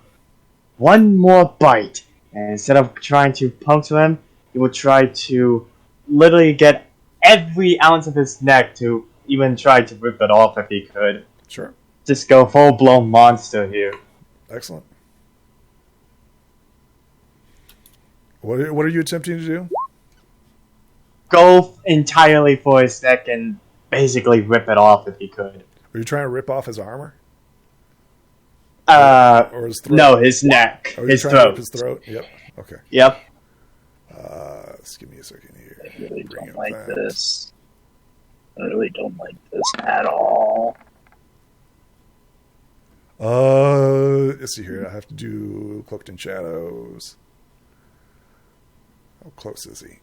one more bite, and instead of trying to puncture him, he would try to literally get every ounce of his neck to even try to rip it off if he could. Sure. Just go full-blown monster here. Excellent. What are you attempting to do? Go entirely for his neck and basically rip it off if he could. Are you trying to rip off his armor? Or his throat? No, his neck. Oh, His trying to rip throat. his throat? Yep. Okay. Yep. Just give me a second here. I really Bring don't up like that. this. I really don't like this at all. Let's see here. I have to do Cloaked in Shadows. How close is he?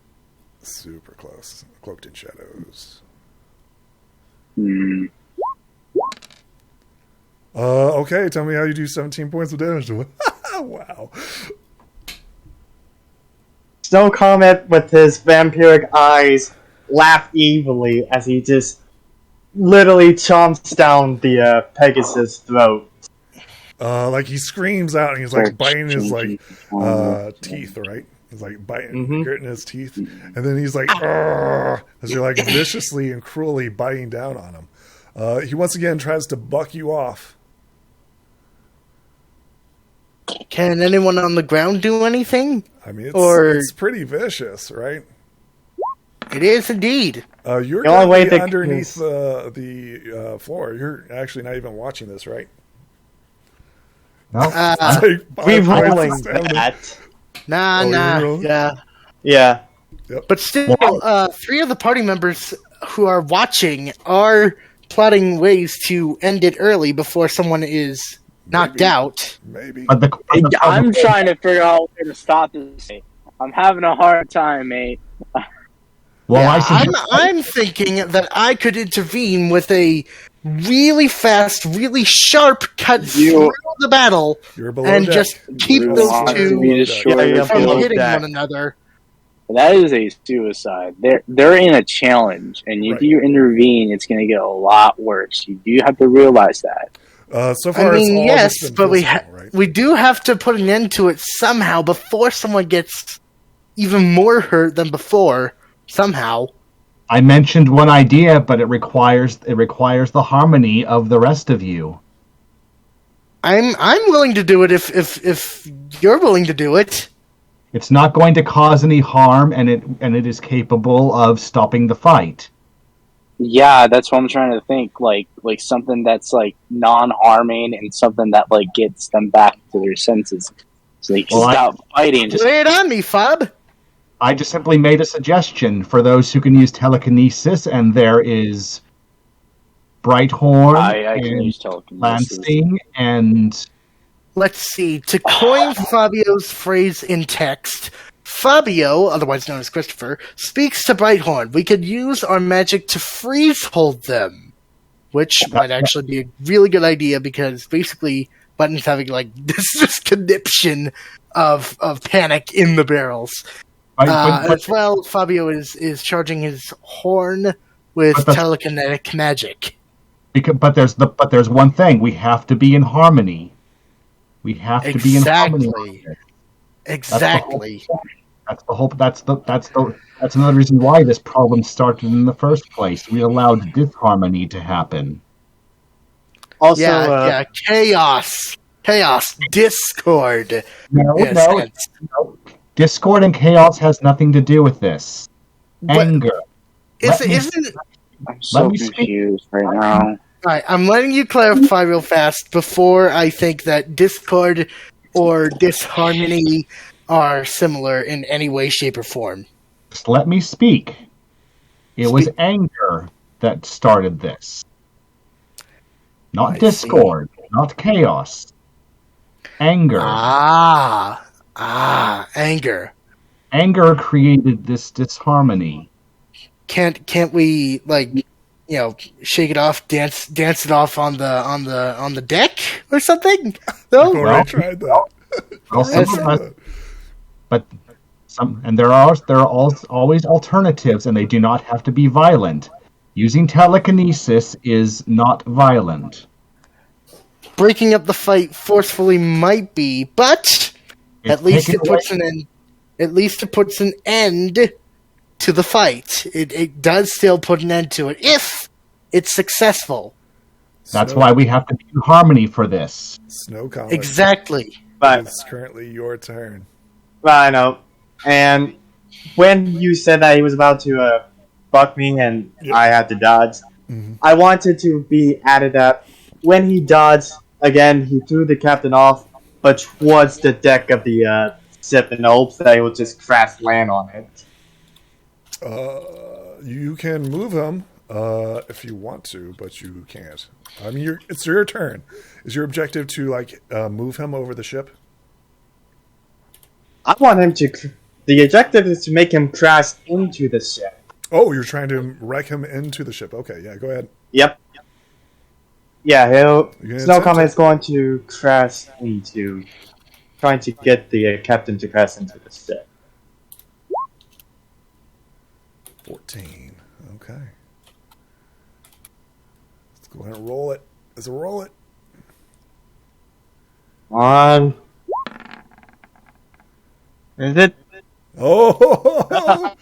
Super close. Cloaked in Shadows. Okay, tell me how you do 17 points of damage to him. Wow. Snow Comet, with his vampiric eyes, laugh evilly as he just literally chomps down the Pegasus' throat. Like he screams out and he's like biting his like teeth, right? He's like biting, gritting his teeth, and then he's like, "Argh," as you're like viciously and cruelly biting down on him. He once again tries to buck you off. Can anyone on the ground do anything? I mean, Or- it's pretty vicious, right? It is indeed. You're The only way currently that underneath is- the floor. You're actually not even watching this, right? No? Take 5 We points rolling of stamina. that. Nah, Oh, nah, you're rolling? yeah. Yeah. But still, 3 of the party members who are watching are plotting ways to end it early before someone is knocked out. Maybe. But the I'm trying to figure out where to stop this. I'm having a hard time, mate. well, Yeah, I suggest, I'm thinking that I could intervene with a really fast, really sharp cut through the battle You're below and deck. just keep You those want to two be destroyed Yeah, from below hitting deck. one another. That is a suicide. They're in a challenge, and if Right. you intervene, it's going to get a lot worse. You do have to realize that. So far, I it's mean, all yes, just but invisible, right? we do have to put an end to it somehow before someone gets even more hurt than before. Somehow. I mentioned one idea, but it requires the harmony of the rest of you. I'm willing to do it if you're willing to do it. It's not going to cause any harm, and it is capable of stopping the fight. Yeah, that's what I'm trying to think. Like something that's like non-harming and something that like gets them back to their senses. So they can Well, stop fighting. Just Lay it on me, Fob. I just simply made a suggestion for those who can use telekinesis, and there is Brighthorn I can and use telekinesis. Lansing and Let's see. To coin Fabio's phrase in text, Fabio, otherwise known as Christopher, speaks to Brighthorn. We could use our magic to freeze hold them, which might actually be a really good idea because basically Button's having like this conniption of panic in the barrels. As well, Fabio is charging his horn with But that's- telekinetic magic. but there's one thing: we have to be in harmony. We have to be in harmony. Exactly. That's the whole. That's another reason why this problem started in the first place. We allowed disharmony to happen. Also, Yeah, chaos. chaos, discord. No, in a no, sense. no. Discord and chaos has nothing to do with this. But Anger. Let me- Isn't it? I'm so me speak. confused right now. All right, I'm letting you clarify real fast before I think that discord or disharmony are similar in any way, shape, or form. Just let me speak. It was anger that started this. Not I discord, not chaos. Anger. Anger. Anger created this disharmony. Can't we shake it off, dance it off on the deck or something? No. I've already tried that. Well, there are always alternatives, and they do not have to be violent. Using telekinesis is not violent. Breaking up the fight forcefully might be, but at least it puts an end to the fight. It does still put an end to it if it's successful. That's why we have to be in harmony for this. Snow Comet. Exactly. But It's currently your turn. I know. And when you said that he was about to buck me and I had to dodge, I wanted to be added that when he dodged, again, he threw the captain off, but towards the deck of the ship in hopes that he would just crash land on it. You can move him if you want to, but you can't. I mean, it's your turn. Is your objective to move him over the ship? I want him to. The objective is to make him crash into the ship. Oh, you're trying to wreck him into the ship. Okay, yeah, go ahead. Yep. Yeah, You're gonna Snow attempt Comet it. is going to crash into, trying to get the captain to crash into the ship. 14. Okay. Let's go ahead and roll it. Let's roll it. On. Is it? Oh,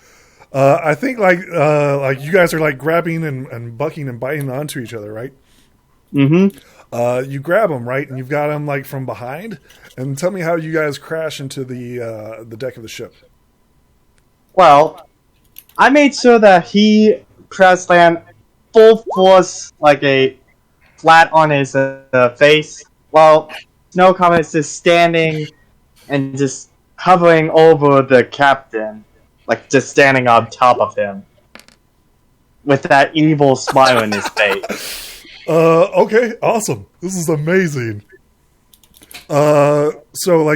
I think you guys are grabbing and bucking and biting onto each other, right? Mm-hmm. You grab him, right, and you've got him from behind. And tell me how you guys crash into the deck of the ship. Well, I made sure that he crash land full force, like a flat on his face, while Snow Comet is just standing and just hovering over the captain, like just standing on top of him, with that evil smile in his face. Okay, awesome. This is amazing. So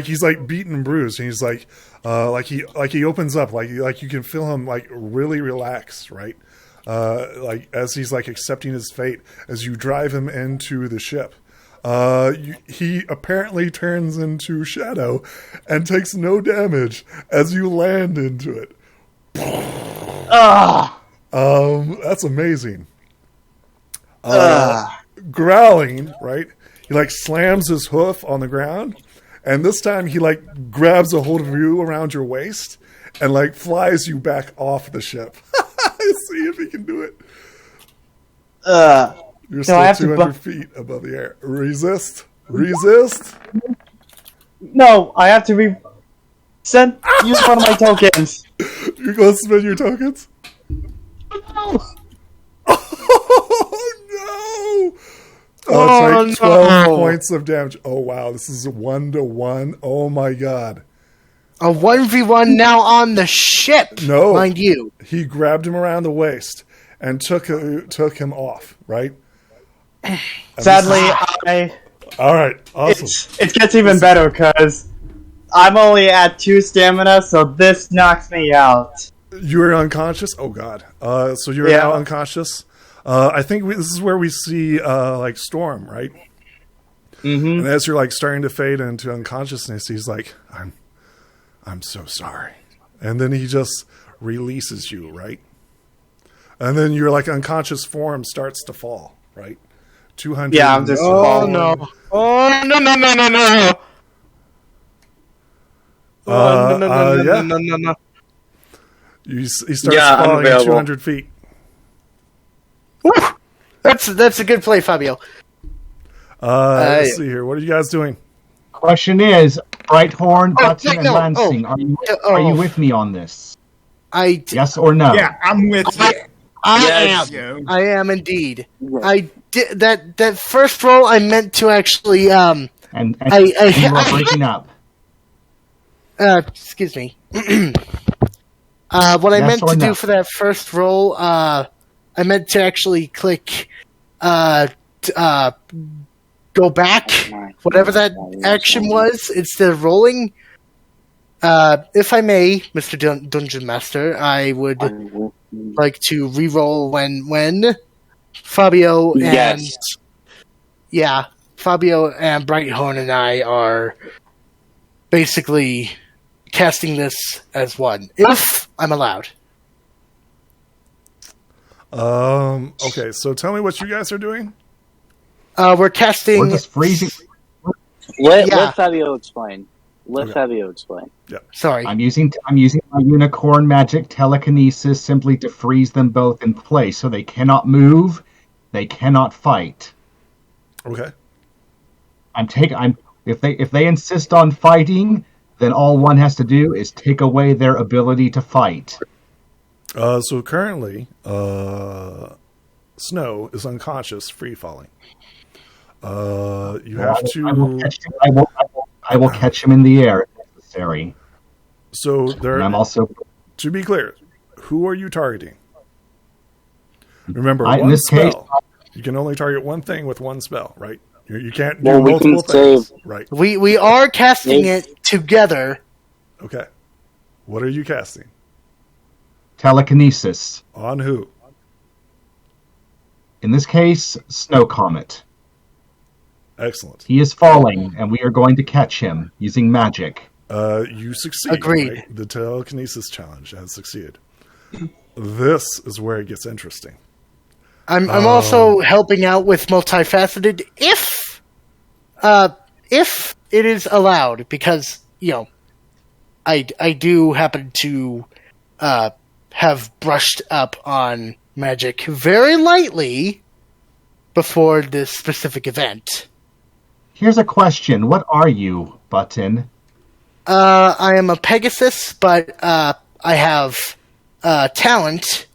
he's beaten and bruised, and he's he opens up, you can feel him really relax, right? As he's accepting his fate as you drive him into the ship. He apparently turns into shadow and takes no damage as you land into it. That's amazing. Growling, right? He slams his hoof on the ground, and this time he grabs a hold of you around your waist and flies you back off the ship. See if he can do it. You're still 200 feet above the air. Resist. No, I have to use one of my tokens. You're going to spend your tokens? No. Oh, no! Oh, it's 12 points of damage. Oh, wow. This is 1-to-1. Oh, my God. A 1v1 now on the ship, No. mind you. He grabbed him around the waist and took him off, right? Sadly, All right, awesome. it gets even better because I'm only at 2 stamina, so this knocks me out. You're unconscious? Oh, God. So you're now unconscious? I think this is where we see Storm, right? Mm-hmm. And as you're starting to fade into unconsciousness, he's like, I'm so sorry. And then he just releases you, right? And then your unconscious form starts to fall, right? 200. Yeah, I'm just falling. No. Oh no! No! He starts falling at 200 feet. Woo! That's a good play, Fabio. Let's see here. What are you guys doing? Question is, Brighthorn, Button, wait, and no. Lansing, are you with me on this? Yes or no? Yeah, I'm with you. Yes. I am indeed. Yes. I did that first roll. I meant to actually. And you are breaking up. Excuse me. What I Yes meant or to no? do for that first roll, I meant to actually click, go back, whatever that action was, instead of rolling. If I may, Mr. Dungeon Master, I would like to re-roll when Fabio and Fabio and Brighthorn and I are basically casting this as one, if I'm allowed. Okay, so tell me what you guys are doing. We're casting. We're just freezing. Let Fabio explain. Let Okay. Fabio explain. Sorry. I'm using my unicorn magic telekinesis simply to freeze them both in place, so they cannot move, they cannot fight. Okay. If they insist on fighting, then all one has to do is take away their ability to fight. So currently, Snow is unconscious, free falling. You have to. I will catch him in the air if necessary. So there. And I'm also. To be clear, who are you targeting? Remember, In one this spell. case, You can only target one thing with one spell, right? You can't do Well, we multiple can things, save- right? We are casting it together. Okay. What are you casting? telekinesis. On who? In this case, Snow Comet. Excellent. He is falling, and we are going to catch him using magic. You succeed. Agreed. Right? The telekinesis challenge has succeeded. This is where it gets interesting. I'm also helping out with multifaceted if it is allowed, because I do happen to have brushed up on magic very lightly before this specific event. Here's a question. What are you, Button? I am a Pegasus, but I have talent,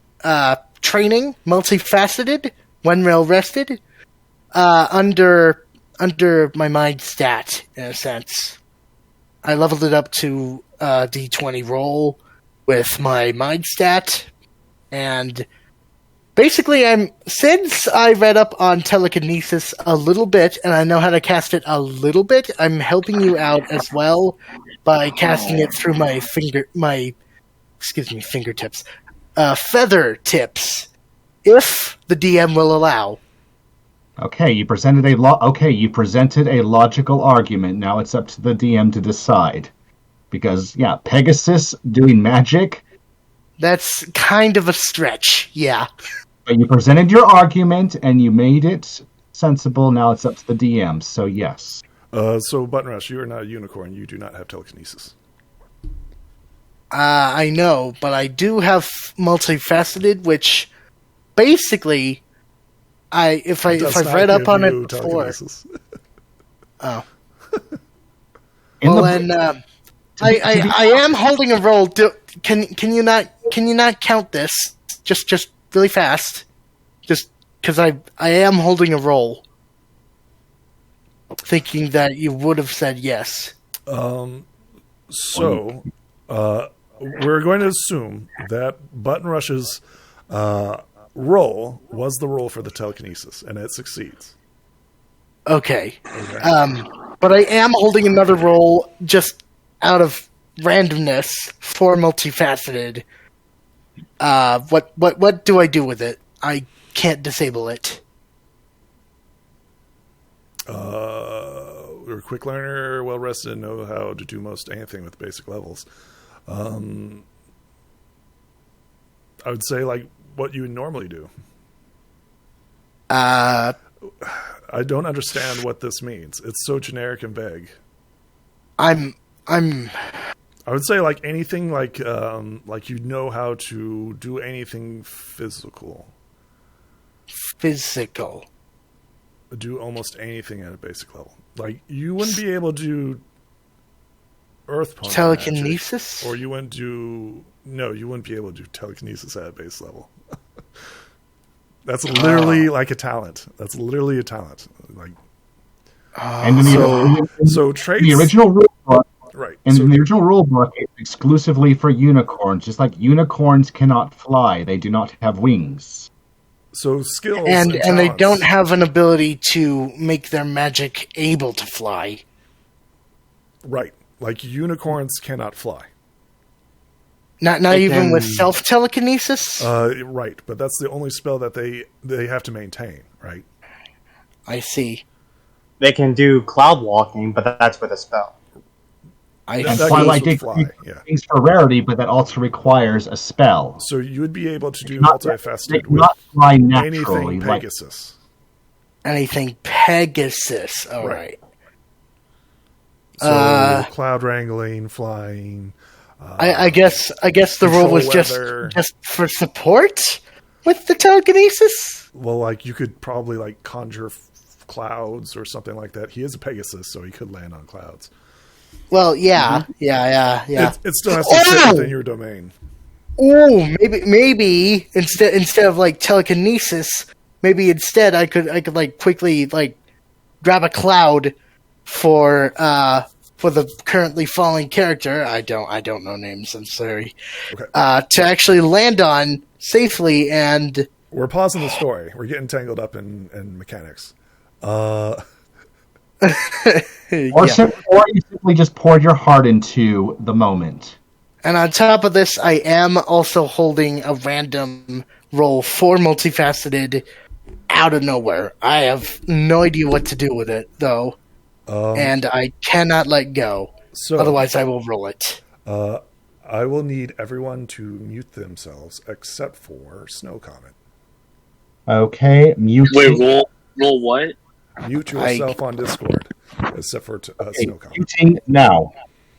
training, multifaceted, when well rested, under my mind stat, in a sense. I leveled it up to D20 roll with my mind stat, and basically since I read up on telekinesis a little bit, and I know how to cast it a little bit, I'm helping you out as well by casting it through my fingertips. Feather tips, if the DM will allow. Okay, you presented a logical argument. Now it's up to the DM to decide. Because Pegasus doing magic. That's kind of a stretch, yeah. But you presented your argument and you made it sensible. Now it's up to the DM. So yes. So Button Rush, you are not a unicorn. You do not have telekinesis. I know, but I do have multifaceted, which basically, if I've read up on it before. Oh. I am holding a roll. Can you not count this? Just really fast. Just because I am holding a roll, thinking that you would have said yes. So, we're going to assume that Button Rush's roll was the roll for the telekinesis, and it succeeds. Okay. But I am holding another roll just out of randomness for multifaceted. What do I do with it? I can't disable it. You're a quick learner, well rested, know how to do most anything with basic levels. I would say like what you would normally do. I don't understand what this means. It's so generic and vague. I would say like anything like you know how to do anything physical. Physical. do almost anything at a basic level. Like, you wouldn't be able to do earth punch Telekinesis? magic, or you wouldn't do... No, you wouldn't be able to do telekinesis at a base level. That's literally like a talent. That's literally a talent. Like, And in so traits... the original rule book, Right. in the original rule book, it's exclusively for unicorns. Just like unicorns cannot fly, they do not have wings. So skills And and they talents- don't have an ability to make their magic able to fly. Right. Like, unicorns cannot fly. Not even with self telekinesis. Right, but that's the only spell that they have to maintain, right? I see. They can do cloud walking, but that's with a spell. I That see. Twilight goes with did fly, yeah. things for rarity, but that also requires a spell. So you would be able to do Not- multifaceted they with cannot fly naturally. anything Like, Pegasus. Anything Pegasus. All Right. right. So cloud wrangling, flying. I guess the rule control was weather. just for support with the telekinesis. Well, like, you could probably like conjure clouds or something like that. He is a Pegasus, so he could land on clouds. Well, yeah. It still has to fit within your domain. Oh, maybe instead of like telekinesis, maybe instead I could like quickly like grab a cloud for the currently falling character. I don't know names. I'm sorry. Okay. To actually land on safely and We're pausing the story. We're getting tangled up in mechanics. or yeah. you simply just poured your heart into the moment. And on top of this, I am also holding a random roll for multifaceted out of nowhere. I have no idea what to do with it though. And I cannot let go. So Otherwise, I will roll it. I will need everyone to mute themselves except for Snow Comet. Okay, mute. Wait, roll what? Mute yourself on Discord except for Snow Comet. Muting now.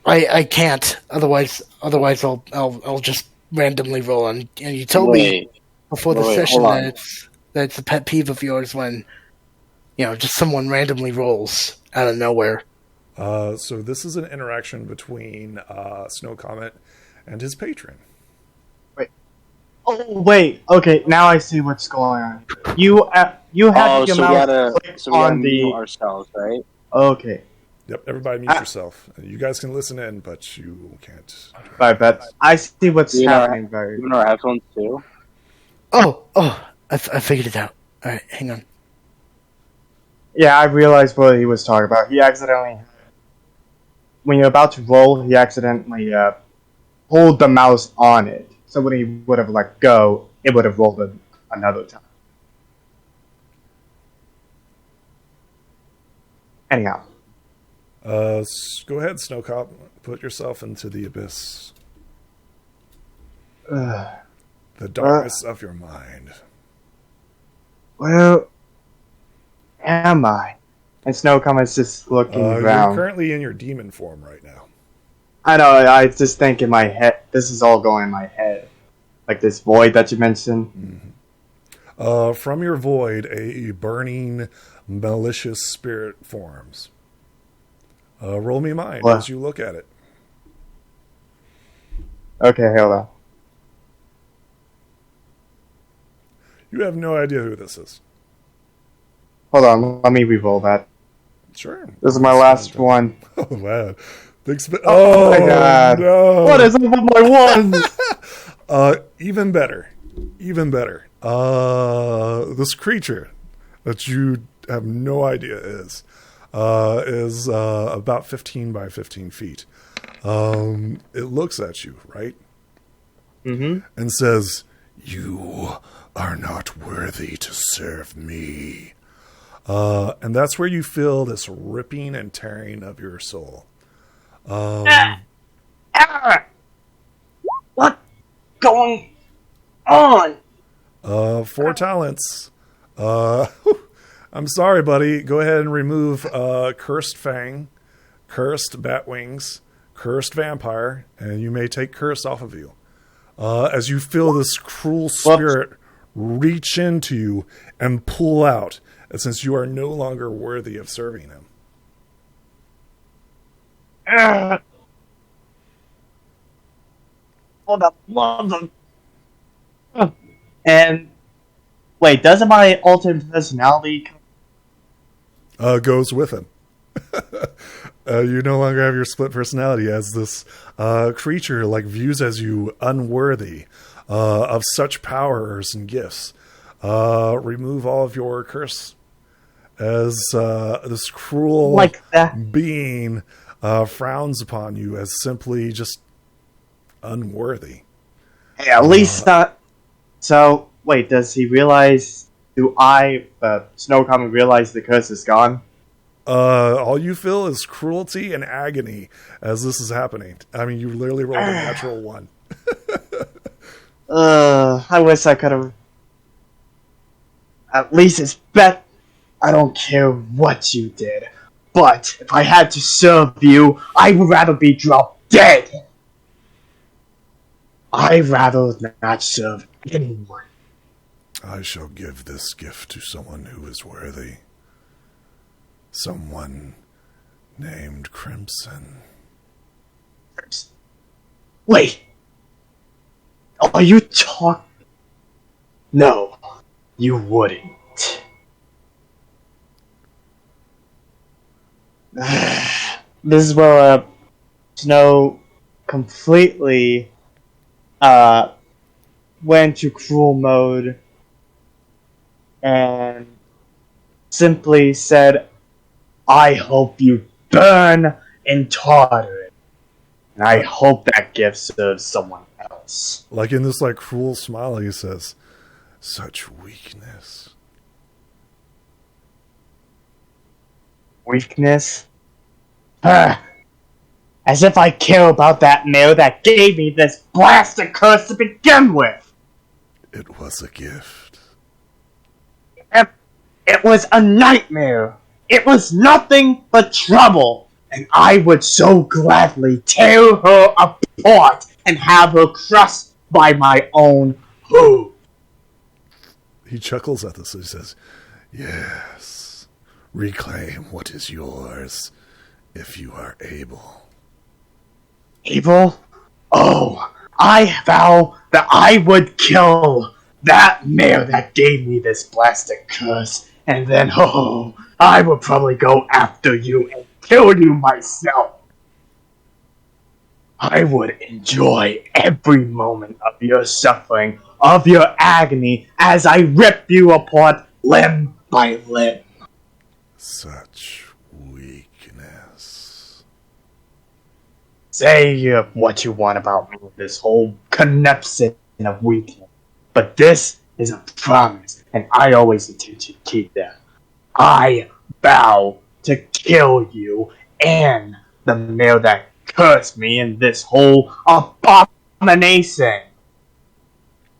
I can't. Otherwise, I'll just randomly roll. And you told me before the session hold on. that it's a pet peeve of yours when just someone randomly rolls out of nowhere. So this is an interaction between Snow Comet and his patron. Oh wait, okay, now I see what's going on. You have Oh, your so we mouse gotta clicked mute on the. ourselves, right? Okay, Yep, everybody mute yourself. You guys can listen in, but you can't. bye, bet. I see what's You know, happening. Very. Even our headphones too. Oh, I figured it out. All right, hang on. Yeah, I realized what he was talking about. He accidentally, when you're about to roll, he accidentally pulled the mouse on it. So when he would have let go, it would have rolled it another time. Anyhow, Go ahead, Snow Comet. Put yourself into the abyss. The darkness of your mind. where am I? And Snow Comet's just looking You're around. currently in your demon form right now. I know, I just think in my head, this is all going in my head. Like this void that you mentioned. From your void, a burning, malicious spirit forms. Roll me mind What? as you look at it. Okay, hold on. You have no idea who this is. Hold on, let me re-roll that. Sure. This is my last one. Oh, wow. Big Oh my god. No. What is up with my ones? Even better. Even better. This creature that you have no idea is about 15 by 15 feet. It looks at you, right? Mm-hmm. And says, "You are not worthy to serve me." And that's where you feel this ripping and tearing of your soul. What going on? 4 talents. I'm sorry, buddy. Go ahead and remove Cursed Fang, Cursed Bat Wings, Cursed Vampire, and you may take Curse off of you. As you feel this cruel spirit reach into you and pull out since you are no longer worthy of serving him. Hold up. And wait, doesn't my alternate personality Goes with him. You no longer have your split personality as this creature views as you unworthy of such powers and gifts. Remove all of your curse as this cruel being frowns upon you as simply just unworthy. Hey, at least not. So wait, does he realize? Do I, Snow Common, realize the curse is gone? All you feel is cruelty and agony as this is happening. I mean, you literally rolled a natural 1. I wish I could have. At least it's bet. I don't care what you did, but if I had to serve you, I would rather be dropped dead. I'd rather not serve anyone. I shall give this gift to someone who is worthy. Someone named Crimson. Wait. Are you talking? No, you wouldn't. This is where Snow completely went to cruel mode and simply said, I hope you burn and totter. And I hope that gift serves someone else. In this cruel smile, he says, such weakness. Weakness? As if I care about that male that gave me this blasted curse to begin with. It was a gift. It was a nightmare. It was nothing but trouble. And I would so gladly tear her apart and have her crushed by my own hoof. He chuckles at this and he says, yes, reclaim what is yours if you are able. Able? Oh, I vow that I would kill that mare that gave me this blasted curse. And then, I would probably go after you and kill you myself. I would enjoy every moment of your suffering, of your agony, as I rip you apart limb by limb. Such weakness. Say what you want about me with this whole conception of weakness. But this is a promise, and I always intend to keep that. I vow to kill you and the male that cursed me in this whole abomination.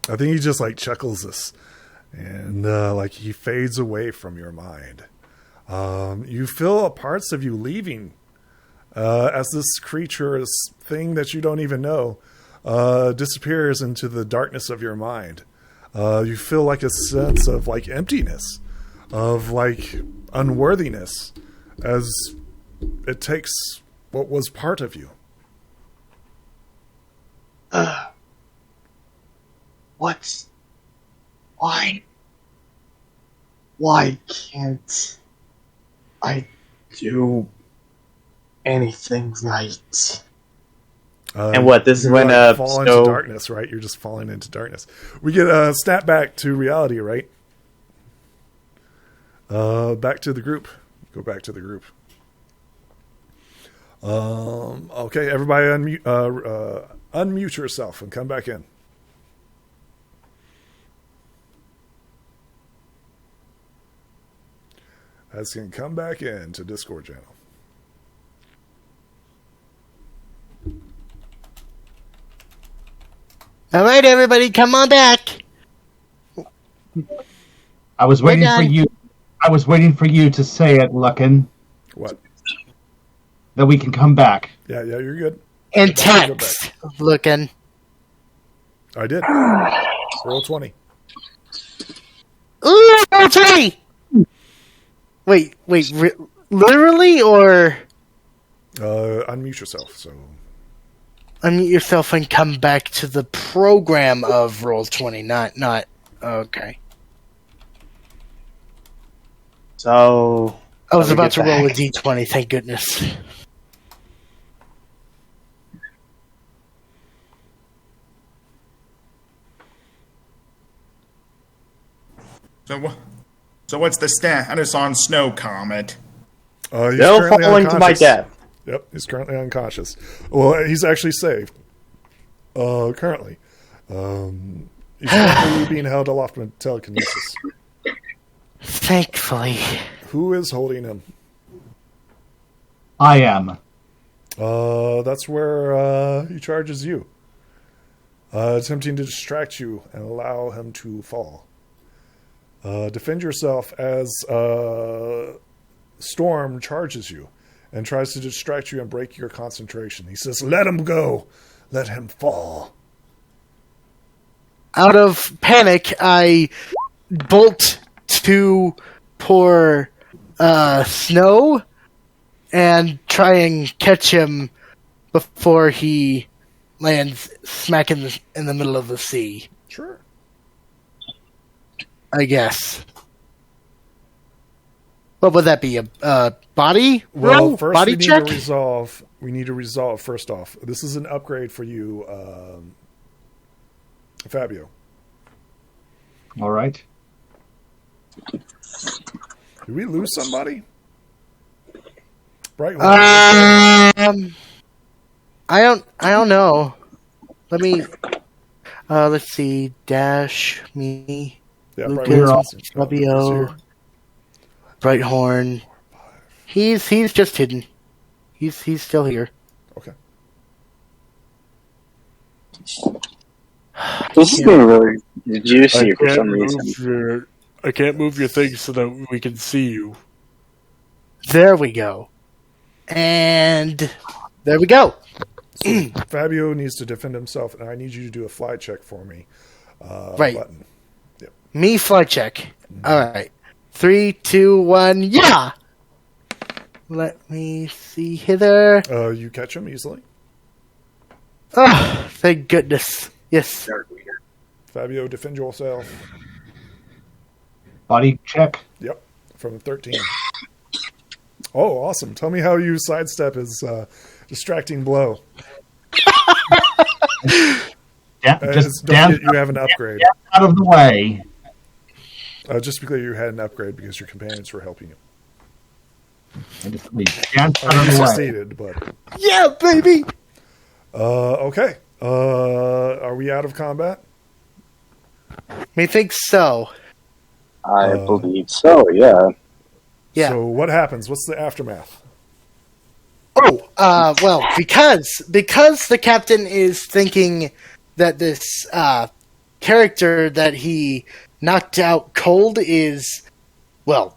I think he just chuckles this, and he fades away from your mind. You feel parts of you leaving as this creature, this thing that you don't even know, disappears into the darkness of your mind. You feel a sense of emptiness, of unworthiness, as it takes what was part of you. What's... Why can't I do anything right? And what, this is when fall into darkness, right? You're just falling into darkness. We get a snap back to reality, right? Back to the group. Go back to the group. Okay, everybody unmute yourself and come back in. As can come back in to Discord channel. All right, everybody, come on back. I was waiting for you. I was waiting for you to say it, Luckin. What? That we can come back. Yeah, you're good. And text, Looking. I did. Roll 20. Ooh, roll 20! Wait, literally, or Unmute yourself. So unmute yourself and come back to the program of Roll20, not. Okay. So I was let me about get to roll a back. d20. Thank goodness. So what's the status on Snow Comet? he's Still currently falling to my unconscious. death. Yep, he's currently unconscious. Well, he's actually saved. Currently, he's currently being held aloft with telekinesis. Thankfully. Who is holding him? I am. That's where he charges you, attempting to distract you and allow him to fall. Defend yourself as Storm charges you and tries to distract you and break your concentration. He says, "Let him go. Let him fall." Out of panic, I bolt to poor Snow and try and catch him before he lands smack in the middle of the sea. Sure. I guess. What would that be? A body Well, roll? first Body we need check? to resolve. We need to resolve first off. This is an upgrade for you, Fabio. All right. Did we lose somebody? Bright. I don't know. Let me. Let's see. Dash me. Yeah, Lucas, Bright. Fabio, Brighthorn. He's just hidden. He's still here. Okay. This is getting really juicy for some reason. I can't move your thing so that we can see you. There we go. And there we go. So Fabio needs to defend himself, and I need you to do a fly check for me. Right. Button. Me fly check. All right. 3, 2, 1. Yeah. Let me see hither. You catch him easily. Oh, thank goodness. Yes. Fabio, defend yourself. Body check. Yep, from 13. Oh, awesome. Tell me how you sidestep his distracting blow. Yeah, Don't just forget dance you have an upgrade. out of the way. Just be clear, you had an upgrade because your companions were helping you. And just leave. Dance out You of the way. succeeded, but... Yeah, baby. Okay. Are we out of combat? Methinks so. I believe so, yeah. Yeah. So what happens? What's the aftermath? Oh, well, because the captain is thinking that this character that he knocked out cold is, well,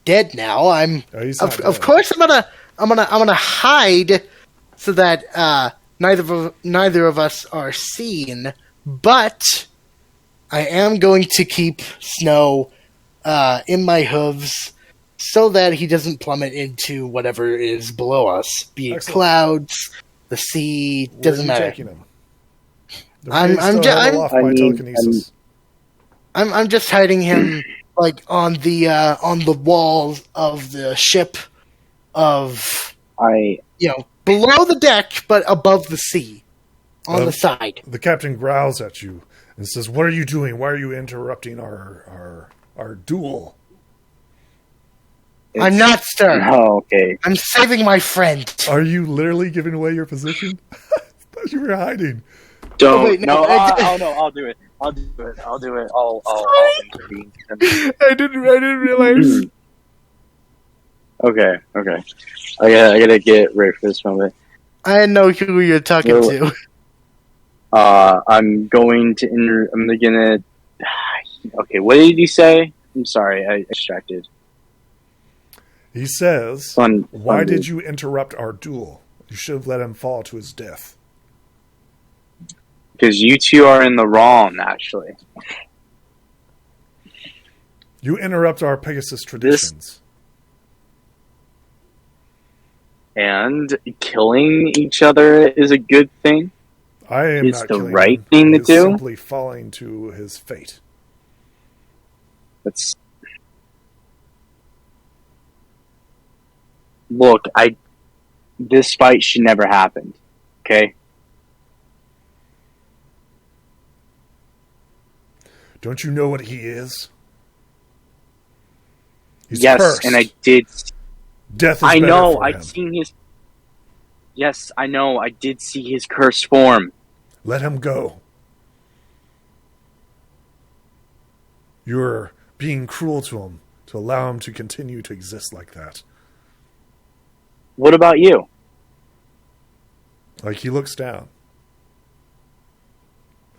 dead now. He's not Of dead. course I'm gonna hide so that neither of us are seen. But I am going to keep Snow in my hooves so that he doesn't plummet into whatever is below us, be it Excellent. clouds, the sea, doesn't Where are you matter. taking him? I'm telekinesis. I'm just hiding him like on the walls of the ship of below the deck but above the sea on the side. The captain growls at you and says, "What are you doing? Why are you interrupting our duel?" I'm not, sir. Oh, okay. I'm saving my friend. Are you literally giving away your position? I thought you were hiding. Don't. Oh, wait, no, no, I- no, I'll do it. I'll do it. I'll intervene. I didn't realize. Okay. I gotta get ready for this moment. I didn't know who you're talking Well- to. I'm going to I'm gonna. Okay, what did you say? I'm sorry, I distracted. He says, "Why did you interrupt our duel? You should have let him fall to his death." Because you two are in the wrong, actually. You interrupt our Pegasus traditions. And killing each other is a good thing. I am It's not the killing right him. thing to He is do. simply falling to his fate. That's look. This fight should never happened. Okay. Don't you know what he is? He's Yes, cursed. and I did. Death is I better know. for I'd him. seen his. Yes, I know. I did see his cursed form. Let him go. You're being cruel to him to allow him to continue to exist like that. What about you? Like, he looks down.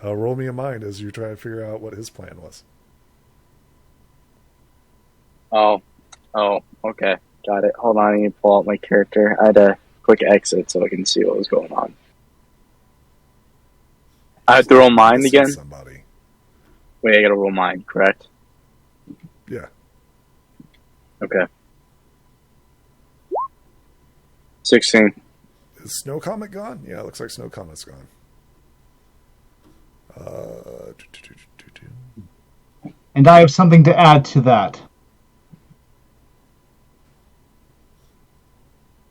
Roll me a mind as you try to figure out what his plan was. Oh, okay, got it. Hold on, I need to pull out my character. I had a quick exit so I can see what was going on. I have to roll mind See again. Somebody. Wait, I gotta roll mind, correct? Yeah. Okay. 16. Is Snow Comet gone? Yeah, it looks like Snow Comet's gone. And I have something to add to that.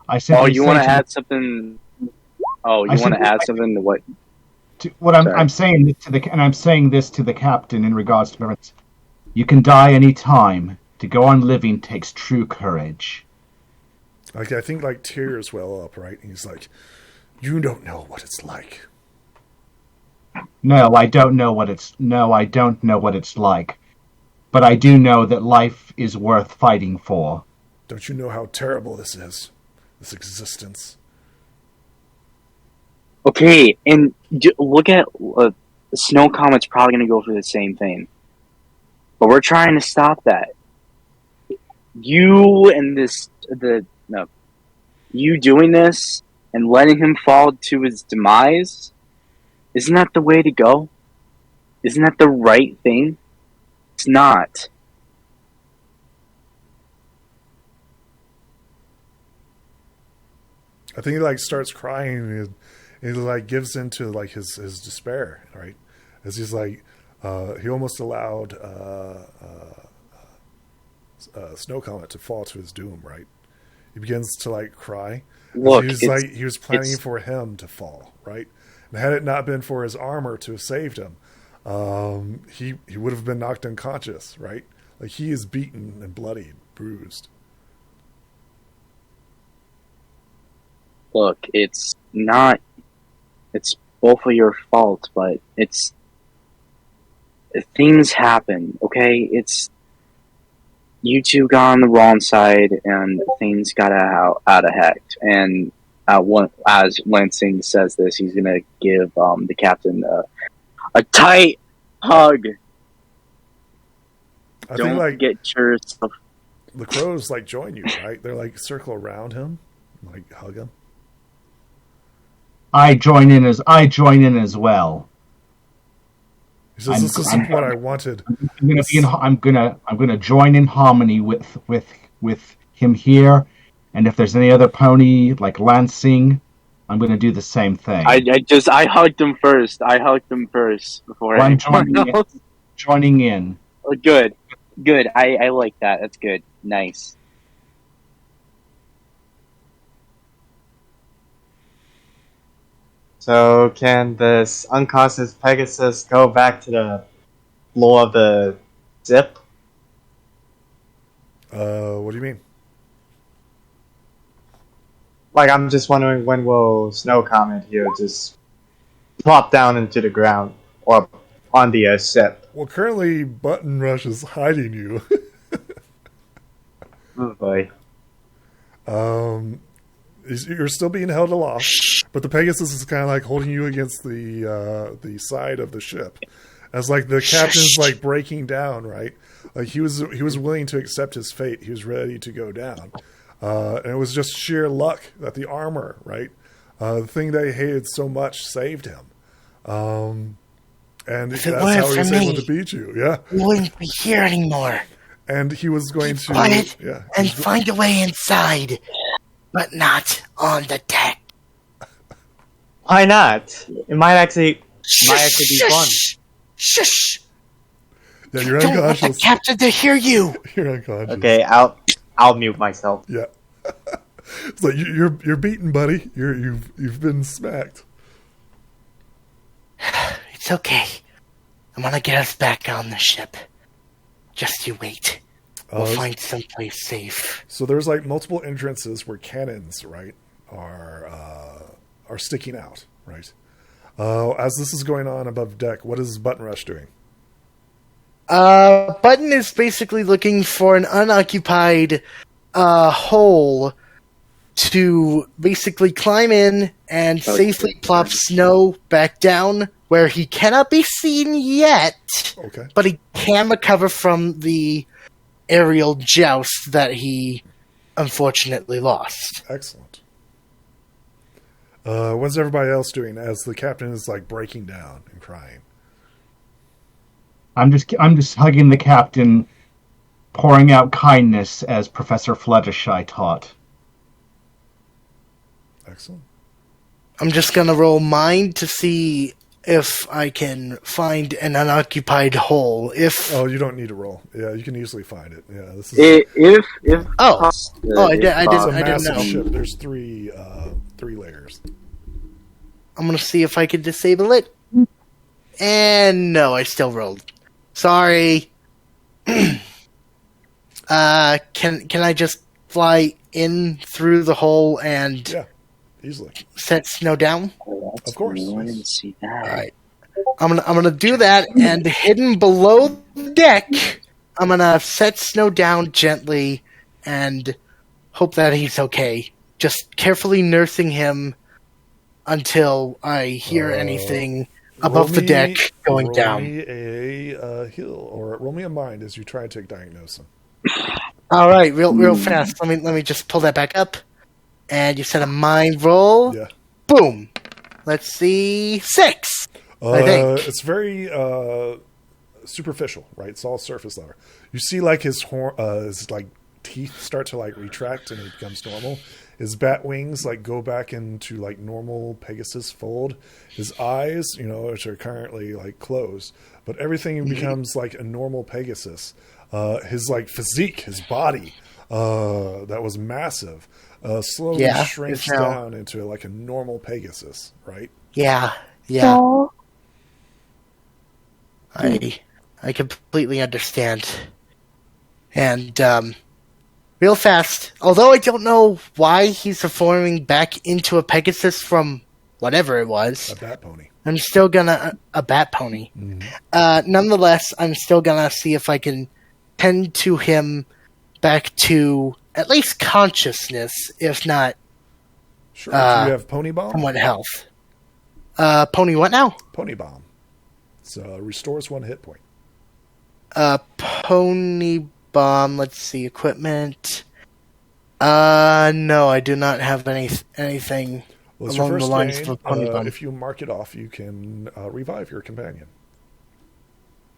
I Oh, you want to add something? Oh, you want to add something to what? What I'm saying this to the, and I'm saying this to the captain in regards to parents. You can die any time. To go on living takes true courage. Like, I think like tears well up, right? And he's like, "You don't know what it's like." No, I don't know what it's. No, I don't know what it's like. But I do know that life is worth fighting for. Don't you know how terrible this is? This existence. Okay, and look at Snow Comet's probably going to go for the same thing, but we're trying to stop that. You and you doing this and letting him fall to his demise, isn't that the way to go? Isn't that the right thing? It's not. I think he like starts crying and he like gives into like his despair, right? As he's like, he almost allowed Snow Comet to fall to his doom, right? He begins to like cry. Look, he was planning for him to fall, right? And had it not been for his armor to have saved him, he would have been knocked unconscious, right? Like, he is beaten and bloodied, bruised. Look, it's not. It's both of your fault, but things happen. Okay, it's you two got on the wrong side, and things got out of hand. And as Lansing says this, he's gonna give the captain a tight hug. I Don't think like get yourself. the crows like join you, right? They're like circle around him, like hug him. I join in as well. He says, "This isn't what I wanted." I'm gonna join in harmony with him here, and if there's any other pony like Lansing, I'm gonna do the same thing. I hugged him first. I hugged him first before I'm anyone else. joining in. Oh, good. I like that. That's good. Nice. So can this unconscious Pegasus go back to the floor of the zip? What do you mean? Like, I'm just wondering, when will Snow Comet here just plop down into the ground or on the ship? Well, currently Button Rush is hiding you. Oh boy. You're still being held aloft, but the Pegasus is kind of like holding you against the side of the ship, as like the captain's like breaking down, right? Like he was willing to accept his fate. He was ready to go down, and it was just sheer luck that the armor, right, the thing that he hated so much, saved him, and If that's it how weren't he for was me, able to beat you. Yeah, we wouldn't be here anymore. And he was going to... Quiet Yeah. and find a way inside, but not on the deck. Why not? It might actually be fun. Shush! Yeah, you're Don't want the unconscious. captain to hear you. You're unconscious. Okay, I'll mute myself. Yeah. It's like you're beaten, buddy. You've been smacked. It's okay. I'm gonna get us back on the ship. Just you wait. We'll find someplace safe. So there's like multiple entrances where cannons, right, are sticking out, right? As this is going on above deck, what is Button Rush doing? Button is basically looking for an unoccupied hole to basically climb in and safely plop Snow back down where he cannot be seen yet. Okay. But he can recover from the aerial joust that he unfortunately lost. Excellent. What's everybody else doing as the captain is like breaking down and crying? I'm just hugging the captain, pouring out kindness as Professor Fluttershy taught. Excellent. I'm just gonna roll mind to see if I can find an unoccupied hole. Oh, you don't need to roll. Yeah, you can easily find it. Yeah, this is I it's I a didn't massive know. ship. There's three layers. I'm gonna see if I can disable it. And no, I still rolled. Sorry. Can I just fly in through the hole and Yeah, easily. set Snow down? Of course. I didn't see that. All right. I'm gonna do that, and hidden below the deck, I'm gonna set Snow down gently and hope that he's okay. Just carefully nursing him until I hear anything above the deck going down. Roll me a heal, or roll me a mind as you try to diagnose him. All right, real fast. Let me just pull that back up. And you said a mind roll. Yeah. Boom. Let's see. 6. I think. It's very superficial, right? It's all surface level. You see, like his like teeth start to like retract, and it becomes normal. His bat wings like go back into like normal Pegasus fold. His eyes, which are currently like closed, but everything becomes like a normal Pegasus. His like physique, his body, that was massive, slowly shrinks down into like a normal Pegasus, right? Yeah. I completely understand. And real fast, although I don't know why he's reforming back into a Pegasus from whatever it was. A bat pony. I'm still gonna a bat pony. Nonetheless, I'm still gonna see if I can tend to him back to at least consciousness, if not Sure. Do you have Pony Bomb? somewhat health. Pony what now? Pony Bomb. So restores 1 hit point. Pony bomb. Let's see, equipment. No, I do not have anything Well, it's your along the first lines gain. of a pony bomb. If you mark it off, you can revive your companion.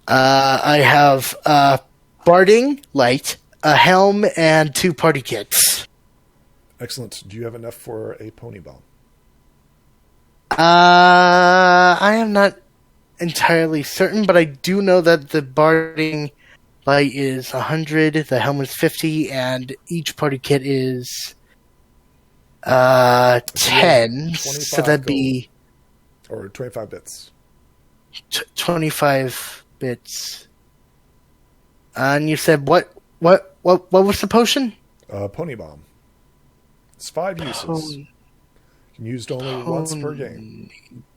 I have barding light, a helm, and 2 party kits. Excellent. Do you have enough for a Pony Bomb? I am not entirely certain, but I do know that the barding light is 100, the helm is 50, and each party kit is 10. So that'd be or 25 bits. 25 bits. And you said what was the potion? Pony Bomb. It's 5 uses. Used only once per game.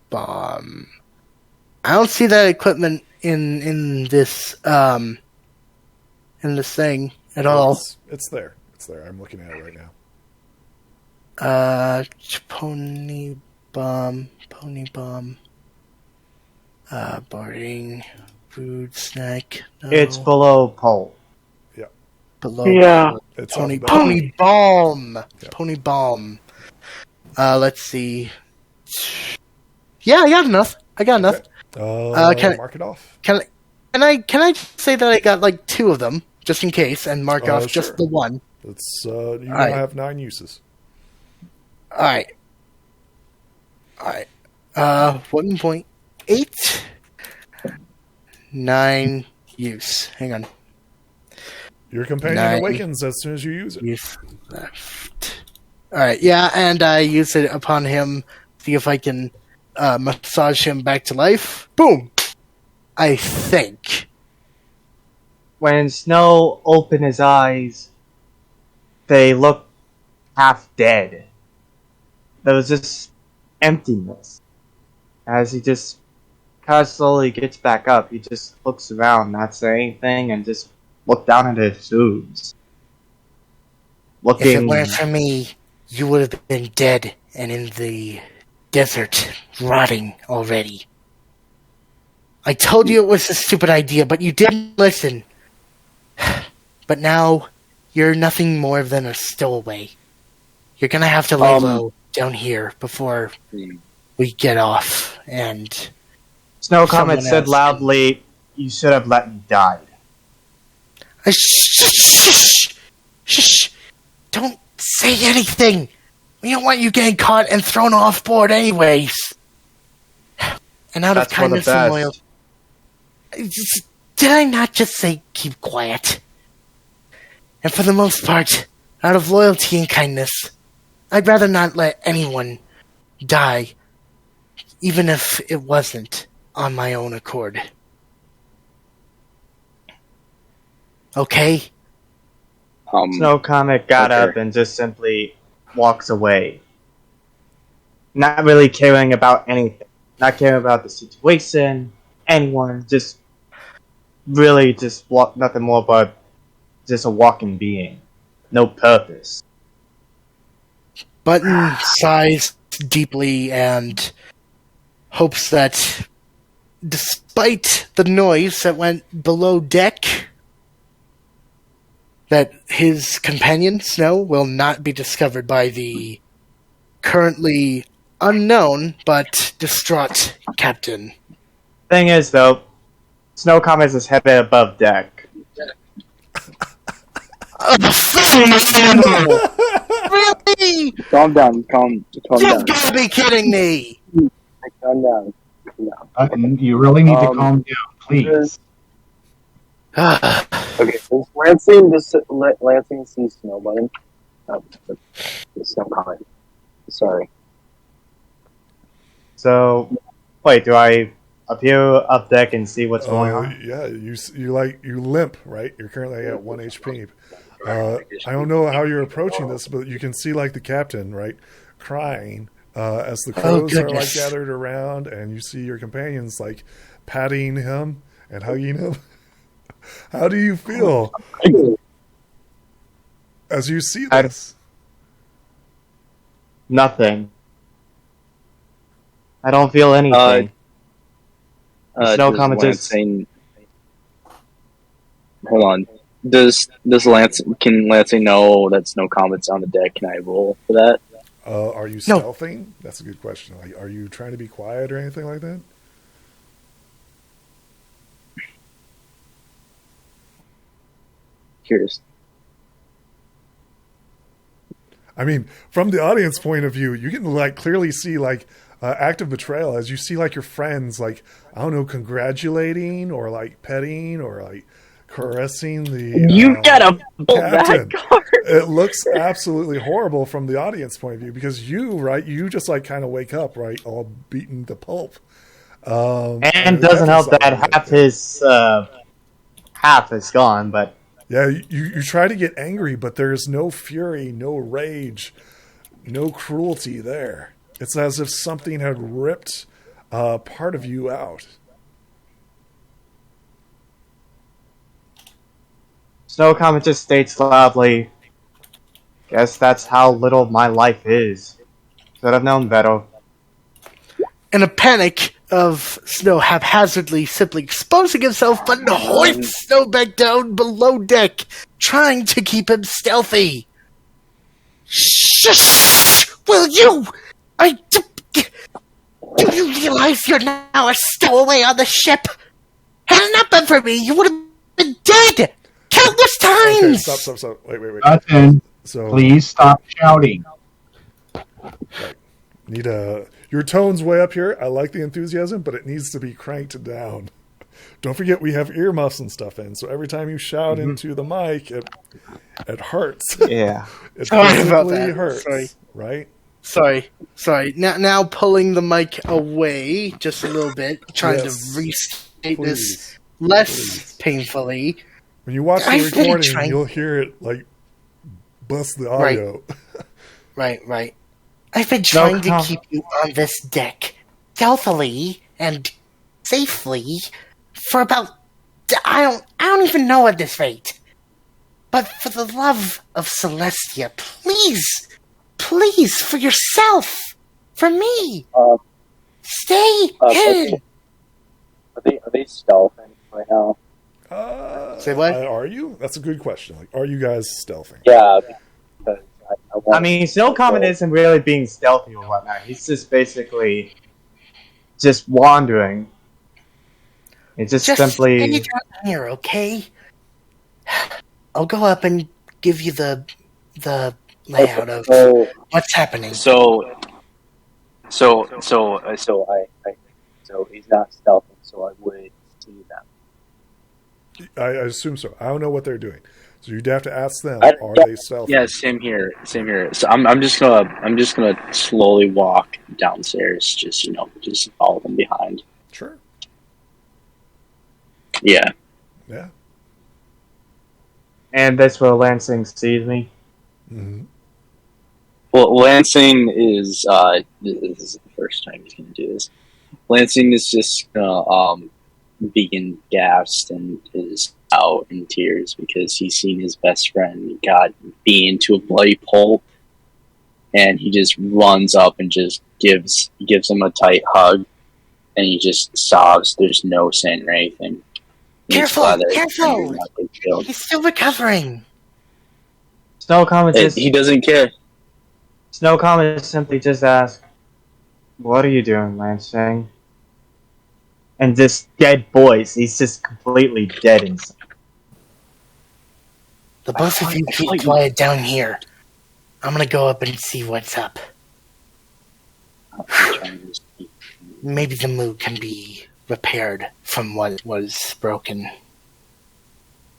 Bomb. I don't see that equipment in this thing at all. It's there. It's there. I'm looking at it right now. Pony bomb. Barding, food, snack. No. It's below pole. Yeah. Below. Yeah. It's Pony up bomb. Yeah. Pony bomb. Let's see. Yeah, I got enough. Can Can mark it off? I just say that I got like 2 of them? just in case, and mark off just sure. the one. It's you now right. have 9 uses. Alright. 1.8. 9 use. Hang on. Your companion 9 awakens as soon as you use it. use left. Alright, yeah, and I use it upon him. See if I can massage him back to life. Boom! I think. When Snow opened his eyes, they looked half dead. There was just emptiness. As he just kind of slowly gets back up, he just looks around, not saying anything, and just looked down at his shoes. If it Looking... weren't for me, you would have been dead and in the desert, rotting already. I told you it was a stupid idea, but you didn't listen. But now, you're nothing more than a stowaway. You're gonna have to lay low down here before we get off, and... Snow Comet someone said else. loudly, "You should have let me die." Shh! Shh! Don't say anything! We don't want you getting caught and thrown off board anyways. And out That's of for the kindness and best. loyalty... Did I not just say keep quiet? And for the most part, out of loyalty and kindness, I'd rather not let anyone die, even if it wasn't on my own accord. Okay? Snow Comet got Okay. up and just simply walks away. Not really caring about anything. Not caring about the situation, anyone, just really just nothing more but just a walking being. No purpose. Button sighs deeply and hopes that despite the noise that went below deck, that his companion, Snow, will not be discovered by the currently unknown but distraught captain. Thing is, though, Snow Comet is headed above deck. Really? Calm down. Calm You've down. got to be kidding me! Calm down. You really need to Um, calm down, please. Okay, does Lansing see Snow Button? Oh, the Snow Comet. Sorry. So, wait, do I appear up deck and see what's going on? Yeah, you limp, right? You're currently at 1 HP. I don't know how you're approaching this, but you can see like the captain, right, crying as the crows are like goodness. gathered around, and you see your companions like patting him and hugging him. How do you feel as you see this? Nothing. I don't feel anything. Snow Does Comet just... Lansing... Hold on. Can Lansing know that Snow Comet's on the deck? Can I roll for that? Are you No. stealthing? That's a good question. Like, are you trying to be quiet or anything like that? Curious. I mean, from the audience point of view, you can like clearly see like active betrayal as you see like your friends like, I don't know, congratulating or like petting or like caressing the You gotta pull captain. that card! It looks absolutely horrible from the audience point of view because you just like kind of wake up, right, all beaten to pulp. And doesn't help that half is gone, but... Yeah, you try to get angry, but there's no fury, no rage, no cruelty there. It's as if something had ripped part of you out. Snow Comet just states loudly, "Guess that's how little my life is. Should have known better." In a panic of Snow haphazardly simply exposing himself, but hoists Snow back down below deck, trying to keep him stealthy. Shush! Will you? Do you realize you're now a stowaway on the ship? Had it not been for me, you would have been dead! Kill countless Okay, times. stop. Wait. Button, So please stop shouting. need your tone's way up here. I like the enthusiasm, but it needs to be cranked down. Don't forget we have earmuffs and stuff in, so every time you shout into the mic, it hurts. Yeah. It Sorry about physically that. hurts, Sorry. right? Sorry. Now pulling the mic away just a little bit, trying Yes. to restate this Please. less painfully. When you watch the I've been recording, trying- you'll hear it like bust the audio. Right. I've been trying to comment. keep you on this deck stealthily and safely for about I don't even know at this rate. But for the love of Celestia, please, for yourself, for me, stay hidden. Are they stealthing right now? Say what? Are you? That's a good question. Like, are you guys stealthing? Yeah, because I want. I mean, Snow Comet isn't really being stealthy or whatnot. He's just basically just wandering. It's just Just simply. stay down here, okay? I'll go up and give you the layout of what's happening. So he's not stealthing, so I would see them. I assume so. I don't know what they're doing. So you'd have to ask them, I- are yeah, they stealthy? Yeah, same here. So I'm just gonna slowly walk downstairs, just follow them behind. Sure. Yeah. Yeah. And that's where Lansing sees me. Mm-hmm. Well, Lansing is this is the first time he's gonna do this. Lansing is just gonna begin gassed and is out in tears because he's seen his best friend got beat into a bloody pulp, and he just runs up and just gives him a tight hug, and he just sobs. There's no saying or anything. And he's Careful, glad that his careful! friend did not get killed. He's still recovering. Snow Comet just. He doesn't care. Snow Comet simply just asks, "What are you doing, Lansing?" And this dead voice, he's just completely dead inside. The both of you keep quiet down here. I'm gonna go up and see what's up. Maybe the mood can be repaired from what was broken.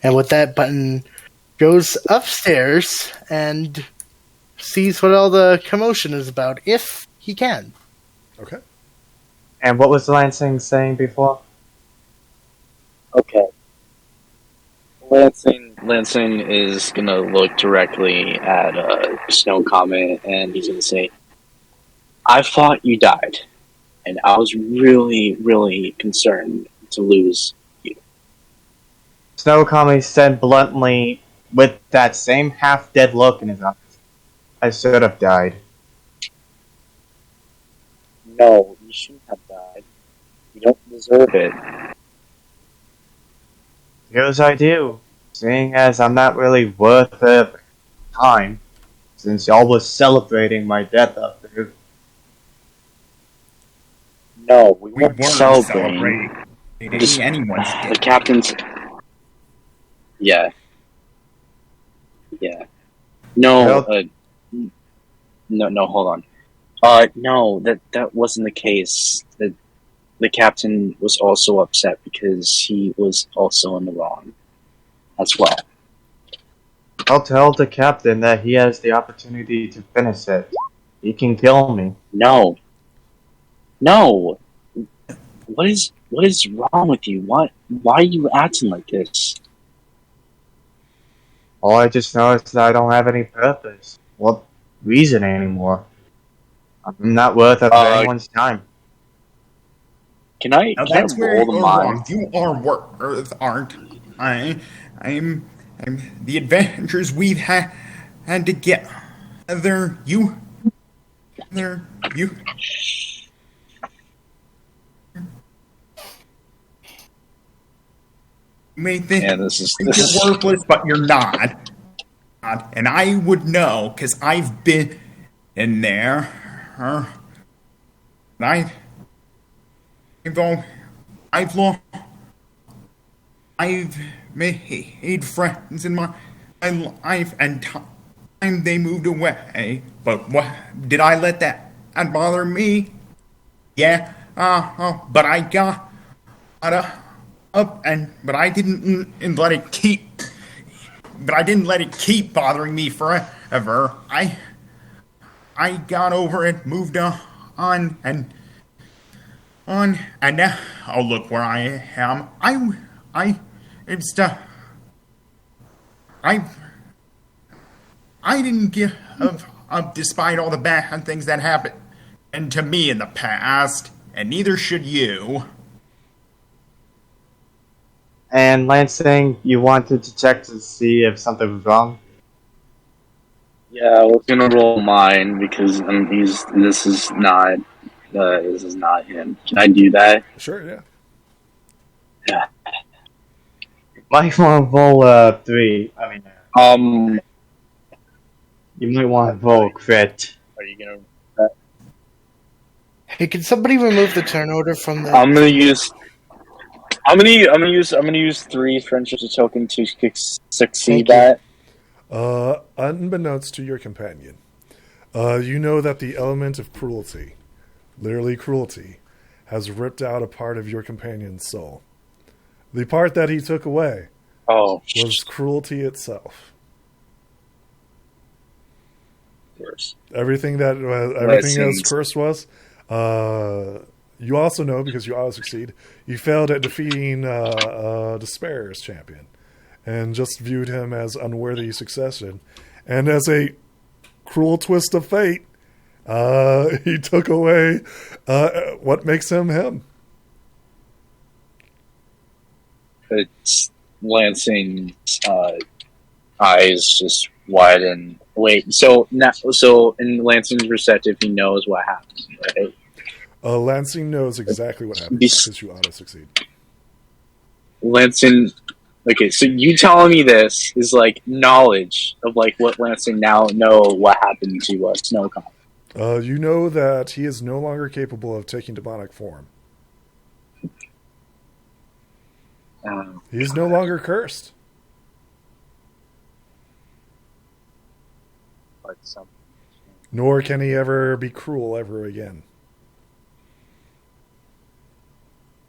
And with that, Button goes upstairs and sees what all the commotion is about, if he can. Okay. And what was Lansing saying before? Okay. Lansing is gonna look directly at Snow Comet, and he's gonna say, "I thought you died, and I was really, really concerned to lose you." Snow Comet said bluntly, with that same half-dead look in his eyes, "I should have died." No, you shouldn't have died. You don't deserve it. Yes, I do. Seeing as I'm not really worth the time, since y'all was celebrating my death up there. No, we We weren't weren't celebrating. celebrating Just- anyone's The death. captain's. Yeah. No. No. Hold on. No. That wasn't the case. The captain was also upset because he was also in the wrong, as well. I'll tell the captain that he has the opportunity to finish it. He can kill me. No. What is wrong with you? Why are you acting like this? All I just know is that I don't have any purpose. What reason anymore? I'm not worth of anyone's time. Can I Now that's where roll the you're mind? wrong. You aren't. I'm the adventures we've had to get. You may think, Yeah, this think is you're worthless, but you're not. And I would know because I've been in there. I've lost I've made friends in my life, and time they moved away. But what did I let that bother me? Yeah. But I got up, but I didn't let it keep. But I didn't let it keep bothering me forever. I got over it, moved on, and now, oh, look where I am. It's I didn't give up despite all the bad things that happened and to me in the past, and neither should you. And Lansing, you wanted to check to see if something was wrong? Yeah, I was gonna roll mine because this is not him. Can I do that? Sure, yeah. Yeah. Might want to roll 3. I mean, you might want to roll crit. Are you gonna? Hey, can somebody remove the turn order from the? I'm gonna use 3 friendship token to succeed that. Unbeknownst to your companion, you know that the element of cruelty, literally cruelty, has ripped out a part of your companion's soul. The part that he took away was cruelty itself. Everything as cursed was. You also know, because you auto-succeed, you failed at defeating Despair's champion and just viewed him as unworthy succession. And as a cruel twist of fate, he took away what makes him him. It's Lansing's eyes just widen. Wait, so in Lansing's perspective, he knows what happened, right? Lansing knows exactly what happened because you auto-succeed. Lansing, okay, so you telling me this is like knowledge of like what Lansing now know what happened to Snowcon. You know that he is no longer capable of taking demonic form. He is no longer cursed. Nor can he ever be cruel ever again.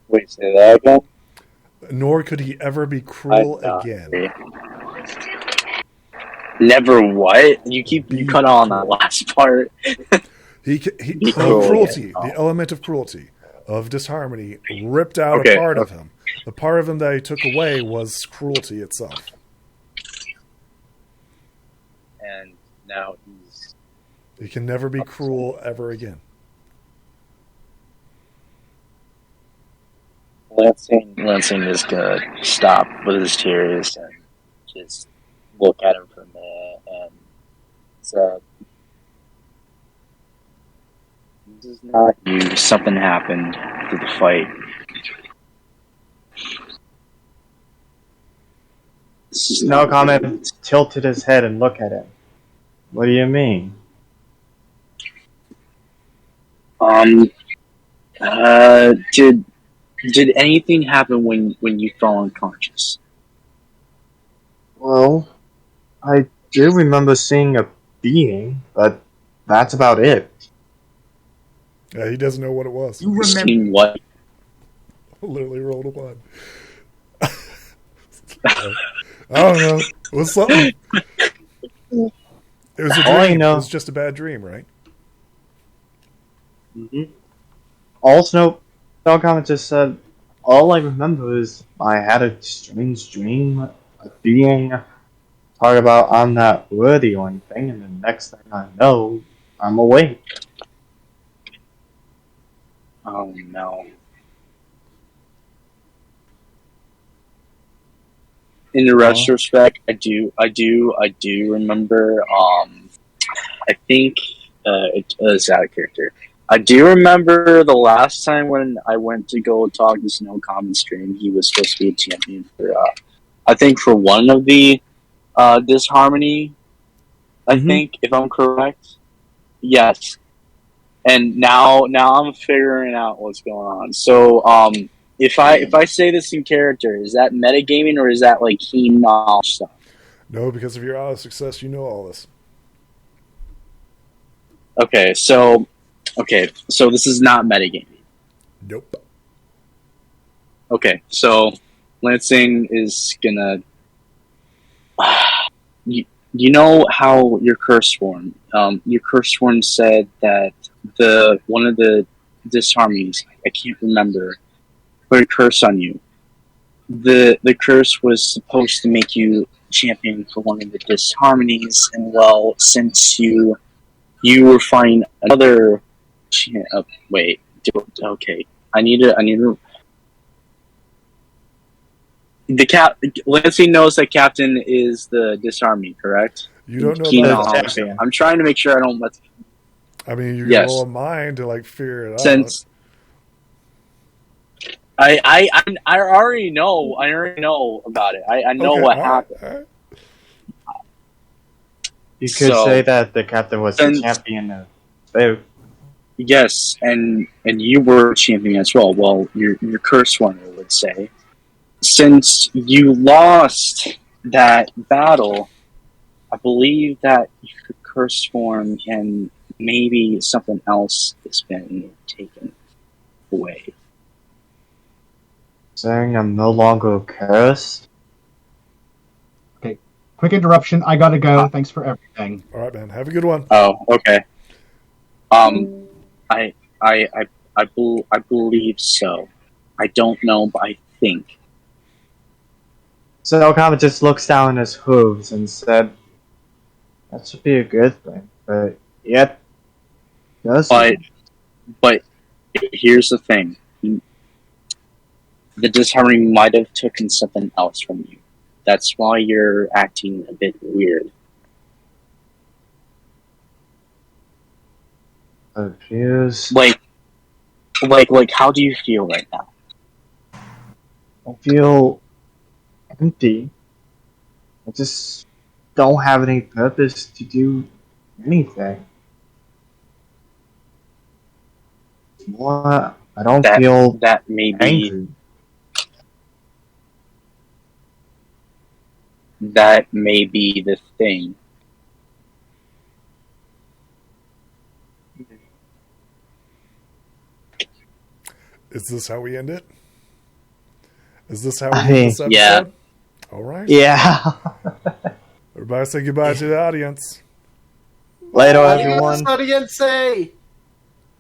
Wait, say that again? Nor could he ever be cruel again. Never what? You cut on that last part. Cruelty, the element of cruelty, of disharmony, ripped out a part of him. The part of him that he took away was cruelty itself. And now he can never be cruel ever again. Lansing is gonna stop with his tears and just look at him for a minute and say, "This is not you. Something happened through the fight." No comment. Tilted his head and look at him. What do you mean? Did anything happen when you fell unconscious? Well, I do remember seeing a being, but that's about it. Yeah, he doesn't know what it was. You remember Seeing what? Literally rolled a 1. I don't know. It was something. It was a dream. It was just a bad dream, right? Mm-hmm. Also, no comment just said, all I remember is I had a strange dream, a being talk about I'm not worthy or anything, and the next thing I know, I'm awake. Oh no. In retrospect, I do remember. I think it's out of character. I do remember the last time when I went to go talk to Snow Common stream, he was supposed to be a champion for, I think for one of the Disharmony, I think, if I'm correct. Yes. And now I'm figuring out what's going on. So, If I say this in character, is that metagaming or is that like keen knowledge stuff? No, because if you're out of success, you know all this. Okay, so this is not metagaming. Nope. Okay, so Lansing is gonna. You know how your curse form? Your curse form said that one of the disharmonies, I can't remember, put a curse on you. The curse was supposed to make you champion for one of the disharmonies, and well, since you were fighting another. Wait. Okay. I need to. Lansing knows that Captain is the disarmy, correct? You don't know Keen about knowledge. champion. I'm trying to make sure I don't. I mean, you can Yes. roll a mind to like figure it Since I already know. I already know about it. I out. know Okay, what all right, happened. all right. You could So- say that the captain was the And- champion of both. Yes, and you were champion as well. Well, your curse one, I would say. Since you lost that battle, I believe that your curse form and maybe something else has been taken away. Saying I'm no longer cursed. Quick interruption. I gotta go. Thanks for everything. All right, man. Have a good one. Oh, okay. I believe so. I don't know, but I think. So Okama just looks down his hooves and said, "That should be a good thing." But yet, does But here's the thing: the disharmony might have taken something else from you. That's why you're acting a bit weird. Confused. Like, how do you feel right now? I feel empty. I just don't have any purpose to do anything. What? I don't feel That may be angry. the thing. Is this how we end it? Is this how we I end mean, this episode? yeah. All right. Yeah. Everybody say goodbye to the audience. Later, Adios, everyone. audience.